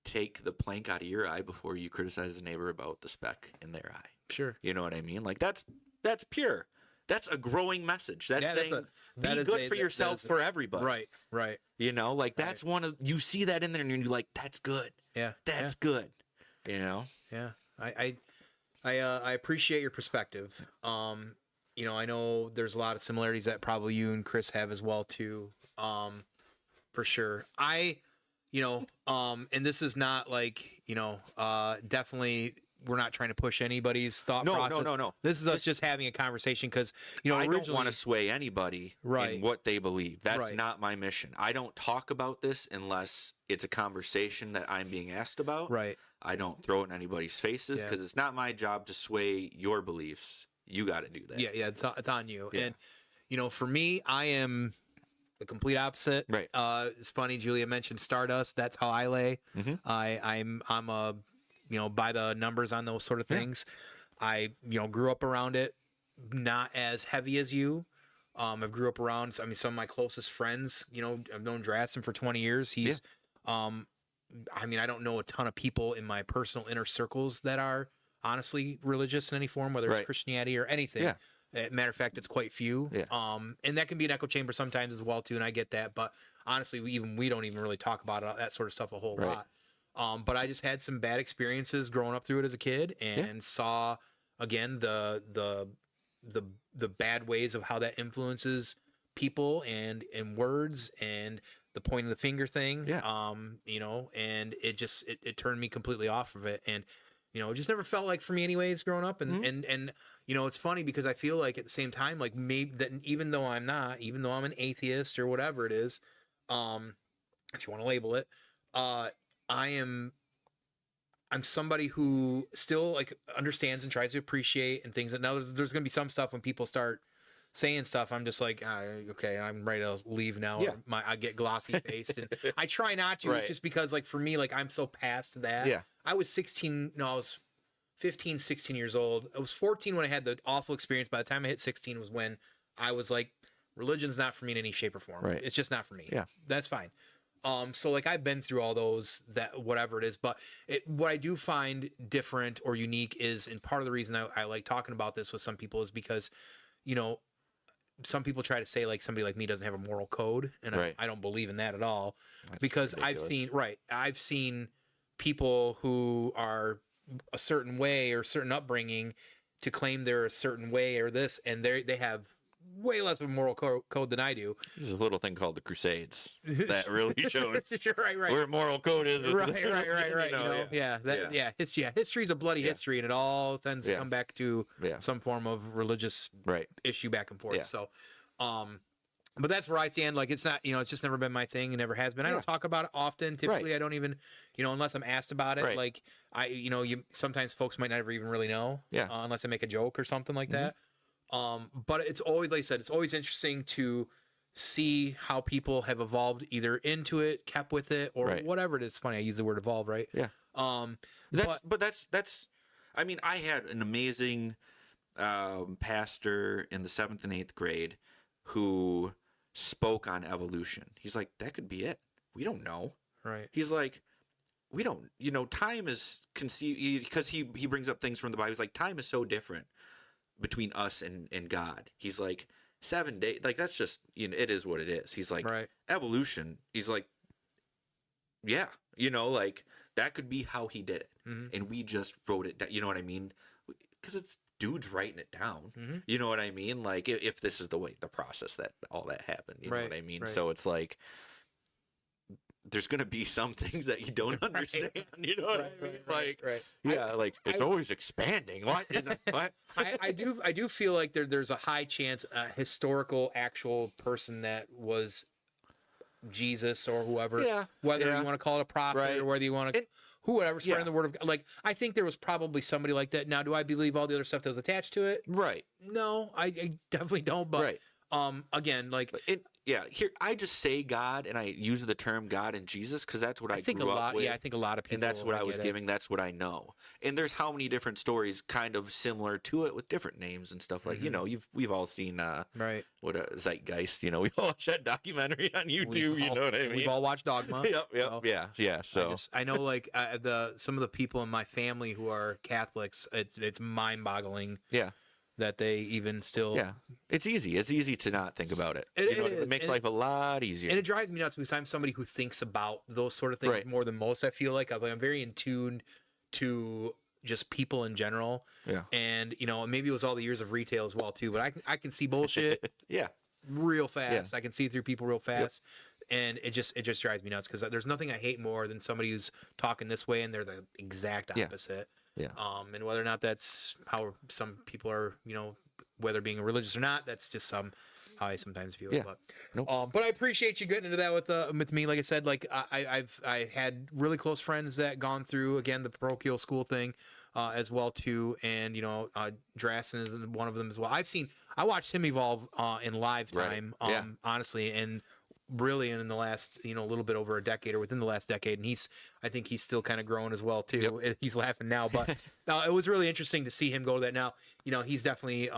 take the plank out of your eye before you criticize the neighbor about the speck in their eye. Sure. You know what I mean? Like, that's pure. that's a growing message. That's Yeah, saying that be is good for yourself for everybody. Right, right. You know, like that's one of you see that in there and you're like, that's good. Yeah, That's good. You know? Yeah. I appreciate your perspective. You know, I know there's a lot of similarities that probably you and Chris have as well too. For sure. You know, and this is not like, you know, definitely we're not trying to push anybody's thought process. No. This is us just having a conversation because, you know, I originally don't want to sway anybody in what they believe. That's not my mission. I don't talk about this unless it's a conversation that I'm being asked about. Right. I don't throw it in anybody's faces because it's not my job to sway your beliefs. You got to do that. Yeah, it's on you. Yeah. And, you know, for me, I am the complete opposite. Right. It's funny, Julia mentioned Stardust. That's how I lay. Mm-hmm. I'm a, you know, by the numbers on those sort of things. I, you know, grew up around it, not as heavy as you. I grew up around, I mean, some of my closest friends, you know, I've known Drastin for 20 years. He's, I mean, I don't know a ton of people in my personal inner circles that are honestly religious in any form, whether it's Christianity or anything. Yeah. Matter of fact, it's quite few. Yeah. And that can be an echo chamber sometimes as well too. And I get that, but honestly, we don't even really talk about that sort of stuff a whole lot. But I just had some bad experiences growing up through it as a kid and saw again the bad ways of how that influences people and words and the point of the finger thing. Yeah. You know, and it turned me completely off of it. And, you know, it just never felt like for me anyways growing up. And, and you know, it's funny because I feel like at the same time, like maybe that even though I'm an atheist or whatever it is, if you want to label it, I'm somebody who still like understands and tries to appreciate and things. And now there's going to be some stuff when people start saying stuff, I'm just like, okay, I'm ready to leave now. Yeah. I get glossy faced and I try not to. It's just because like for me, like I'm so past that. Yeah. I was 15, 16 years old. I was 14 when I had the awful experience. By the time I hit 16 was when I was like, religion's not for me in any shape or form. Right. It's just not for me. Yeah. That's fine. So like I've been through all those, that whatever it is, but what I do find different or unique is, and part of the reason I like talking about this with some people is because, you know, some people try to say like somebody like me doesn't have a moral code, and I don't believe in that at all. That's because ridiculous. I've seen people who are a certain way or certain upbringing to claim they're a certain way or this, and they have way less of a moral code than I do. There's a little thing called the Crusades that really shows right. where moral code is. Right. History's a bloody history, and it all tends to come back to some form of religious issue back and forth. Yeah. So, but that's where I stand. Like, it's not, you know, it's just never been my thing and never has been. I don't talk about it often. Typically, I don't even, you know, unless I'm asked about it. Like, sometimes folks might never even really know. Yeah. Unless I make a joke or something like that. But it's always, like I said, it's always interesting to see how people have evolved either into it, kept with it, or whatever it is. Funny, I use the word evolve, right? Yeah. That's I mean, I had an amazing pastor in the 7th and 8th grade who spoke on evolution. He's like, that could be it. We don't know. Right. He's like, we don't, you know, time is conceived, because he brings up things from the Bible. He's like, time is so different between us and God. He's like, 7 days, like, that's just, you know, it is what it is. He's like, evolution. He's like, yeah, you know, like, that could be how he did it. And we just wrote it down. You know what I mean? Because it's dudes writing it down. You know what I mean? Like, if this is the way, the process that all that happened, you know what I mean? So it's like, there's going to be some things that you don't understand. You know what I mean? Yeah, like, it's always expanding. What? What? I do feel like there's a high chance a historical actual person that was Jesus or whoever, whether you want to call it a prophet or whether you want to, whoever spreading the word of God. Like, I think there was probably somebody like that. Now, do I believe all the other stuff that was attached to it? Right. No, I definitely don't. But again, like, here I just say God, and I use the term God and Jesus because that's what I think grew up with. Yeah, I think a lot of people. And that's what I was giving. That's what I know. And there's how many different stories kind of similar to it with different names and stuff like, you know, we've all seen what Zeitgeist, you know, we all watched that documentary on YouTube, you know what I mean? We've all watched Dogma. Yeah. So I know, like, some of the people in my family who are Catholics, it's mind-boggling. Yeah. that they even still. Yeah, it's easy. It's easy to not think about it. It makes life a lot easier. And it drives me nuts because I'm somebody who thinks about those sort of things more than most. I feel like I'm very in tune to just people in general. Yeah. And maybe it was all the years of retail as well too. But I can see bullshit. Yeah. Real fast. I can see through people real fast. And it just drives me nuts because there's nothing I hate more than somebody who's talking this way and they're the exact opposite. Yeah. And whether or not that's how some people are, whether being religious or not, that's just how I sometimes feel. Yeah. But, but I appreciate you getting into that with me. Like I said, like I had really close friends that gone through again the parochial school thing as well too, and Drassen is one of them as well. I watched him evolve in live time, honestly, and really in the last a little bit over a decade or within the last decade, and I think he's still kind of growing as well too. He's laughing now, but it was really interesting to see him go to that. Now he's definitely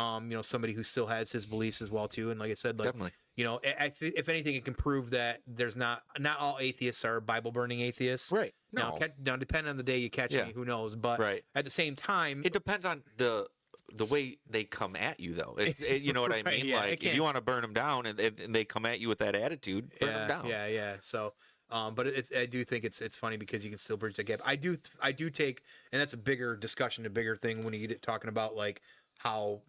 somebody who still has his beliefs as well too, and like I said, like definitely. If anything, it can prove that there's not all atheists are Bible burning atheists, right? Now depending on the day you catch me, who knows? But at the same time, it depends on the way they come at you, though. You know what I mean? Like, if you want to burn them down and they come at you with that attitude, burn them down. Yeah. So, but I do think it's funny because you can still bridge the gap. I do take, and that's a bigger discussion, a bigger thing when you get talking about like how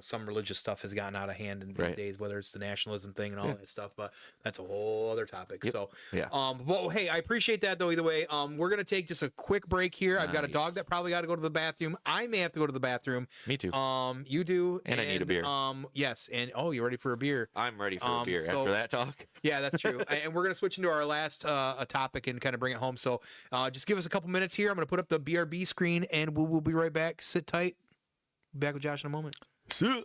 some religious stuff has gotten out of hand in these days, whether it's the nationalism thing and all that stuff, but that's a whole other topic. So well, hey, I appreciate that though. Either way, we're gonna take just a quick break here. I've got a dog that probably got to go to the bathroom. I may have to go to the bathroom. Me too. You do, and I need a beer. Yes, and you ready for a beer? I'm ready for a beer after that talk. Yeah, that's true. And we're gonna switch into our last topic and kind of bring it home. So just give us a couple minutes here. I'm gonna put up the BRB screen and we'll be right back. Sit tight. Back with Josh in a moment. See.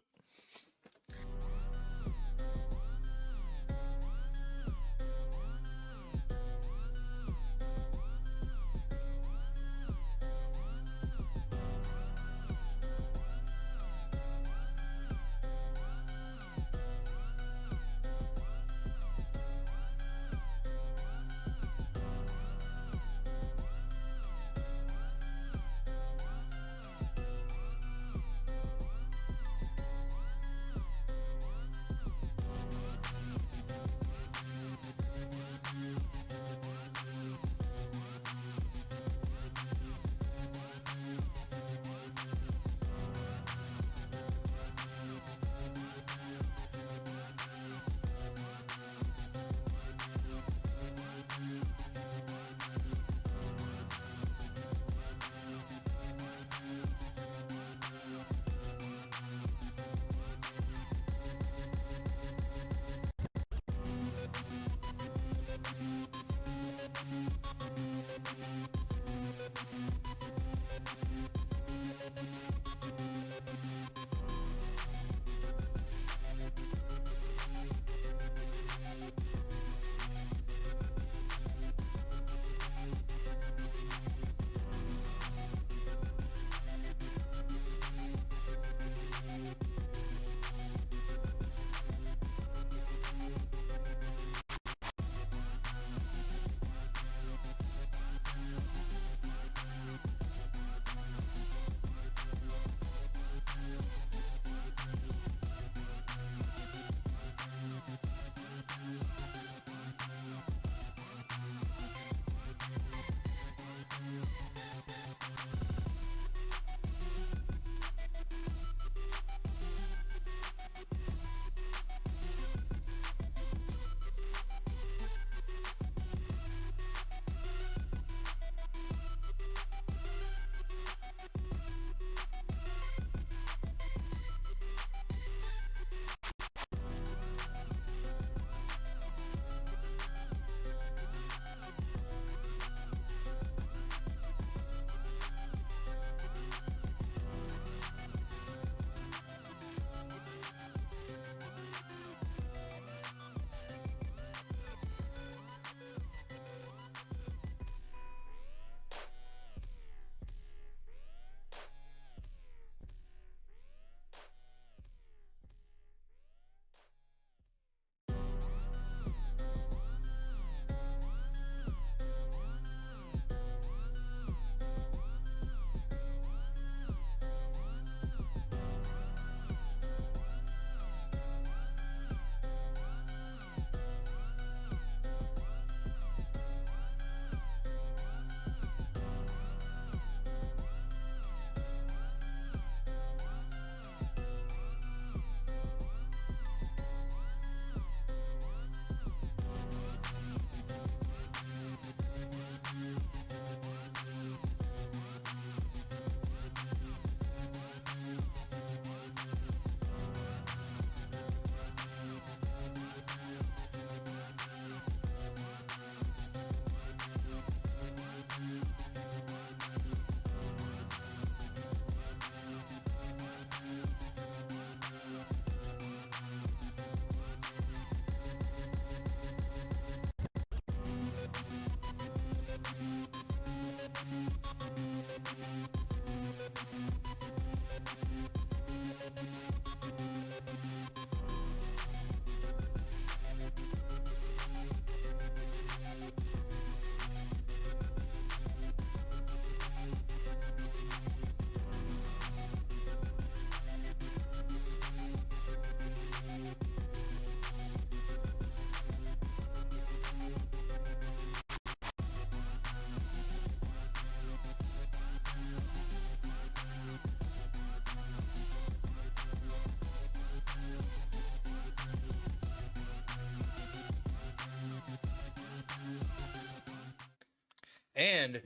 And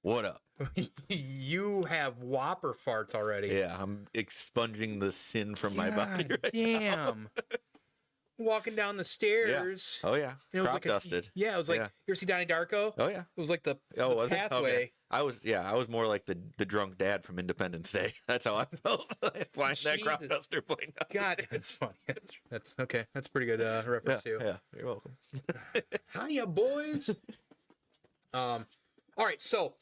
What up? you have Whopper farts already. Yeah, I'm expunging the sin from my body right damn. Walking down the stairs. now. Oh yeah, And it was crop like dusted. Yeah, it was like, you ever see Donnie Darko? Oh yeah. It was like the Was pathway. it? Okay. I was more like the drunk dad from Independence Day. That's how I felt. Flying that crop Jesus. duster plane. God, that's funny. That's okay. That's a pretty good reference too. Yeah, you're welcome. Hiya, boys. All right, so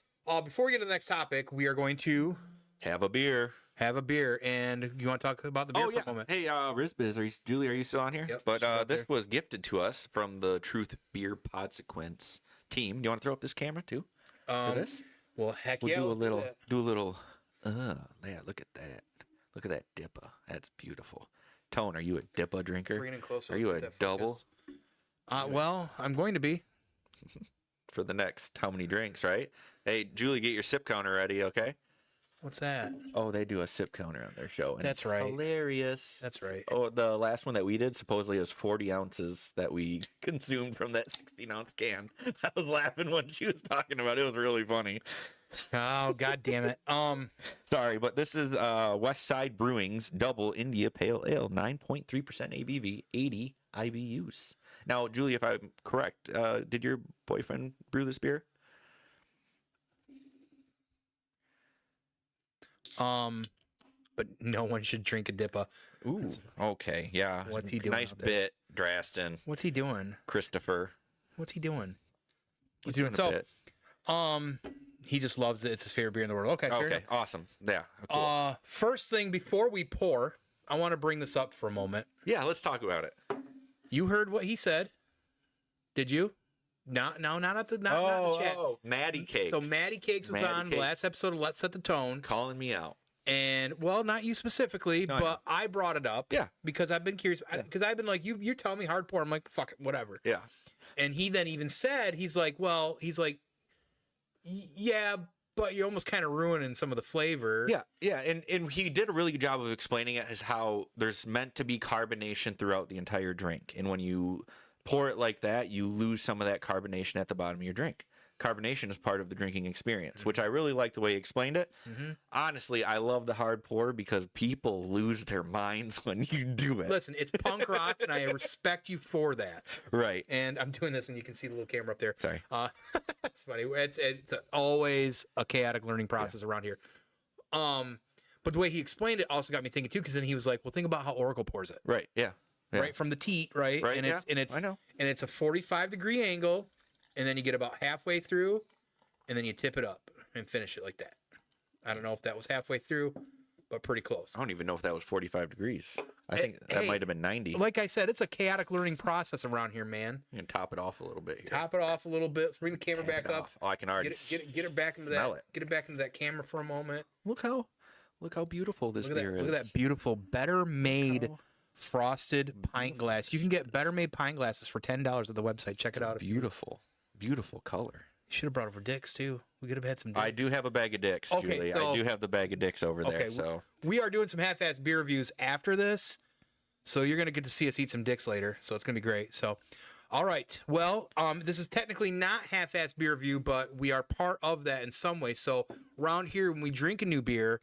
before we get to the next topic, we are going to Have a beer. have a beer, and you want to talk about the beer for a moment? Hey, Rizbiz, Julie, are you still on here? Yep, But she's up this there. was gifted to us from the Truth Beer Podsequence team. Do you want to throw up this camera too for this? Well, heck We'll yeah, do a let's little, that. do a little. Yeah, look at that. Look at that Dipa. That's beautiful. Tone, are you a Dipa drinker? Bring it in closer. Are Let's you get a that double focused. Well, I'm going to be. for the next how many drinks, right? Hey, Julie, get your sip counter ready, okay? What's that? Oh, they do a sip counter on their show. And That's it's right. Hilarious. That's right. Oh, the last one that we did, supposedly it was 40 ounces that we consumed from that 16-ounce can. I was laughing when she was talking about it. It was really funny. Oh, God damn it. Sorry, but this is West Side Brewing's Double India Pale Ale, 9.3% ABV, 80 IBUs. Now, Julie, if I'm correct, did your boyfriend brew this beer? But no one should drink a Dipa. Ooh, okay, yeah. What's he doing Nice out there? bit, Draston, What's he doing? Christopher. What's he doing? He's doing doing a bit. he just loves it. It's his favorite beer in the world. Okay, fair Okay, enough. awesome. Yeah, cool. First thing before we pour, I want to bring this up for a moment. Yeah, let's talk about it. You heard what he said. Did you? No, not at the not the chat. Maddie Cake. So Maddie Cakes was Maddie on Cake. last episode of Let's Set the Tone. Calling me out. And well, not you specifically, No, I but I brought it up. Yeah. Because I've been curious. Because I've been like, you're telling me hard pour. I'm like, fuck it, whatever. Yeah. And he then even said, he's like, yeah, but you're almost kind of ruining some of the flavor. Yeah, and he did a really good job of explaining it as how there's meant to be carbonation throughout the entire drink. And when you pour it like that, you lose some of that carbonation at the bottom of your drink. Carbonation is part of the drinking experience, which I really like the way he explained it. Mm-hmm. Honestly, I love the hard pour because people lose their minds when you do it. Listen, it's punk rock, and I respect you for that. Right. And I'm doing this, and you can see the little camera up there. Sorry. It's funny. It's always a chaotic learning process around here. But the way he explained it also got me thinking too, because then he was like, "Well, think about how Oracle pours it, Right. Yeah. right from the teat, right? Right, And yeah. it's I know. and it's a 45-degree angle, and then you get about halfway through, and then you tip it up and finish it like that. I don't know if that was halfway through, but pretty close. I don't even know if that was 45 degrees. I think that hey, might have been 90. Like I said, it's a chaotic learning process around here, man. You can top it off a little bit here. Top it off a little bit. Let's bring the camera Tap back it up. off. Oh, I can already Get it back into smell that. it. Get it back into that camera for a moment. Look how beautiful this Look at beer that! is. Look at that beautiful, better made how frosted pint glass. You can get better made pint glasses for $10 at the website. Check it out. Beautiful, beautiful color. You should have brought over dicks too. We could have had some dicks. I do have a bag of dicks, Okay, Julie. so- I do have the bag of dicks over there. So we are doing some half-ass beer reviews after this, so you're gonna get to see us eat some dicks later. So it's gonna be great. So, all right. Well, this is technically not half-ass beer review, but we are part of that in some way. So around here, when we drink a new beer,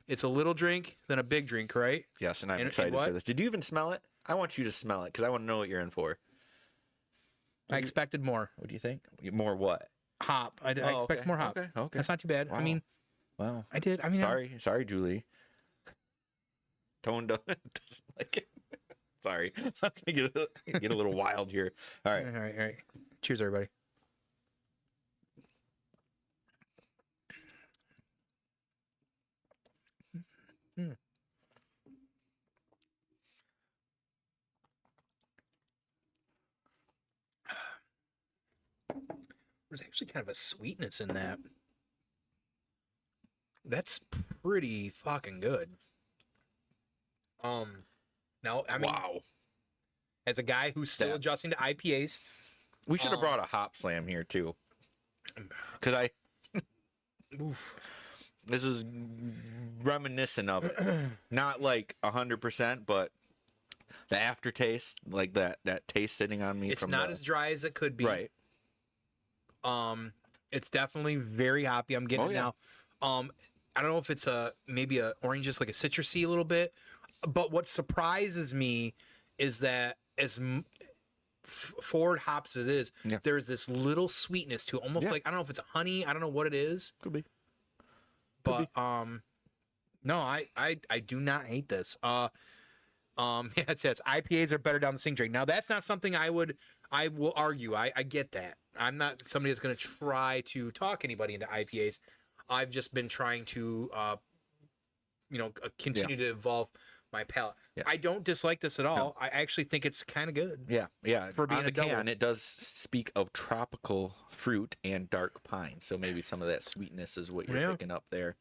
it's a little drink, then a big drink, right? yes, and I'm And excited what? for this. Did you even smell it? I want you to smell it because I want to know what you're in for. I expected more What do you think? More what? hop. I expect okay, more hop. okay. That's not too bad. I Wow. mean, Wow. I did. I mean, Sorry, Julie. Tone doesn't like it. Sorry, I'm gonna get a little wild here. All right. All right. Cheers, everybody. There's actually kind of a sweetness in that. That's pretty fucking good. Now, I mean, Wow. as a guy who's still That- adjusting to IPAs, We should have brought a hop slam here too. Because oof, this is reminiscent of it. Not like 100%, but the aftertaste, like that taste sitting on me. it's from not as dry as it could be. right. It's definitely very hoppy. I'm getting it now. I don't know if it's maybe a orange, just like a citrusy a little bit. But what surprises me is that as forward hops as it is, there's this little sweetness to it, almost like, I don't know if it's honey. I don't know what it is. Could be. But no, I do not hate this. Yeah, it says IPAs are better down the sink drain. Now that's not something I will argue. I get that. I'm not somebody that's going to try to talk anybody into IPAs. I've just been trying to, continue to evolve my palate. Yeah. I don't dislike this at all. No. I actually think it's kind of good. Yeah. For being on the can, it does speak of tropical fruit and dark pine. So maybe some of that sweetness is what you're picking up there.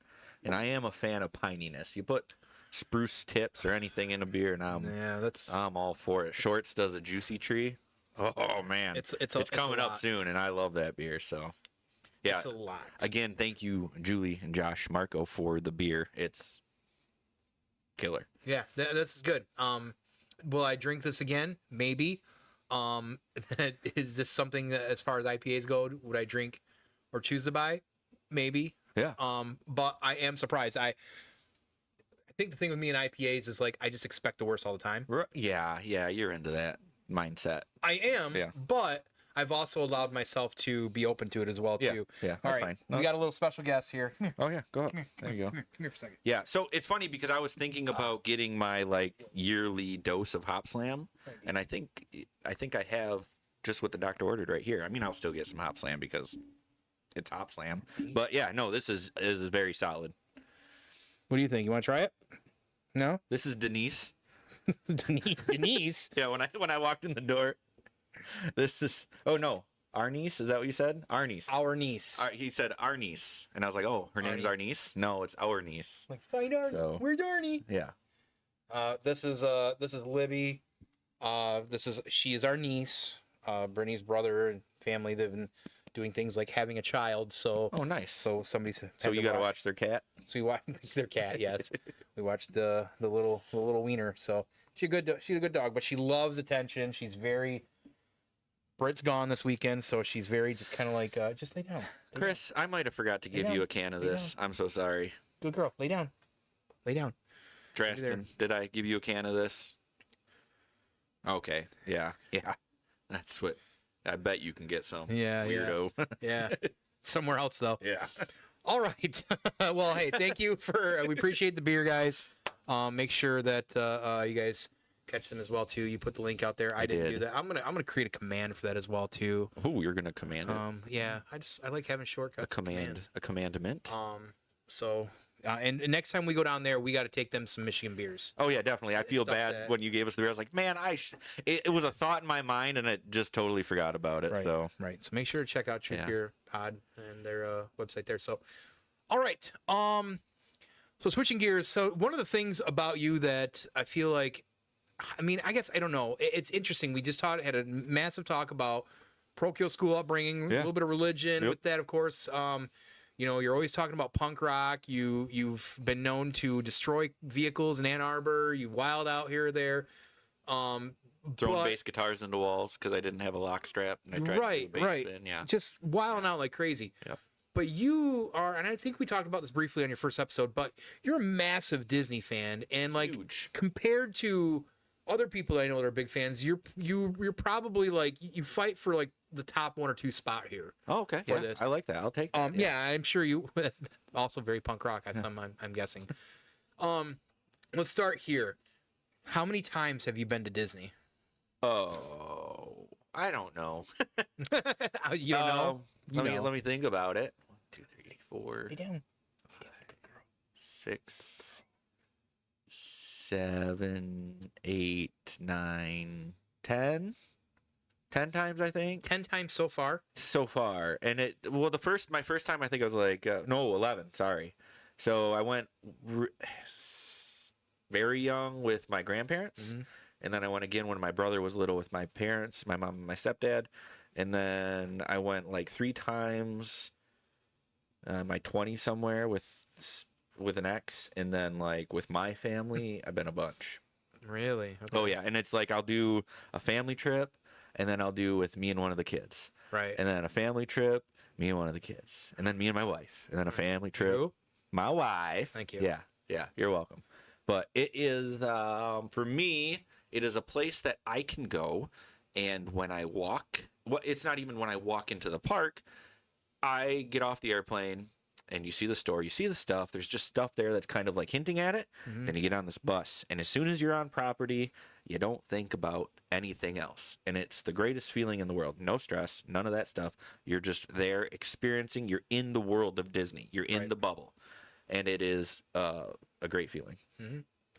And I am a fan of pininess. You put spruce tips or anything in a beer, and I'm all for it. Shorts does a juicy tree. Oh man, it's coming up soon, and I love that beer. So yeah, it's a lot. Again, thank you, Julie and Josh Marco, for the beer. It's killer. Yeah, this is good. Will I drink this again? Maybe. Is this something that, as far as IPAs go, would I drink or choose to buy? Maybe. Yeah. But I am surprised. I think the thing with me and IPAs is like I just expect the worst all the time. Yeah, you're into that mindset. I am, but I've also allowed myself to be open to it as well too. Yeah, that's fine. We got a little special guest here. Come here. Oh yeah, go up. There you go. Come here for a second. Yeah, so it's funny because I was thinking about getting my yearly dose of Hop Slam, and I think I have just what the doctor ordered right here. I mean, I'll still get some Hop Slam because it's Hop Slam. But yeah, no, this is very solid. What do you think? You want to try it? No? This is Denise. Denise? Yeah, when I walked in the door, this is... Oh, no. Our niece? Is that what you said? Our niece. Our niece. He said our niece. And I was like, oh, her name's our niece? No, it's our niece. Like, find Arnie. So, where's Arnie? Yeah. This is Libby. She is our niece. Brittany's brother and family. They've been doing things like having a child. So nice. So somebody's. So you got to watch their cat. So we watched their cat. Yes, we watched the little wiener. So she's a good dog, but she loves attention. She's very. Britt's gone this weekend, so she's very just kind of like just lay down. Chris, I might have forgot to give you a can of this. I'm so sorry. Good girl. Lay down. Lay down. Draston, did I give you a can of this? Okay. Yeah. That's what. I bet you can get some. Yeah, weirdo. Yeah. Somewhere else though. Yeah. All right. Well, hey, thank you for. We appreciate the beer, guys. Make sure that you guys catch them as well too. You put the link out there. I didn't do that. I'm gonna create a command for that as well too. Oh, you're gonna command it. Yeah. I like having shortcuts. A commandment. So. And next time we go down there, we got to take them some Michigan beers. Oh yeah, definitely. I feel bad when you gave us the beer. I was like, man, it was a thought in my mind, and I just totally forgot about it. Right. So make sure to check out True Beer Pod and their website there. So, all right. So switching gears. So one of the things about you that I feel like, I guess I don't know. It's interesting. We just had a massive talk about parochial school upbringing, a little bit of religion with that, of course. You're always talking about punk rock. You've been known to destroy vehicles in Ann Arbor. You wild out here or there. Throwing bass guitars into walls because I didn't have a lock strap. And I tried to do a bass spin. Yeah. Just wilding out like crazy. Yep. But you are, and I think we talked about this briefly on your first episode, but you're a massive Disney fan. And huge. Compared to other people I know that are big fans, you're probably you fight for the top 1 or 2 spot here. Oh, okay. Yeah, this. I like that. I'll take that. Yeah, I'm sure you. That's also very punk rock. I'm guessing. Let's start here. How many times have you been to Disney? Oh, I don't know. You don't know? Let me think about it. 1, 2, 3, 4. Lay down. 5, 6, 7, 8, 9, 10. 10 times, I think. 10 times so far. And my first time I think I was 11. Sorry. So I went very young with my grandparents, and then I went again when my brother was little with my parents, my mom and my stepdad, and then I went 3 times, my 20s somewhere with an ex, and then with my family, I've been a bunch. Really? Okay. Oh yeah, and it's I'll do a family trip. And then I'll do with me and one of the kids. Right. And then a family trip, me and one of the kids. And then me and my wife. And then a family trip, Who? my wife. Thank you. Yeah, you're welcome. But it is, for me, it is a place that I can go. And when I walk, well, it's not even when I walk into the park, I get off the airplane and you see the store, you see the stuff. There's just stuff there that's kind of like hinting at it. Then you get on this bus. And as soon as you're on property, you don't think about anything else. And it's the greatest feeling in the world. No stress, none of that stuff. You're just there experiencing, you're in the world of Disney. You're in the bubble. And it is a great feeling.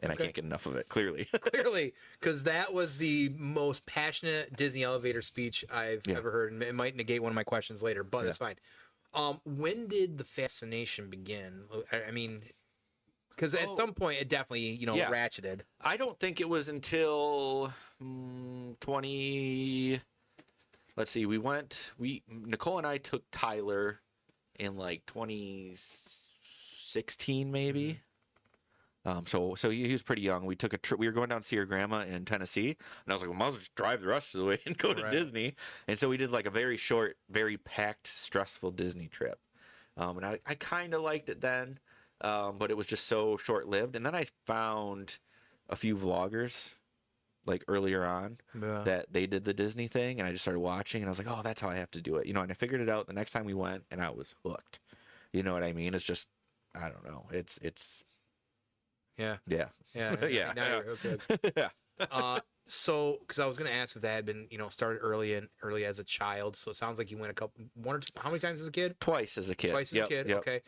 And I can't get enough of it, clearly. Clearly, because that was the most passionate Disney elevator speech I've ever heard. And it might negate one of my questions later, but it's fine. When did the fascination begin? I mean, because at some point it definitely, ratcheted. I don't think it was until 20. Let's see. Nicole and I took Tyler in like 2016, maybe. So he was pretty young. We took a trip. We were going down to see her grandma in Tennessee, and I was like, well, might as well just drive the rest of the way and go to Disney. And so we did like a very short, very packed, stressful Disney trip. And I kind of liked it then, but it was just so short-lived. And then I found a few vloggers like earlier on that they did the Disney thing, and I just started watching, and I was like, oh, that's how I have to do it. And I figured it out the next time we went, and I was hooked. You know what I mean? It's just, I don't know. It's Yeah. Yeah. Yeah. Now you're okay. Yeah. So, because I was going to ask if that had been, started early as a child. So it sounds like you went one or two, how many times as a kid? Twice as a kid. Twice as a kid. Yep. Okay.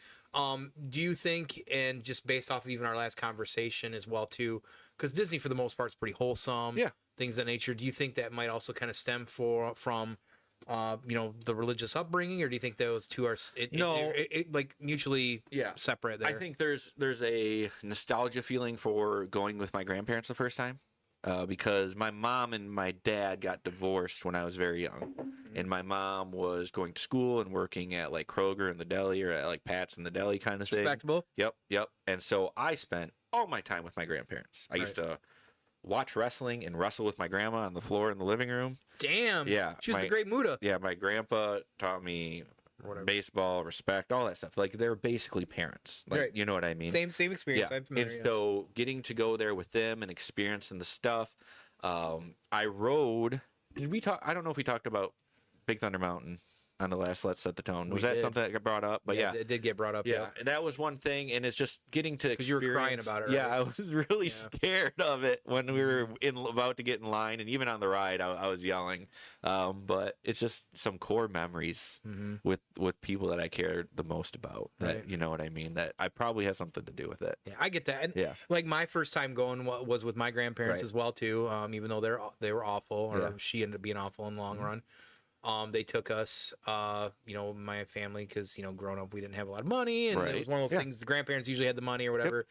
Do you think, and just based off of even our last conversation as well too, because Disney for the most part is pretty wholesome. Yeah. Things of that nature. Do you think that might also kind of stem from the religious upbringing, or do you think those two are like mutually separate there? I think there's a nostalgia feeling for going with my grandparents the first time, because my mom and my dad got divorced when I was very young, and my mom was going to school and working at like Kroger in the deli, or at like Pat's in the deli kind of thing. Respectable. Yep. And so I spent all my time with my grandparents. I used to watch wrestling and wrestle with my grandma on the floor in the living room. Damn. Yeah. She was the great Muda. Yeah, my grandpa taught me baseball, respect, all that stuff. Like, they're basically parents. Like, you know what I mean? Same experience. Yeah. I'm familiar. And so getting to go there with them and experiencing the stuff. I rode. Did we talk? I don't know if we talked about Big Thunder Mountain on the last Let's Set the Tone. Was that something that got brought up? But it did get brought up. Yeah, that was one thing, and it's just getting to experience. You were crying about it. Yeah, I was really scared of it when we were about to get in line, and even on the ride, I was yelling. But it's just some core memories with people that I care the most about. That you know what I mean. That I probably has something to do with it. Yeah, I get that. And like my first time going was with my grandparents as well too. Even though they were awful, or she ended up being awful in the long run. They took us, my family, because, growing up, we didn't have a lot of money. And it was one of those things, the grandparents usually had the money or whatever.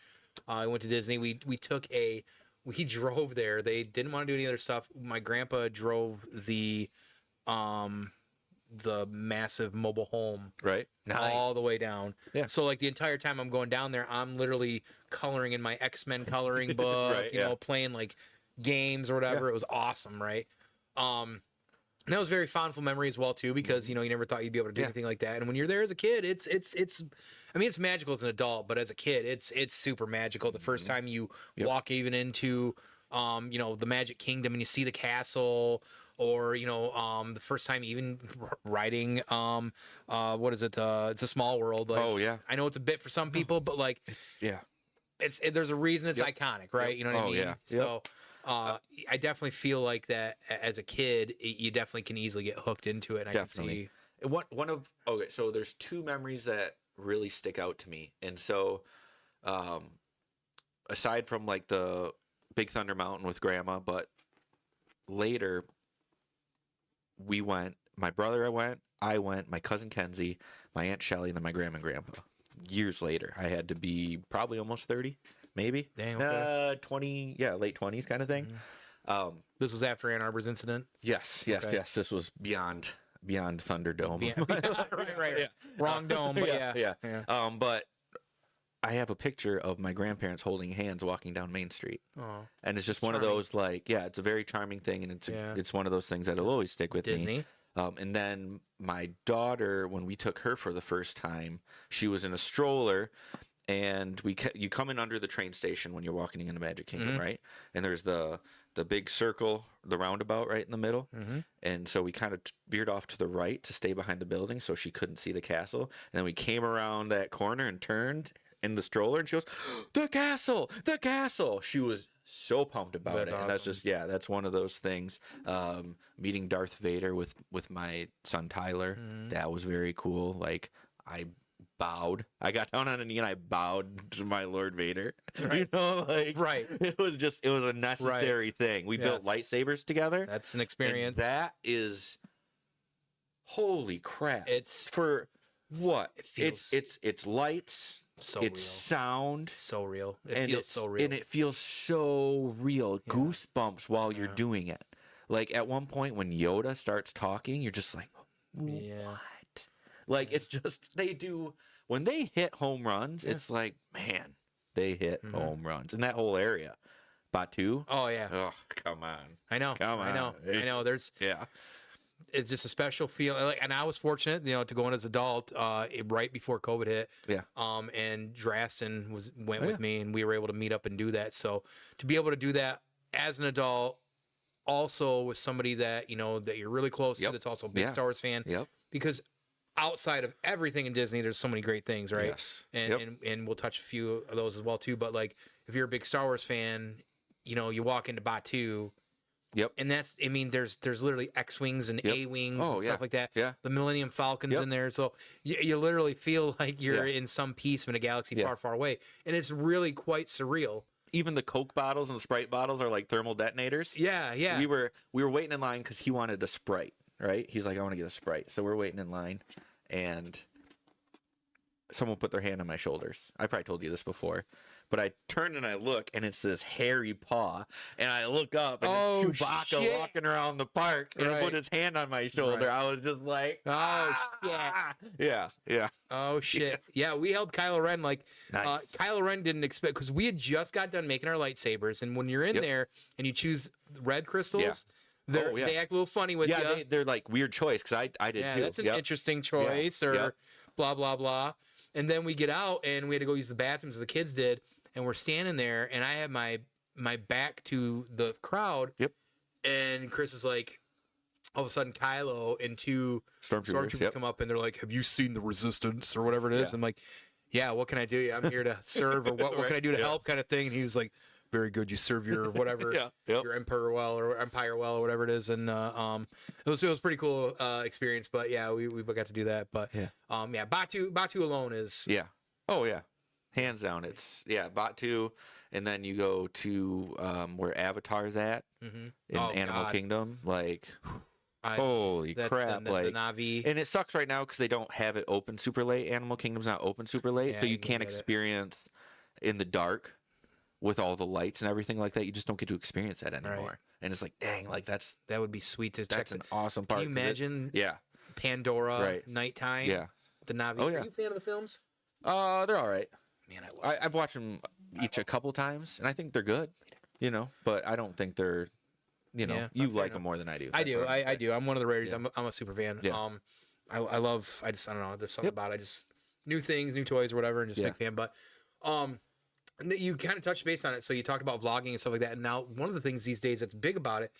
I went to Disney. We drove there. They didn't want to do any other stuff. My grandpa drove the massive mobile home all the way down. Yeah. So like the entire time I'm going down there, I'm literally coloring in my X-Men coloring book, playing like games or whatever. It was awesome. Right. And that was very fondful memory as well too, because you never thought you'd be able to do anything like that. And when you're there as a kid, it's magical as an adult, but as a kid, it's super magical. The first time you walk even into the Magic Kingdom and you see the castle, or the first time even riding what is it? It's a Small World. Like, I know it's a bit for some people, but like there's a reason it's iconic, right? You know what I mean? Yeah. So. I definitely feel like that as a kid, you definitely can easily get hooked into it. And definitely. I can see so there's two memories that really stick out to me. And so, aside from like the Big Thunder Mountain with grandma, but later we went, my brother I went, my cousin Kenzie, my Aunt Shelley, and then my grandma and grandpa. Years later, I had to be probably almost 30. Maybe. Dang, okay. 20, late 20s kind of thing. This was after Ann Arbor's incident? Yes. This was beyond Thunderdome. Right. Yeah. Wrong dome, but yeah. But I have a picture of my grandparents holding hands walking down Main Street. Oh, and it's just one of those, like, it's a very charming thing, and it's one of those things that'll always stick with Disney. me. And then my daughter, when we took her for the first time, she was in a stroller, and you come in under the train station when you're walking into Magic Kingdom, right? And there's the big circle, the roundabout right in the middle. And so we kind of veered off to the right to stay behind the building so she couldn't see the castle. And then we came around that corner and turned in the stroller, and she goes, the castle, the castle. She was so pumped about it. Awesome. And that's just, that's one of those things. Meeting Darth Vader with my son Tyler, that was very cool. Like, I bowed. I got down on a knee and I bowed to my Lord Vader. Right. You know, like, right. It was a necessary thing. We built lightsabers together. That's an experience. And that is, holy crap. It's for what? It's lights. So it's real. Sound. So real. It feels so real. And it feels so real. Yeah. Goosebumps while you're doing it. Like, at one point when Yoda starts talking, you're just like, what? Like, it's just, when they hit home runs, it's like, man, they hit home runs. And that whole area. Batu. Oh, yeah. Oh, come on. I know. I know. There's... Yeah. It's just a special feeling, and I was fortunate, to go in as an adult right before COVID hit. Yeah. And Draston went with me, and we were able to meet up and do that. So to be able to do that as an adult, also with somebody that that you're really close to, that's also a big Star Wars fan. Yep. Because outside of everything in Disney, there's so many great things, right? Yes. And we'll touch a few of those as well too. But like, if you're a big Star Wars fan, you walk into Batu. Yep. And there's literally X-Wings and A-Wings and stuff like that. Yeah. The Millennium Falcon's in there. So you literally feel like you're in some piece in a galaxy far, far away. And it's really quite surreal. Even the Coke bottles and Sprite bottles are like thermal detonators. Yeah, yeah. We were waiting in line because he wanted a Sprite, right? He's like, I want to get a Sprite. So we're waiting in line, and someone put their hand on my shoulders. I probably told you this before. But I turn and I look, and it's this hairy paw. And I look up, and it's Chewbacca walking around the park, and he put his hand on my shoulder. I was just like, shit. Yeah. Oh, shit. Yeah, we helped Kylo Ren. Like, nice. Kylo Ren didn't expect, because we had just got done making our lightsabers, and when you're in there and you choose red crystals, they act a little funny with you. Yeah, they're like weird choice, because I did too. That's an interesting choice, or blah, blah, blah. And then we get out, and we had to go use the bathrooms, the kids did. And we're standing there, and I have my back to the crowd. Yep. And Chris is like, all of a sudden, Kylo and two stormtroopers come up, and they're like, "Have you seen the Resistance or whatever it is?" I'm like, "Yeah. What can I do? I'm here to serve, or what can I do to help?" Kind of thing. And he was like, "Very good. You serve your whatever, your Empire well, or whatever it is." And it was pretty cool experience. But yeah, we got to do that. But Batu alone is hands down, it's Batu, and then you go to where Avatar's at in Animal Kingdom. Like, holy crap! The Na'vi. And it sucks right now because they don't have it open super late. Animal Kingdom's not open super late, so you can't experience in the dark with all the lights and everything like that. You just don't get to experience that anymore. Right. And it's like, dang, like that would be sweet to check. That's an awesome part. Can you imagine? Pandora nighttime. Yeah. The Na'vi. Are you a fan of the films? They're all right. Man, I've watched them each a couple times, and I think they're good, but I don't think they're, you like them more than I do. I do. I do. I'm one of the rarities. I'm a super fan. Yeah. I don't know. There's something about it. Just new things, new toys or whatever, and just big fan. But you kind of touched base on it. So you talked about vlogging and stuff like that. And now one of the things these days that's big about it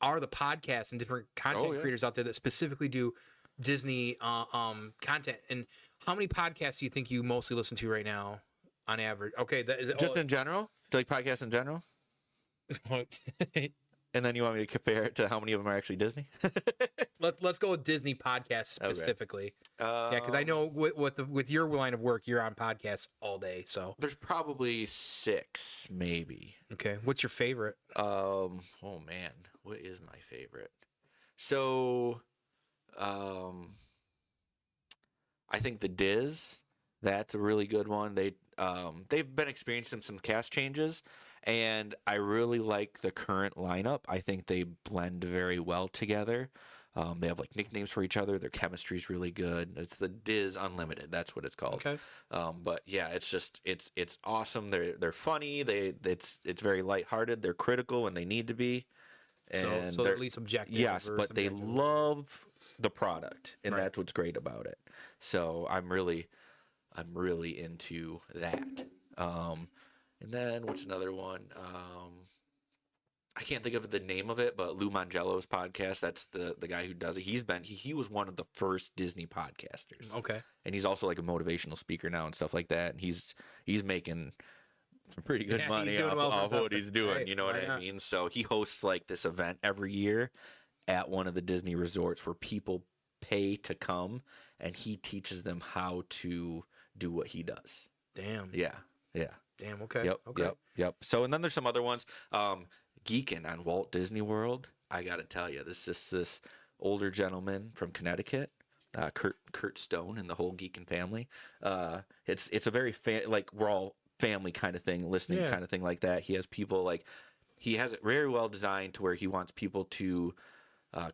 are the podcasts and different content creators out there that specifically do Disney content. And how many podcasts do you think you mostly listen to right now on average? Okay. In general? Do you like podcasts in general? And then you want me to compare it to how many of them are actually Disney? Let's go with Disney podcasts specifically. Okay. Because I know with your line of work, you're on podcasts all day. So there's probably 6, maybe. Okay. What's your favorite? Oh man, what is my favorite? So, I think the Diz, that's a really good one. They've been experiencing some cast changes, and I really like the current lineup. I think they blend very well together. They have like nicknames for each other. Their chemistry is really good. It's the Diz Unlimited. That's what it's called. Okay. But yeah, it's just it's awesome. They're funny. It's very lighthearted. They're critical when they need to be. And so they're at least objective. Yes, but they love the product, and that's what's great about it. So I'm really into that. And then what's another one? I can't think of the name of it, but Lou Mangello's podcast. That's the guy who does it. He was one of the first Disney podcasters. Okay. And he's also like a motivational speaker now and stuff like that. And he's making some pretty good money off what he's doing. Right. You know what I mean? So he hosts like this event every year at one of the Disney resorts where people pay to come, and he teaches them how to do what he does. Damn. Yeah. Damn. Okay. Yep. So, and then there's some other ones. Geeking on Walt Disney World. I got to tell you, this older gentleman from Connecticut, Kurt Stone, and the whole Geeking family. It's a very like we're all family kind of thing, listening kind of thing like that. He has people like he has it very well designed to where he wants people to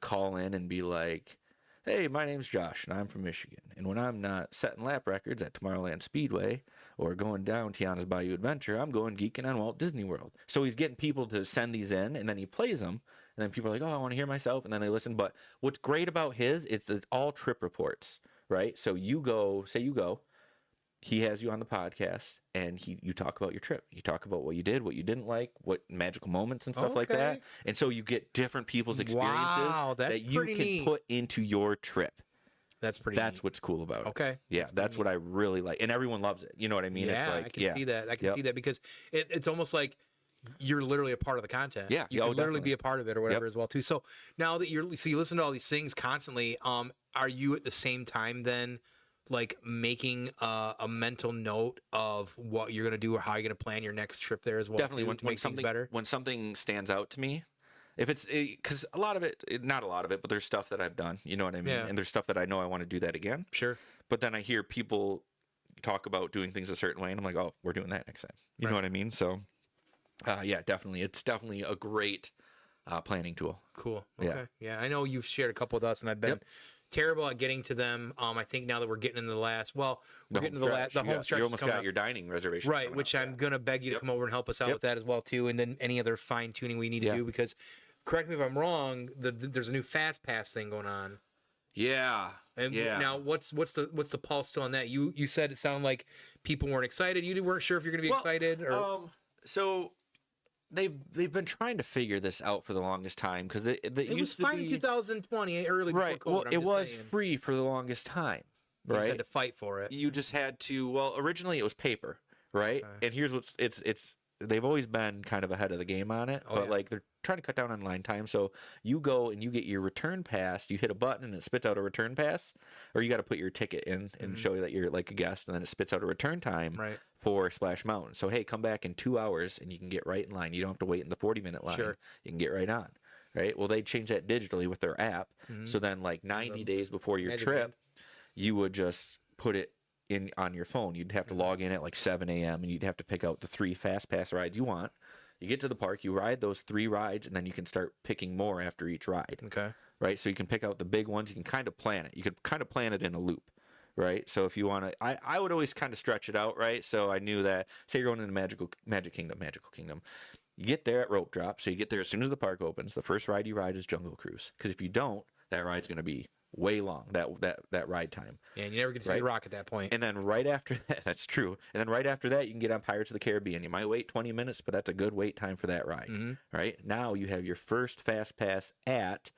call in and be like, "Hey, my name's Josh, and I'm from Michigan. And when I'm not setting lap records at Tomorrowland Speedway or going down Tiana's Bayou Adventure, I'm going geeking on Walt Disney World." So he's getting people to send these in, and then he plays them. And then people are like, "Oh, I want to hear myself." And then they listen. But what's great about it's all trip reports, right? So you go, he has you on the podcast, and you talk about your trip. You talk about what you did, what you didn't like, what magical moments and stuff like that. And so you get different people's experiences that you can neat. Put into your trip. That's neat. What's cool about it. Okay. Yeah, that's what I really like. And everyone loves it. You know what I mean? Yeah, it's like, I can see that. I can see that because it's almost like you're literally a part of the content. Yeah. You can literally be a part of it or whatever as well too. So now that you listen to all these things constantly, are you at the same time then like making a mental note of what you're going to do or how you're going to plan your next trip there as well? Definitely. When something stands out to me, if it's because a lot of it, not a lot of it, but there's stuff that I've done, you know what I mean? Yeah. And there's stuff that I know I want to do that again. Sure. But then I hear people talk about doing things a certain way, and I'm like, oh, we're doing that next time. You know what I mean? So, yeah, definitely. It's definitely a great planning tool. Cool. Okay. Yeah. I know you've shared a couple with us, and I've been terrible at getting to them. I think now that we're getting into the home stretch. You almost got your dining reservation. Right, which I'm going to beg you to come over and help us out with that as well, too. And then any other fine tuning we need to do, because correct me if I'm wrong, there's a new Fast Pass thing going on. Yeah. And now what's the pulse still on that? You said it sounded like people weren't excited. You weren't sure if you're going to be excited or so they've been trying to figure this out for the longest time because it was fine in 2020, early before COVID. Well, it was free for the longest time. You just had to fight for it. You just had to. Well, originally it was paper, right? Okay. And here's what's it's. They've always been kind of ahead of the game on it, but like they're trying to cut down on line time. So you go and you get your return pass. You hit a button and it spits out a return pass, or you got to put your ticket in and show that you're like a guest, and then it spits out a return time for Splash Mountain. So hey, come back in 2 hours and you can get right in line. You don't have to wait in the 40-minute line. Sure. You can get right on. Right. Well, they changed that digitally with their app. So then, like 90 days before your trip, you would just put it in on your phone. You'd have to log in at like 7 a.m. and you'd have to pick out the 3 Fast Pass rides you want. You get to the park, you ride those 3 rides, and then you can start picking more after each ride. Okay. Right? So you can pick out the big ones. You can kind of plan it. You could kind of plan it in a loop. Right? So if you want to, I would always kind of stretch it out, right? So I knew that, say you're going into Magical Kingdom. You get there at rope drop. So you get there as soon as the park opens. The first ride you ride is Jungle Cruise. Because if you don't, that ride's going to be way long, that ride time. Yeah, and you never get to see the rock at that point. And then right after that, that's true. And then right after that, you can get on Pirates of the Caribbean. You might wait 20 minutes, but that's a good wait time for that ride. Right? Now you have your first Fast Pass at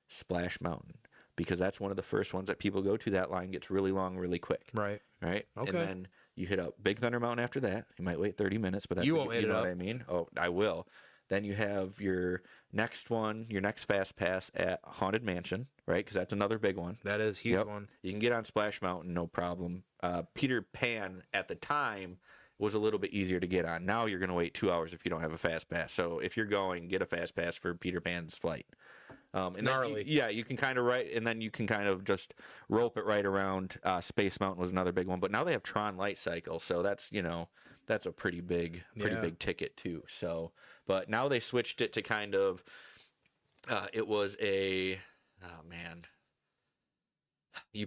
Splash Mountain, because that's one of the first ones that people go to. That line gets really long really quick. Right? Okay. And then you hit up Big Thunder Mountain after that. You might wait 30 minutes, but that's you won't hit it up. What I mean? Oh, I will. Then you have your next one, your next Fast Pass at Haunted Mansion, right? Because that's another big one. That is a huge one. You can get on Splash Mountain, no problem. Peter Pan at the time was a little bit easier to get on. Now you're going to wait 2 hours if you don't have a Fast Pass. So if you're going, get a Fast Pass for Peter Pan's flight. And gnarly. You can kind of and then you can kind of just rope it right around. Space Mountain was another big one. But now they have Tron Light Cycle, so that's, that's a pretty big ticket too. So, but now they switched it to kind of, it was you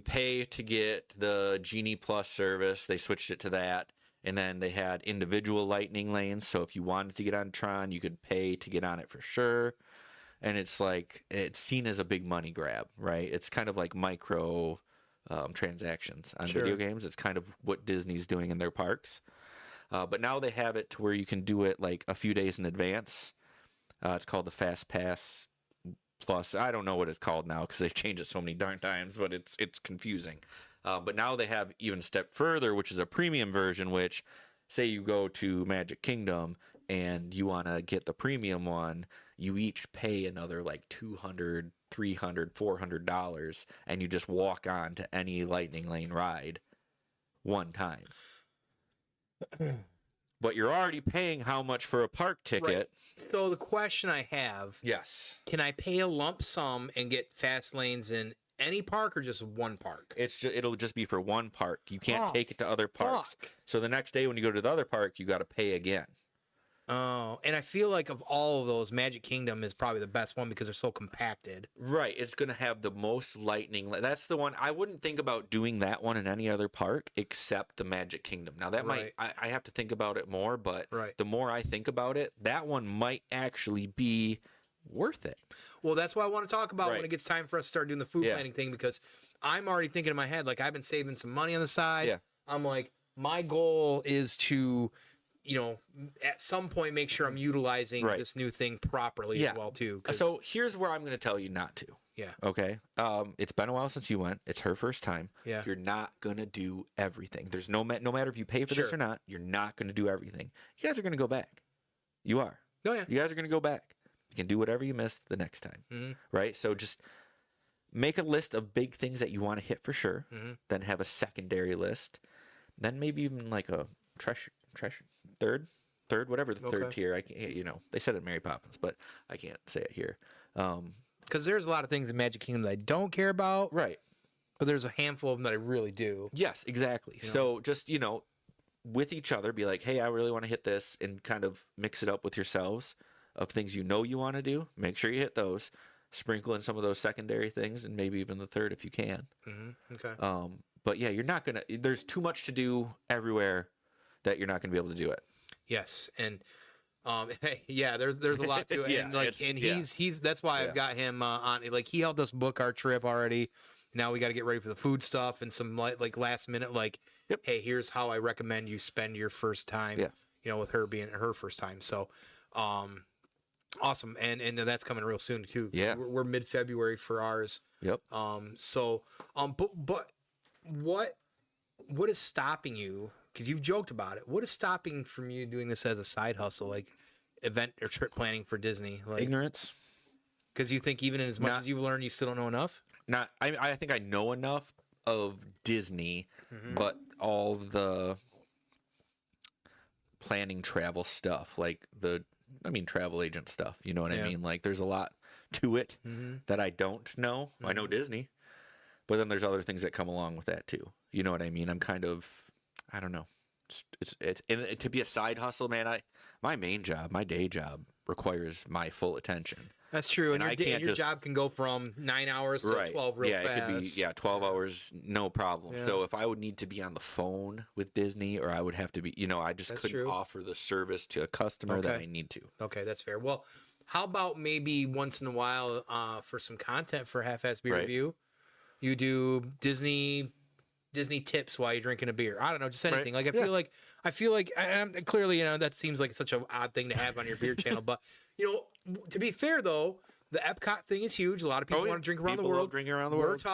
pay to get the Genie Plus service. They switched it to that. And then they had individual lightning lanes. So if you wanted to get on Tron, you could pay to get on it for sure. and it's like it's seen as a big money grab, right? It's kind of like micro transactions on video games. It's kind of what Disney's doing in their parks. But now they have it to where you can do it like a few days in advance. It's called the Fast Pass Plus. I don't know what it's called now because they've changed it so many darn times, but it's confusing. But now they have even a step further, which is a premium version, which say you go to Magic Kingdom and you want to get the premium one, you each pay another like $200, $300, $400, and you just walk on to any Lightning Lane ride one time. But you're already paying how much for a park ticket? Right. So the question I have, yes, can I pay a lump sum and get fast lanes in any park or just one park? It'll just be for one park. You can't take it to other parks. Fuck. So the next day when you go to the other park, you got to pay again. Oh, and I feel like of all of those, Magic Kingdom is probably the best one because they're so compacted. Right. It's going to have the most lightning. That's the one. I wouldn't think about doing that one in any other park except the Magic Kingdom. Now, that might, I have to think about it more, but the more I think about it, that one might actually be worth it. Well, that's what I want to talk about when it gets time for us to start doing the food planning thing, because I'm already thinking in my head, like, I've been saving some money on the side. Yeah. I'm like, my goal is to, you know, at some point make sure I'm utilizing this new thing properly as well too. So here's where I'm going to tell you not to. Yeah. Okay. It's been a while since you went. It's her first time. Yeah. You're not going to do everything. There's no matter if you pay for this or not, you're not going to do everything. You guys are going to go back. You are. Oh yeah. You guys are going to go back. You can do whatever you missed the next time. Right? So just make a list of big things that you want to hit for sure. Then have a secondary list. Then maybe even like a treasure third, whatever the third tier. I can't, you know, they said it in Mary Poppins, but I can't say it here. Because there's a lot of things in Magic Kingdom that I don't care about. Right. But there's a handful of them that I really do. Yes, exactly. You know? So just, you know, with each other, be like, hey, I really want to hit this, and kind of mix it up with yourselves of things you know you want to do. Make sure you hit those. Sprinkle in some of those secondary things, and maybe even the third if you can. Okay. But yeah, you're not gonna. There's too much to do everywhere that you're not gonna be able to do it. Yes, and there's a lot to it, and like, and he's that's why I've got him on. Like, he helped us book our trip already. Now we got to get ready for the food stuff and some like last minute, like, hey, here's how I recommend you spend your first time. You know, with her being her first time. So, awesome, and that's coming real soon too. Yeah, we're mid-February for ours. Yep. But what is stopping you? Because you've joked about it. What is stopping from you doing this as a side hustle, like event or trip planning for Disney? Like, ignorance. Because you think even as much as you've learned, you still don't know enough? I think I know enough of Disney, but all the planning travel stuff, like travel agent stuff, you know what I mean? Like, there's a lot to it that I don't know. I know Disney, but then there's other things that come along with that too. You know what I mean? I'm kind of, I don't know. It's and to be a side hustle, man. My main job, my day job, requires my full attention. That's true, and your job can go from 9 hours to 12 real fast. It could be 12 hours, no problem. Yeah. So if I would need to be on the phone with Disney, or I would have to be, you know, I just couldn't offer the service to a customer that I need to. Okay, that's fair. Well, how about maybe once in a while for some content for Half-Ass Beer Review, you do Disney tips while you're drinking a beer. I don't know, just anything. Like, I feel like clearly, you know, that seems like such an odd thing to have on your beer channel. But, you know, to be fair though, the Epcot thing is huge. A lot of people want to drink around the world. Drinking around the world.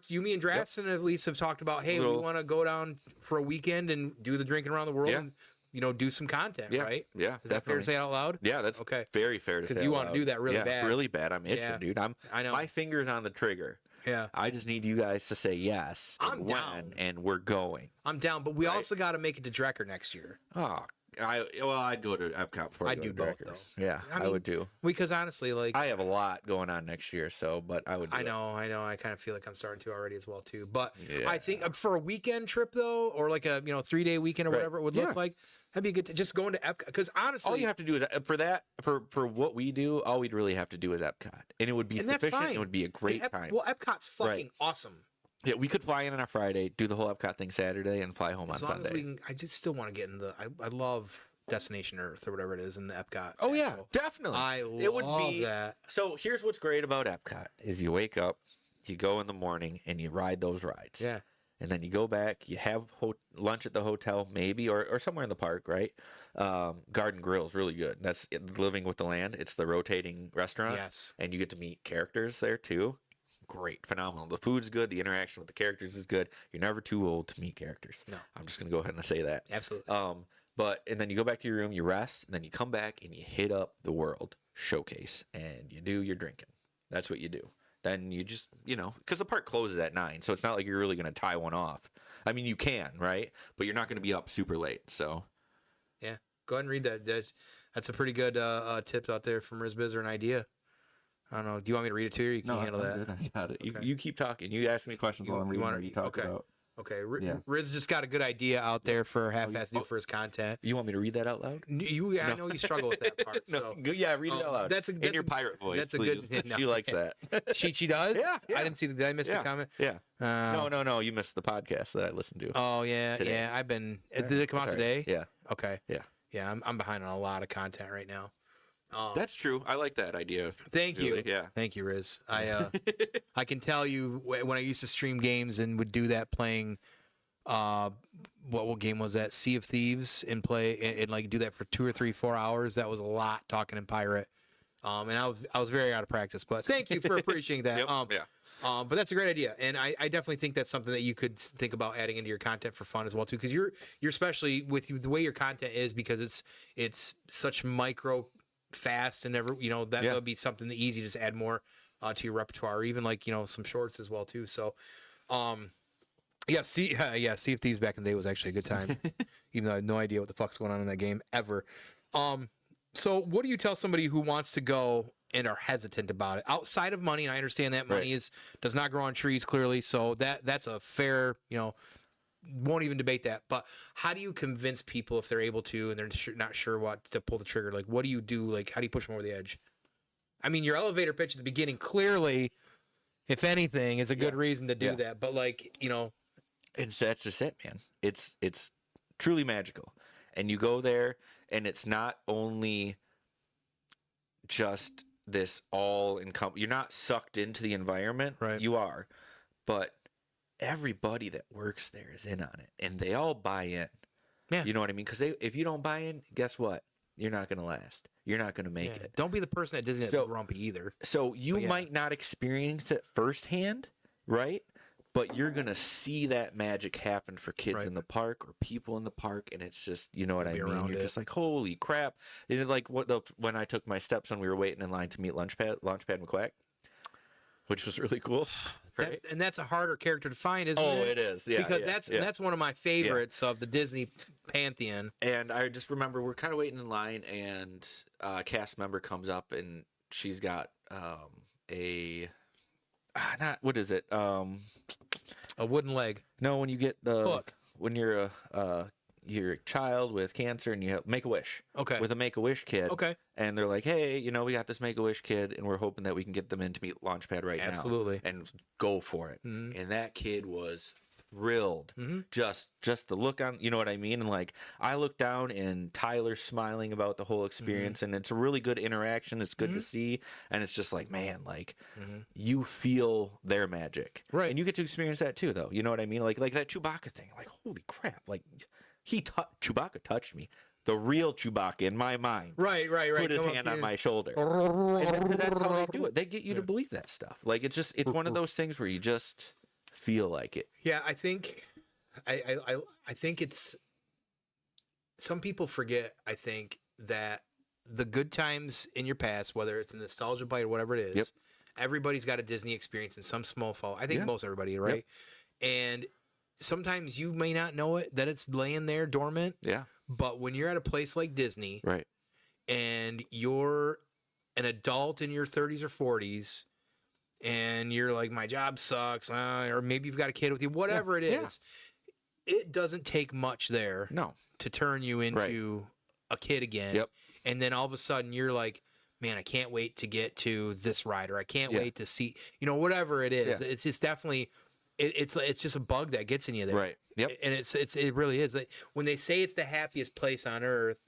You, me, and Draston at least have talked about, hey, we want to go down for a weekend and do the drinking around the world and, you know, do some content, right? Yeah. Is that fair to say out loud? Yeah, that's very fair to say. Because you want to do that really bad. Really bad. I'm itching, dude. I know. My finger's on the trigger. Yeah. I just need you guys to say yes. I'm down. And we're going. I'm down, but we also got to make it to Drecker next year. Oh, I'd go to Epcot before I do both, though. Yeah, I would too. Because honestly, like, I have a lot going on next year, but I would. I know. I kind of feel like I'm starting to already as well too. But I think for a weekend trip though, or like a 3-day weekend or whatever it would look like, that'd be good. Just going to Epcot, because honestly, all you have to do is for what we do, all we'd really have to do is Epcot, and it would be sufficient. It would be a great time. Well, Epcot's fucking awesome. Yeah, we could fly in on a Friday, do the whole Epcot thing Saturday, and fly home on Sunday. I just still want to get in the. I love Destination Earth or whatever it is in the Epcot. Oh yeah, actual. definitely. It would be that. So here's what's great about Epcot is you wake up, you go in the morning, and you ride those rides. Yeah. And then you go back, you have lunch at the hotel, maybe, or somewhere in the park, right? Garden Grill's really good. That's Living with the Land. It's the rotating restaurant. Yes. And you get to meet characters there, too. Great. Phenomenal. The food's good. The interaction with the characters is good. You're never too old to meet characters. No. I'm just going to go ahead and say that. Absolutely. And then you go back to your room, you rest, and then you come back and you hit up the World Showcase, and you do your drinking. That's what you do. Then you just, because the park closes at 9, so it's not like you're really going to tie one off. I mean, you can, right? But you're not going to be up super late, so. Yeah. Go ahead and read that. That's a pretty good tip out there from Riz Biz or an idea. I don't know. Do you want me to read it to you? Or you can handle that. Good. I got it. Okay. You keep talking. You ask me questions while I'm reading what you talk about. Okay. Riz just got a good idea out there for Half-Ass to do for his content. You want me to read that out loud? I know you struggle with that part. No. So. Yeah, read it out loud. That's in your pirate voice. That's please. a good. No. She likes that. She does. Yeah. I didn't see the. Did I miss the comment? Yeah. No. You missed the podcast that I listened to. Oh yeah, today. yeah. I've been. Did it come out today? Yeah. Okay. Yeah. Yeah. I'm behind on a lot of content right now. That's true. I like that idea. Thank you. Yeah. Thank you, Riz. I can tell you when I used to stream games and would do that playing. What game was that? Sea of Thieves and play and like do that for 2 or 3, 4 hours. That was a lot talking in pirate. And I was very out of practice, but thank you for appreciating that. But that's a great idea, and I definitely think that's something that you could think about adding into your content for fun as well too, because you're especially with the way your content is, because it's such micro, fast, and that would be something easy to just add more to your repertoire, or even like some shorts as well too. So, Sea of Thieves back in the day was actually a good time, even though I had no idea what the fuck's going on in that game ever. So what do you tell somebody who wants to go and are hesitant about it outside of money? And I understand that money does not grow on trees, clearly. So that's a fair, won't even debate that. But how do you convince people if they're able to and they're not sure what to pull the trigger? Like, what do you do? Like, how do you push them over the edge? I mean, your elevator pitch at the beginning, clearly, if anything, is a good reason to do that. But like, that's just it, man. It's truly magical. And you go there, and it's not only just this you're not sucked into the environment. Right. You are. But everybody that works there is in on it, and they all buy in. Yeah. You know what I mean? Because if you don't buy in, guess what? You're not going to last. You're not going to make it. Don't be the person at Disney that's grumpy either. So you might not experience it firsthand, right? But you're going to see that magic happen for kids in the park or people in the park, and it's just, you know what I mean? You're just like, holy crap. It's like when I took my stepson, we were waiting in line to meet Launchpad McQuack, which was really cool. Right? And that's a harder character to find, isn't it? Oh, it is. Yeah. Because that's one of my favorites of the Disney pantheon. And I just remember we're kind of waiting in line, and a cast member comes up, and she's got what is it? A wooden leg. No, when you get the hook. When you're a child with cancer and you have Make-A-Wish. Okay. With a Make-A-Wish kid. Okay. And they're like, hey, we got this Make-A-Wish kid, and we're hoping that we can get them in to meet Launchpad right now. Absolutely. And go for it. Mm-hmm. And that kid was thrilled. Mm-hmm. Just the look on, you know what I mean? And like, I look down and Tyler's smiling about the whole experience, and it's a really good interaction. It's good to see. And it's just like, man, like you feel their magic. Right. And you get to experience that too, though. You know what I mean? Like that Chewbacca thing. Like, holy crap. Like Chewbacca touched me. The real Chewbacca in my mind. Right. Put his hand on my shoulder. And that's how they do it. They get you to believe that stuff. Like, it's one of those things where you just feel like it. Yeah, I think it's some people forget, I think, that the good times in your past, whether it's a nostalgia bite or whatever it is, everybody's got a Disney experience in some small fall. I think most everybody, right? Yep. And sometimes you may not know it, that it's laying there dormant. Yeah. But when you're at a place like Disney, right, and you're an adult in your 30s or 40s, and you're like, my job sucks, or maybe you've got a kid with you, whatever it is, it doesn't take much there to turn you into a kid again. Yep. And then all of a sudden you're like, man, I can't wait to get to this ride, or I can't wait to see, whatever it is. It's just definitely, it's just a bug that gets in you there. Right. Yep. And it really is. Like, when they say it's the happiest place on earth,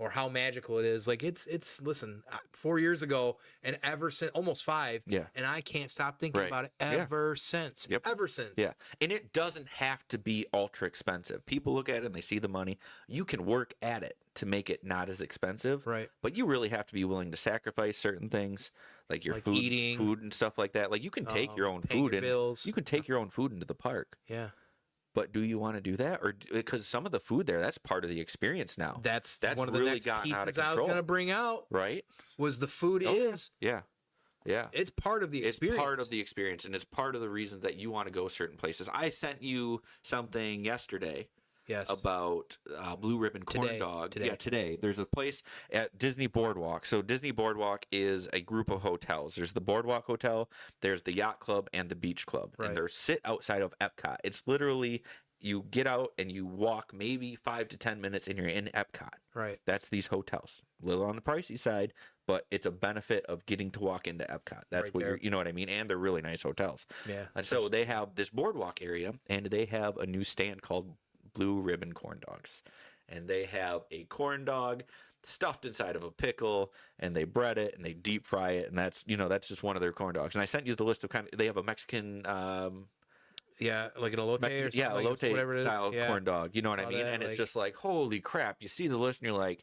or how magical it is. Like it's listen, 4 years ago and ever since, almost 5. Yeah. And I can't stop thinking Right. about it Yeah. ever since. Yep. Ever since. Yeah. And it doesn't have to be ultra expensive. People look at it and they see the money. You can work at it to make it not as expensive. Right. But you really have to be willing to sacrifice certain things, like your Like food, eating. food and stuff like that. Like you can take your own paying food your in. bills. You can take your own food into the park. Yeah. But do you want to do that, or because some of the food there, that's part of the experience now. That's one of the really next gotten out of pieces I was control. going to bring out. Right? Was the food is. Yeah. Yeah. It's part of the experience. It's part of the experience, and it's part of the reasons that you want to go certain places. I sent you something yesterday. Yes. About blue ribbon corn dog. Today. Yeah, today. There's a place at Disney Boardwalk. So Disney Boardwalk is a group of hotels. There's the Boardwalk Hotel, there's the Yacht Club, and the Beach Club. Right. And they're sit outside of Epcot. It's literally, you get out and you walk maybe 5 to 10 minutes and you're in Epcot. Right. That's these hotels. A little on the pricey side, but it's a benefit of getting to walk into Epcot. That's Right what there. you know what I mean? And they're really nice hotels. Yeah. And so they have this boardwalk area, and they have a new stand called Blue Ribbon Corn Dogs. And they have a corn dog stuffed inside of a pickle, and they bread it and they deep fry it, and that's just one of their corn dogs. And I sent you the list of they have a Mexican yeah, like an elote or something. yeah, like, elote whatever it is. style Yeah. corn dog. You know what I Saw mean? that, And like- it's just like, holy crap. You see the list and you're like,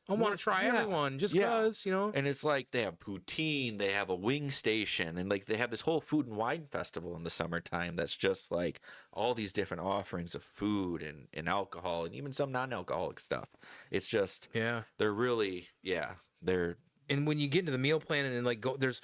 I want to try Yeah. everyone just Yeah. because, and it's like they have poutine, they have a wing station, and like they have this whole food and wine festival in the summertime that's just like all these different offerings of food and alcohol and even some non-alcoholic stuff. It's just Yeah. they're really they're And when you get into the meal plan and like go, there's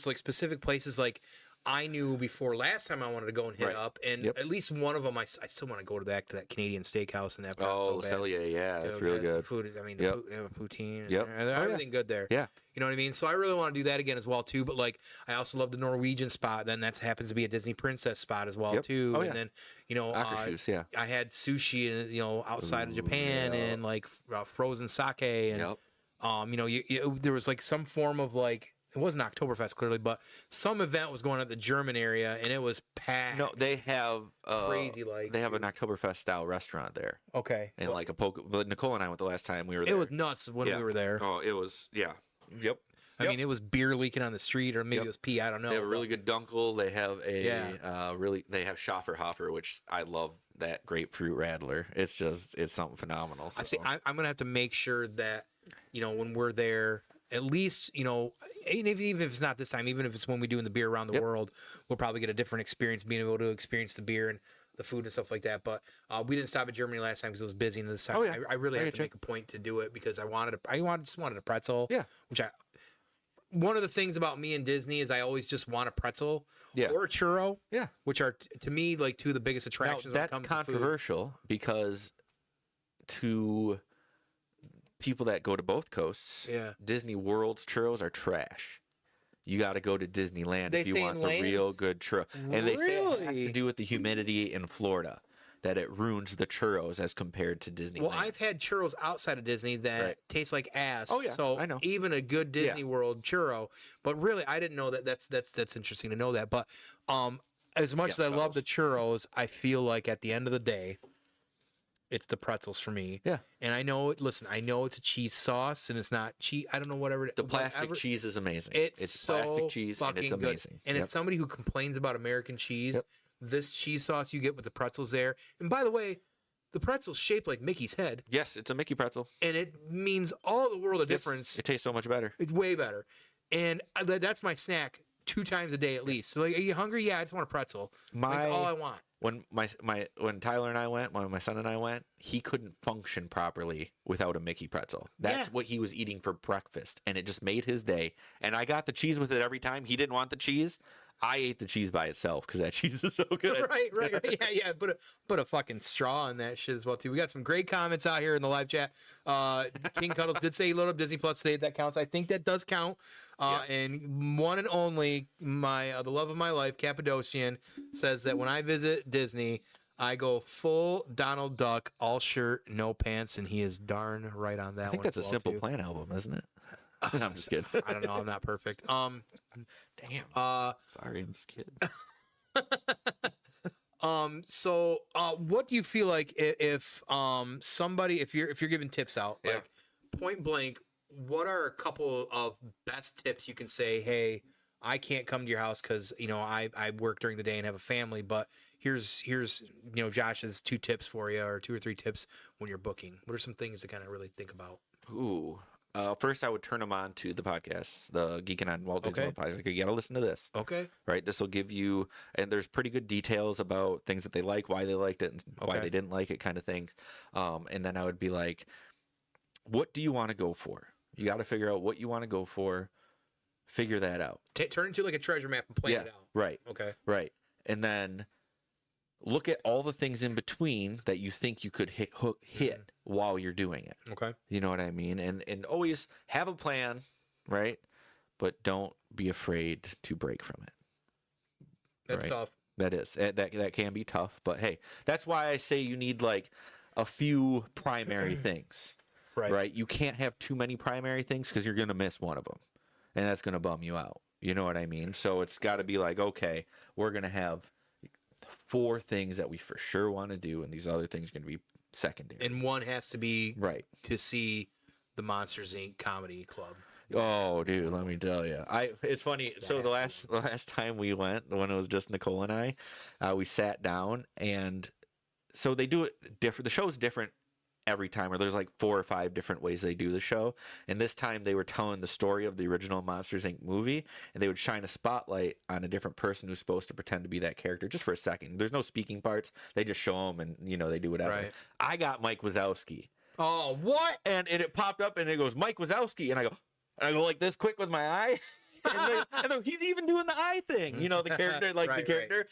like specific places like I knew before last time I wanted to go and hit Right. up, and Yep. at least one of them I still want to go back to that Canadian steakhouse and that. oh so bad. Cellier, yeah, that's Dude, really the good. Food is, I mean, Yep. they have a poutine. And Yep. everything good there. Yeah. You know what I mean? So I really want to do that again as well too. But like, I also love the Norwegian spot. Then that happens to be a Disney Princess spot as well Yep. too. Oh, and yeah. then Akershus, yeah. I had sushi and outside of Japan yeah. and like frozen sake and Yep. there was like some form of like. It wasn't Oktoberfest clearly, but some event was going on at the German area, and it was packed. No, they have Crazy, like, they have an Oktoberfest style restaurant there, Okay. and like a poke. But Nicole and I went the last time we were there. It was nuts when Yeah. we were there. Oh, it was Yep. I mean, it was beer leaking on the street, or maybe Yep. it was pee. I don't know. They have a really good dunkel. They have a Yeah. they have Schafferhofer, which I love that grapefruit radler. It's something phenomenal. So. I see. I'm gonna have to make sure that when we're there, at least even if it's not this time, even if it's when we do in the beer around the Yep. world, we'll probably get a different experience, being able to experience the beer and the food and stuff like that. But we didn't stop at Germany last time because it was busy, and this time Oh, yeah. I really I have to getcha. make a point to do it because I just wanted a pretzel. Yeah. Which one of the things about me and Disney is I always just want a pretzel. Yeah. Or a churro. Yeah. Which are to me like two of the biggest Now, attractions. when it that's comes to food. controversial because to people that go to both coasts, Yeah. Disney World's churros are trash. You got to go to Disneyland They if you say want in the land? real good churro. And they say it has to Really? do with the humidity in Florida, that it ruins the churros as compared to Disneyland. Well, I've had churros outside of Disney that Right. taste like ass. Oh, yeah, So I know. even a good Disney World churro, but really I didn't know that. That's interesting to know that. But as much Yes, as I love Bubbles. the churros, I feel like at the end of the day, it's the pretzels for me. Yeah. And I know it's a cheese sauce and it's not cheese. I don't know whatever. The plastic cheese is amazing. It's so plastic cheese and it's fucking good. amazing. And Yep. as somebody who complains about American cheese, Yep. this cheese sauce you get with the pretzels there. And by the way, the pretzel's shaped like Mickey's head, Yes, it's a Mickey pretzel. and it means all the world of difference. It tastes so much better. It's way better. And that's my snack 2 times a day at least. So like, are you hungry? Yeah, I just want a pretzel. That's all I want. When when Tyler and I went, when my son and I went, he couldn't function properly without a Mickey pretzel. That's Yeah. what he was eating for breakfast, and it just made his day. And I got the cheese with it every time. He didn't want the cheese. I ate the cheese by itself because that cheese is so good. Right. Yeah. Put a fucking straw in that shit as well too. We got some great comments out here in the live chat. King Cuddles did say he loaded up Disney Plus today. That counts. I think that does count. Yes. And one and only the love of my life, Cappadocian, says that when I visit Disney, I go full Donald Duck, all shirt, no pants, and he is darn right on that. I think one that's a as well, Simple too. Plan album, isn't it? I'm just kidding. I don't know. I'm not perfect. Damn. Sorry, I'm just kidding. So what do you feel like if somebody if you're giving tips out, Yeah. like point blank, what are a couple of best tips you can say? Hey, I can't come to your house because I work during the day and have a family, but here's Josh's 2 tips for you, or 2 or 3 tips when you're booking. What are some things to kind of really think about? Ooh. First, I would turn them on to the podcast, the Geeking on Walt Disney World podcast. Like, you got to listen to this. Okay. Right? This will give you, and there's pretty good details about things that they like, why they liked it, and why they didn't like it, kind of thing. And then I would be like, what do you want to go for? You got to figure out what you want to go for. Figure that out. Turn into like a treasure map and plan it out. Right. Okay. Right. And then look at all the things in between that you think you could hit while you're doing it. Okay. You know what I mean? And always have a plan, right? But don't be afraid to break from it. That's tough. That is. That can be tough. But hey, that's why I say you need like a few primary things. Right. You can't have too many primary things because you're going to miss one of them. And that's going to bum you out. You know what I mean? So it's got to be like, okay, we're going to have 4 things that we for sure want to do, and these other things are going to be secondary. And one has to be right to see the Monsters Inc. Comedy Club. Oh, dude, let me tell you. It's funny. So the last time we went, when it was just Nicole and I, we sat down, and so they do it different. The show's different every time, or there's like 4 or 5 different ways they do the show. And this time they were telling the story of the original Monsters Inc. movie, and they would shine a spotlight on a different person who's supposed to pretend to be that character just for a second. There's no speaking parts. They just show them, and they do whatever. Right. I got Mike Wazowski. Oh, what? And it popped up, and it goes, Mike Wazowski. And I go like this quick with my eye. and he's even doing the eye thing, the character, the character.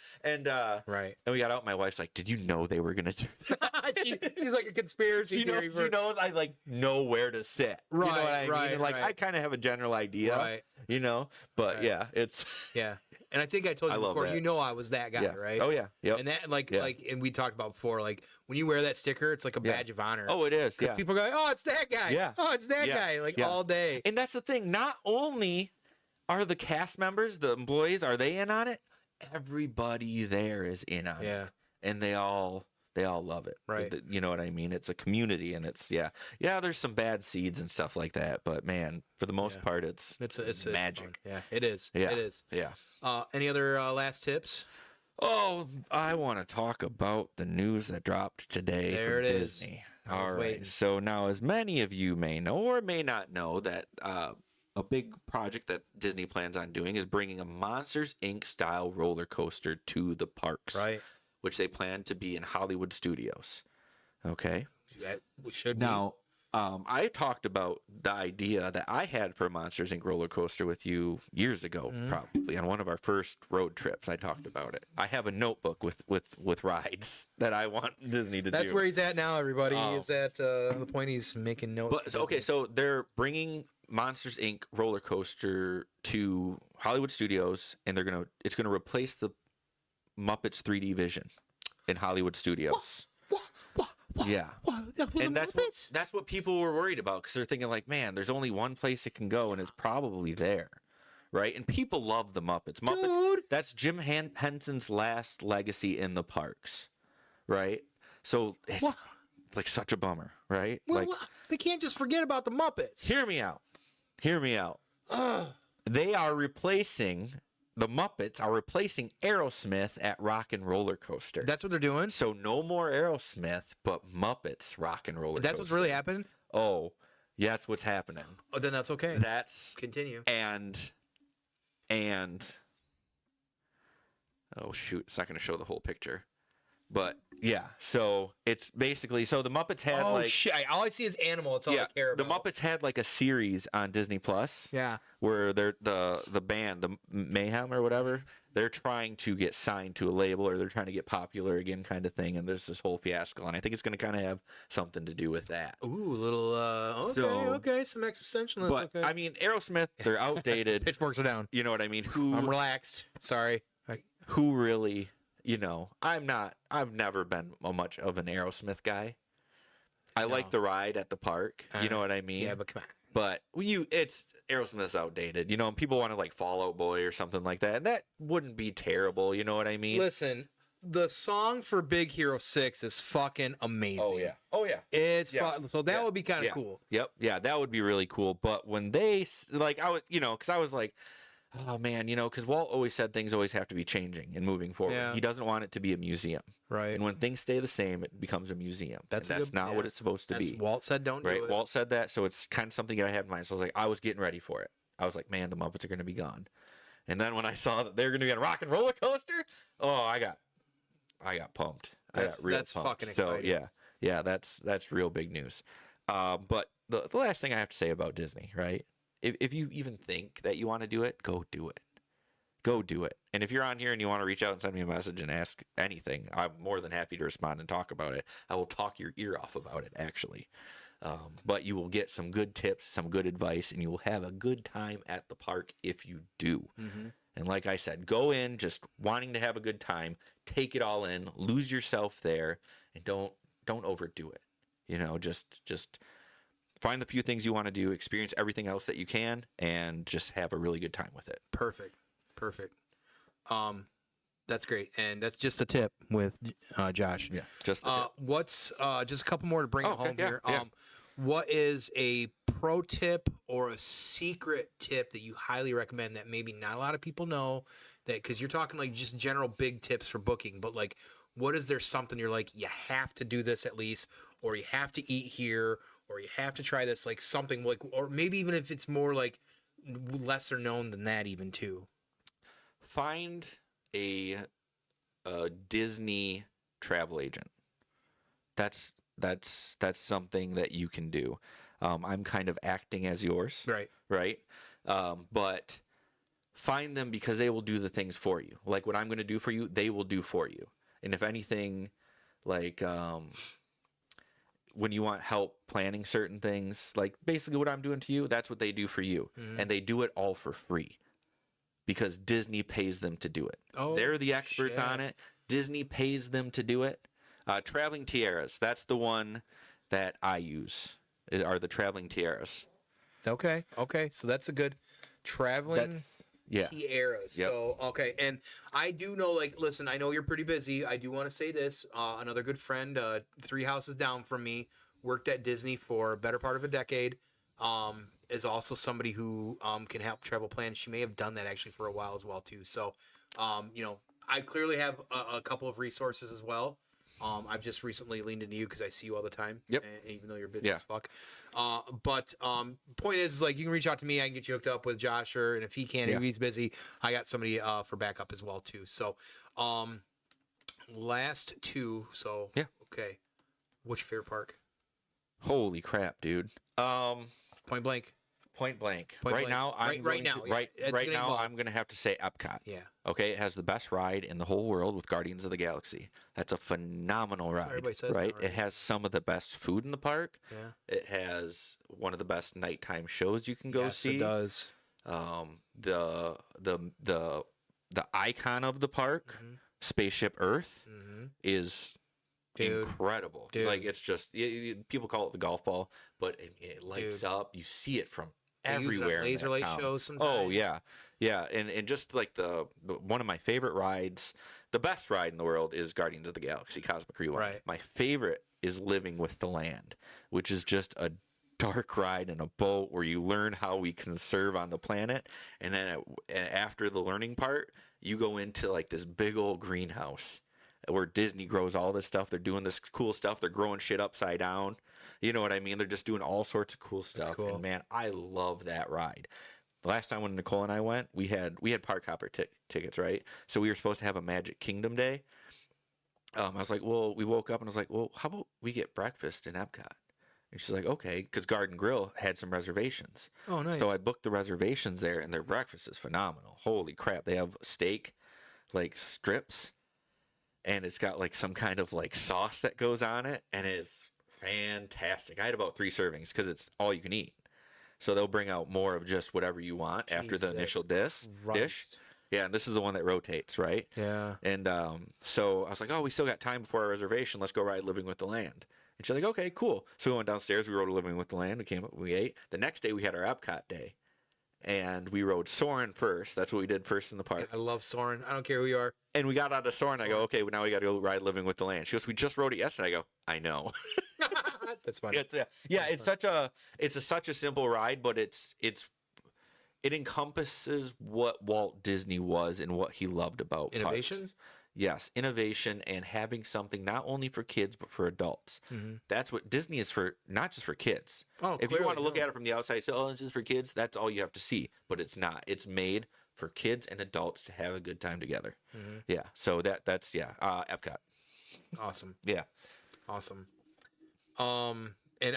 Right. And we got out. My wife's like, "Did you know they were gonna do that?" She's like a conspiracy theory. She knows I know where to sit. Right. You know what I mean? And right. I kind of have a general idea. Right. But right. yeah, it's And I think I told you before. That. I was that guy, right? Oh yeah. Yep. And that and we talked about before. Like when you wear that sticker, it's like a badge of honor. Oh, it is. Yeah. People go, "Oh, it's that guy." Yeah. Oh, it's that guy. Like all day. And that's the thing. Not only are the cast members, the employees, are they in on it? Everybody there is in on it. And they all love it. Right. You know what I mean? It's a community, and it's there's some bad seeds and stuff like that, but man, for the most part it's magic. It is. Yeah. It is. Yeah. Any other last tips? Oh, I want to talk about the news that dropped today from Disney. All right. So now, as many of you may know or may not know, that a big project that Disney plans on doing is bringing a Monsters Inc. style roller coaster to the parks. Right. Which they plan to be in Hollywood Studios. Okay. That should be. Now, I talked about the idea that I had for a Monsters Inc. roller coaster with you years ago, probably on one of our first road trips. I talked about it. I have a notebook with rides that I want Disney to do. That's where he's at now, everybody. He's at the point he's making notes. So they're bringing Monsters Inc. roller coaster to Hollywood Studios, and it's gonna replace the Muppets 3D Vision in Hollywood Studios. Yeah. And that's what people were worried about, because they're thinking like, man, there's only one place it can go, and it's probably there. Right? And people love the Muppets. Dude. That's Jim Henson's last legacy in the parks. Right? So it's like such a bummer, right? They can't just forget about the Muppets. Hear me out. The Muppets are replacing Aerosmith at Rock and Roller Coaster. That's what they're doing? So no more Aerosmith, but Muppets Rock and Roller Coaster. That's what's really happening? Oh, yeah, that's what's happening. Oh, then that's okay. Continue. And oh shoot, it's not going to show the whole picture. But yeah, so it's basically, so the Muppets had shit. All I see is Animal. It's all I care about. The Muppets had like a series on Disney Plus. Yeah. Where they're the band, the Mayhem or whatever, they're trying to get signed to a label, or they're trying to get popular again, kind of thing. And there's this whole fiasco, and I think it's going to kind of have something to do with that. Ooh, a little okay, some existentialism. But okay. I mean, Aerosmith, they're outdated. Pitchforks are down. You know what I mean? I'm relaxed. Sorry. Who really? I've never been much of an Aerosmith guy. I like the ride at the park. You know what I mean? Yeah, but come on. But it's Aerosmith's outdated. And people want to like Fall Out Boy or something like that. And that wouldn't be terrible. You know what I mean? Listen, the song for Big Hero 6 is fucking amazing. Oh yeah. It's so that would be kind of cool. Yep. Yeah, that would be really cool. But when they like, I was, because I was like, oh man, because Walt always said things always have to be changing and moving forward. Yeah. He doesn't want it to be a museum. Right. And when things stay the same, it becomes a museum. That's not what it's supposed to be. Walt said don't do it. Walt said that, so it's kind of something that I had in mind. So I was like, I was getting ready for it. I was like, man, the Muppets are going to be gone. And then when I saw that they're going to be on Rock and Roller Coaster, oh, I got pumped. I got real pumped. Fucking exciting. So yeah, that's real big news. But the last thing I have to say about Disney, right? If you even think that you want to do it, go do it. Go do it. And if you're on here and you want to reach out and send me a message and ask anything, I'm more than happy to respond and talk about it. I will talk your ear off about it, actually. But you will get some good tips, some good advice, and you will have a good time at the park if you do. Mm-hmm. And like I said, go in just wanting to have a good time, take it all in, lose yourself there, and don't overdo it. Just find the few things you want to do, experience everything else that you can, and just have a really good time with it. Perfect. That's great, and that's just a tip with Josh. Yeah, just the tip. What's just a couple more to bring it home here. Yeah. What is a pro tip or a secret tip that you highly recommend that maybe not a lot of people know? That because you're talking like just general big tips for booking, but like, what is there something you're like you have to do this at least, or you have to eat here, or you have to try this, like something like, or maybe even if it's more like lesser known than that, even too. Find a Disney travel agent. That's something that you can do. I'm kind of acting as yours, right? But find them because they will do the things for you. Like what I'm going to do for you, they will do for you. And if anything, like when you want help planning certain things, like basically what I'm doing to you, that's what they do for you, and they do it all for free. Because Disney pays them to do it. Oh, they're the experts on it. Disney pays them to do it. Traveling tiaras. That's the one that I use. Are the traveling tiaras. Okay. So that's a good traveling tiaras. Yep. So okay, and I do know. Like, listen, I know you're pretty busy. I do want to say this. Another good friend, 3 houses down from me, worked at Disney for a better part of a decade. Is also somebody who can help travel plan. She may have done that actually for a while as well too. So, I clearly have a couple of resources as well. I've just recently leaned into you because I see you all the time. Yep. And even though you're busy as fuck. But point is like you can reach out to me. I can get you hooked up with Josh, and if he can't, if he's busy, I got somebody for backup as well too. So, last two. So okay, what's your favorite park? Holy crap, dude. Point blank. Right now, I'm going to have to say Epcot. Yeah. Okay, it has the best ride in the whole world with Guardians of the Galaxy. That's a phenomenal ride. Everybody says right? That, right? It has some of the best food in the park. Yeah. It has one of the best nighttime shows you can go see. Yes, it does. The icon of the park, Spaceship Earth, is incredible. Dude. Like it's just people call it the golf ball, but it lights up. You see it from everywhere. Laser light shows sometimes. Oh yeah, and just like the one of my favorite rides, the best ride in the world is Guardians of the Galaxy Cosmic Rewind. Right. My favorite is Living with the Land, which is just a dark ride in a boat where you learn how we conserve on the planet, and then after the learning part, you go into like this big old greenhouse where Disney grows all this stuff. They're doing this cool stuff. They're growing shit upside down. You know what I mean? They're just doing all sorts of cool stuff. Cool. And man, I love that ride. The last time when Nicole and I went, we had park hopper tickets, right? So we were supposed to have a Magic Kingdom day. I was like, well, we woke up and I was like, well, how about we get breakfast in Epcot? And she's like, okay, because Garden Grill had some reservations. Oh, nice. So I booked the reservations there, and their breakfast is phenomenal. Holy crap. They have steak, like strips, and it's got like some kind of like sauce that goes on it, and it's fantastic. I had about 3 servings because it's all you can eat. So they'll bring out more of just whatever you want after the initial dish. Yeah, and this is the one that rotates, right? Yeah. And so I was like, oh, we still got time before our reservation. Let's go ride Living with the Land. And she's like, okay, cool. So we went downstairs. We rode Living with the Land. We came up, we ate. The next day we had our Epcot day. and we rode Soren first. That's what we did first in the park. I love Soren. I don't care who you are. And we got out of Soren. I go, okay, well, now we got to go ride Living with the Land. She goes, we just rode it yesterday. I go, I know. That's funny. It's such a simple ride, but it encompasses what Walt Disney was and what he loved about Innovation? parks. Yes, innovation and having something not only for kids but for adults. Mm-hmm. That's what Disney is for, not just for kids. Oh, if you want to look at it from the outside, say, "Oh, it's just for kids," that's all you have to see. But it's not. It's made for kids and adults to have a good time together. Mm-hmm. Yeah. So that's Epcot. Awesome. Yeah. Awesome. And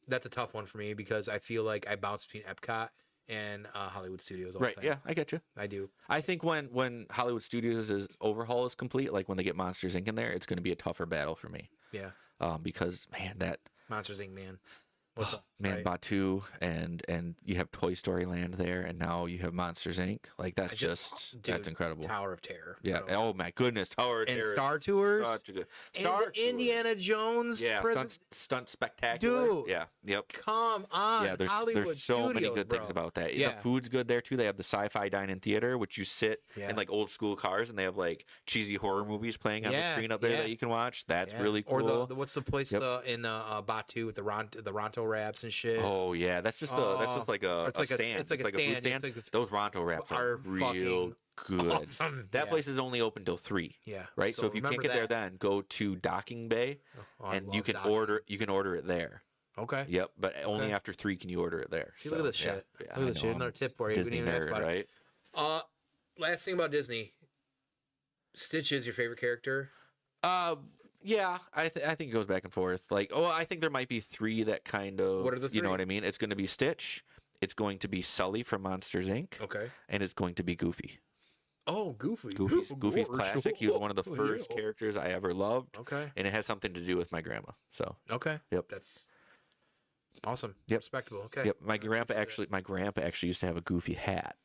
that's a tough one for me because I feel like I bounce between Epcot and Hollywood Studios all Right. the time. Yeah, I get you. I do. I think when Hollywood Studios' overhaul is complete, like when they get Monsters Inc. in there, it's going to be a tougher battle for me. Yeah. Because man, that Monsters Inc. Man. What's up? man, Right. Batu and you have Toy Story Land there, and now you have Monsters Inc. Like that's Dude, that's incredible. Tower of Terror. Yeah. Bro. Oh my goodness, Tower of And Terror. Star Tours. Such a good And Star the Tours. Indiana Jones. Yeah, prison- stunt spectacular. Dude. Yeah. Yep. Come on. Yeah, Hollywood there's so many Studios, good bro. things about that. Yeah. The food's good there too. They have the sci-fi dine-in theater, which you sit in like old school cars, and they have like cheesy horror movies playing on the screen up there that you can watch. That's really cool. Or the what's the place in Batu with the Ronto wraps and shit. Oh yeah, that's just like a stand. It's like a food stand. stand. It's like Those Ronto wraps are real fucking good. awesome. That Yeah. place is only open till 3. Yeah. Right. So if you can't remember get there, that. then go to Docking Bay, I and you love can docking. order it there. Okay. Yep, but only after 3 can you order it there. See, look at this shit. Yeah, Look at this shit. Another tip for you. Disney We didn't even nerd, ask about it. right? Last thing about Disney. Stitch is your favorite character. Yeah, I think it goes back and forth. Like, I think there might be 3 that kind of. What are the You know 3? what I mean? It's going to be Stitch. It's going to be Sully from Monsters Inc. Okay. And it's going to be Goofy. Oh, Goofy. Goofy's classic. He was one of the Oh, first yeah. characters I ever loved. Okay. And it has something to do with my grandma. So. Okay. Yep. That's awesome. Yep. Respectable. Okay. Yep. My grandpa actually used to have a Goofy hat,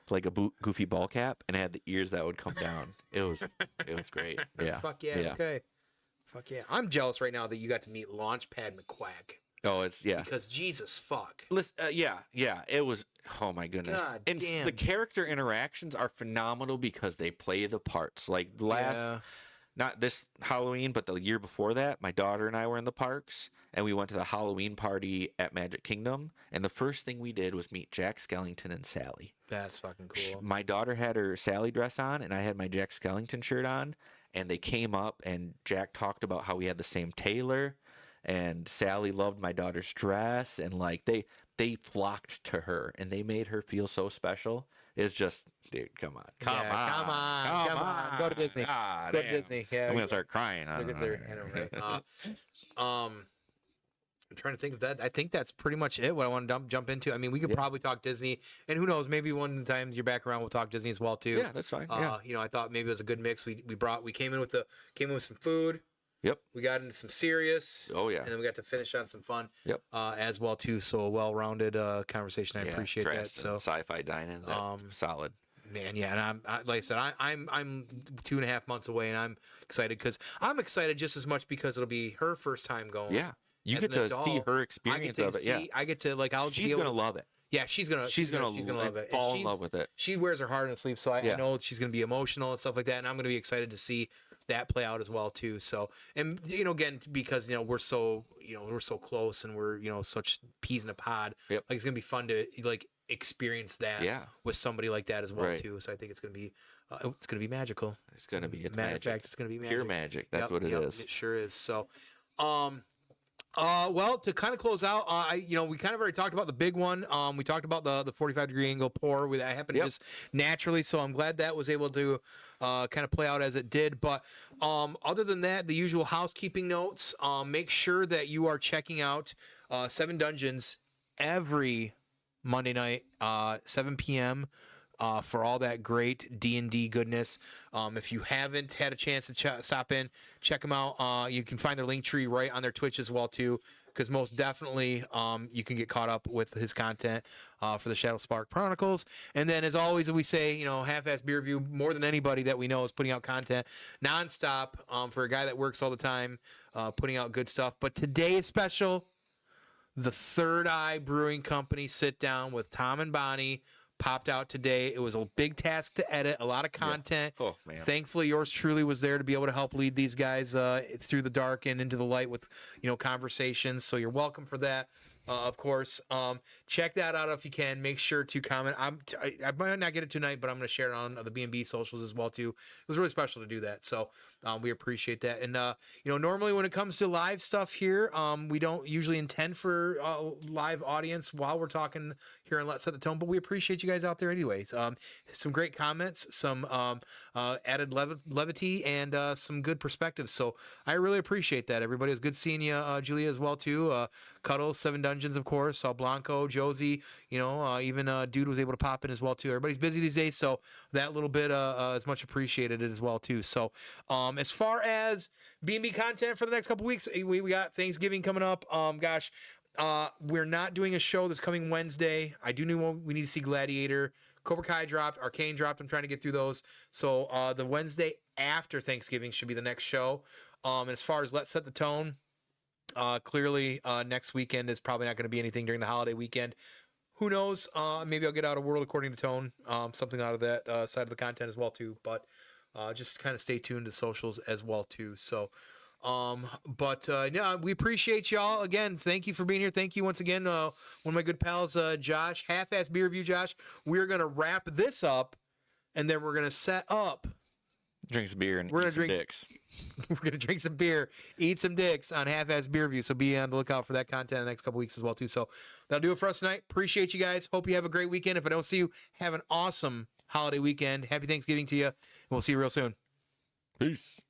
like a Goofy ball cap, and it had the ears that would come down. It was great. Yeah. Fuck yeah. Okay. Fuck yeah. I'm jealous right now that you got to meet Launchpad McQuack. Oh, it's Because Jesus fuck. Listen, yeah. It was. Oh my goodness! God and damn. the character interactions are phenomenal because they play the parts. Like not this Halloween, but the year before that, my daughter and I were in the parks, and we went to the Halloween party at Magic Kingdom. And the first thing we did was meet Jack Skellington and Sally. That's fucking cool. My daughter had her Sally dress on, and I had my Jack Skellington shirt on. And they came up, and Jack talked about how we had the same tailor, and Sally loved my daughter's dress, and like they flocked to her, and they made her feel so special. It's just, dude, come on. Come on. Go to Disney. God, Go damn. to Disney. Yeah. I'm gonna start crying. Look at their, I know, right? I'm trying to think of that. I think that's pretty much it. What I want to jump into. I mean, we could probably talk Disney, and who knows? Maybe one time you're back around, we'll talk Disney as well too. Yeah, that's fine. Yeah. You know, I thought maybe it was a good mix. We came in with some food. Yep. We got into some serious. Oh yeah. And then we got to finish on some fun. Yep. As well too. So a well-rounded conversation. I appreciate that. Dressed So in sci-fi dining. That's solid. man, yeah, and like I said, I'm 2.5 months away, and I'm excited because I'm excited just as much because it'll be her first time going. Yeah. You As get an to adult, see her I experience get to of it. Yeah. I get to like She's going to love it. Yeah, she's gonna love it. Fall And in love with it. She wears her heart on her sleeve, so I know she's gonna be emotional and stuff like that, and I'm gonna be excited to see that play out as well too. So, and again, because we're so close and we're such peas in a pod. Yep. Like it's gonna be fun to like experience that with somebody like that as well too. So I think it's gonna be magical. It's gonna be. It's Matter magic. of fact, it's gonna be magic. Pure magic. That's what it is. It sure is. So, well, to kind of close out, we kind of already talked about the big one. We talked about the 45-degree angle pour. That happened just naturally, so I'm glad that was able to kind of play out as it did. But other than that, the usual housekeeping notes. Make sure that you are checking out Seven Dungeons every Monday night, 7 p.m. For all that great D&D goodness. If you haven't had a chance to stop in, check them out. You can find their link tree right on their Twitch as well too, because most definitely you can get caught up with his content for the Shadow Spark Chronicles. And then, as always, we say, Half-Ass Beer Review, more than anybody that we know, is putting out content nonstop for a guy that works all the time, putting out good stuff. But today is special. the Third Eye Brewing Company sit down with Tom and Bonnie popped out today. It was a big task to edit, a lot of content. Yeah. Oh, man. Thankfully, yours truly was there to be able to help lead these guys through the dark and into the light with, conversations. So you're welcome for that. Of course, check that out if you can. Make sure to comment. I might not get it tonight, but I'm going to share it on the B&B socials as well too. It was really special to do that, so we appreciate that. And normally when it comes to live stuff here, we don't usually intend for live audience while we're talking here and Let's Set the Tone, but we appreciate you guys out there anyways. Some great comments, some added levity, and some good perspectives. So I really appreciate that. Everybody, it was good seeing you, Julia, as well too. Cuddles, 7 Dungeons, of course. Saw Blanco, Josie, even Dude was able to pop in as well too. Everybody's busy these days, so that little bit is much appreciated as well too. So as far as B&B content for the next couple weeks, we got Thanksgiving coming up. We're not doing a show this coming Wednesday. I do know we need to see Gladiator. Cobra Kai dropped, Arcane dropped. I'm trying to get through those. So the Wednesday after Thanksgiving should be the next show. And as far as Let's Set the Tone, clearly next weekend is probably not going to be anything during the holiday weekend. Who knows? Maybe I'll get out a World According to Tone, something out of that side of the content as well too. But just kind of stay tuned to socials as well too. So, we appreciate y'all again. Thank you for being here. Thank you once again, one of my good pals, Josh, Half-Ass Beer Review. Josh, we're gonna wrap this up, and then we're gonna set up. Drink some beer and eat some dicks. We're going to drink some beer, eat some dicks on Half-Ass Beer Review. So be on the lookout for that content in the next couple weeks as well, too. So that'll do it for us tonight. Appreciate you guys. Hope you have a great weekend. If I don't see you, have an awesome holiday weekend. Happy Thanksgiving to you. And we'll see you real soon. Peace.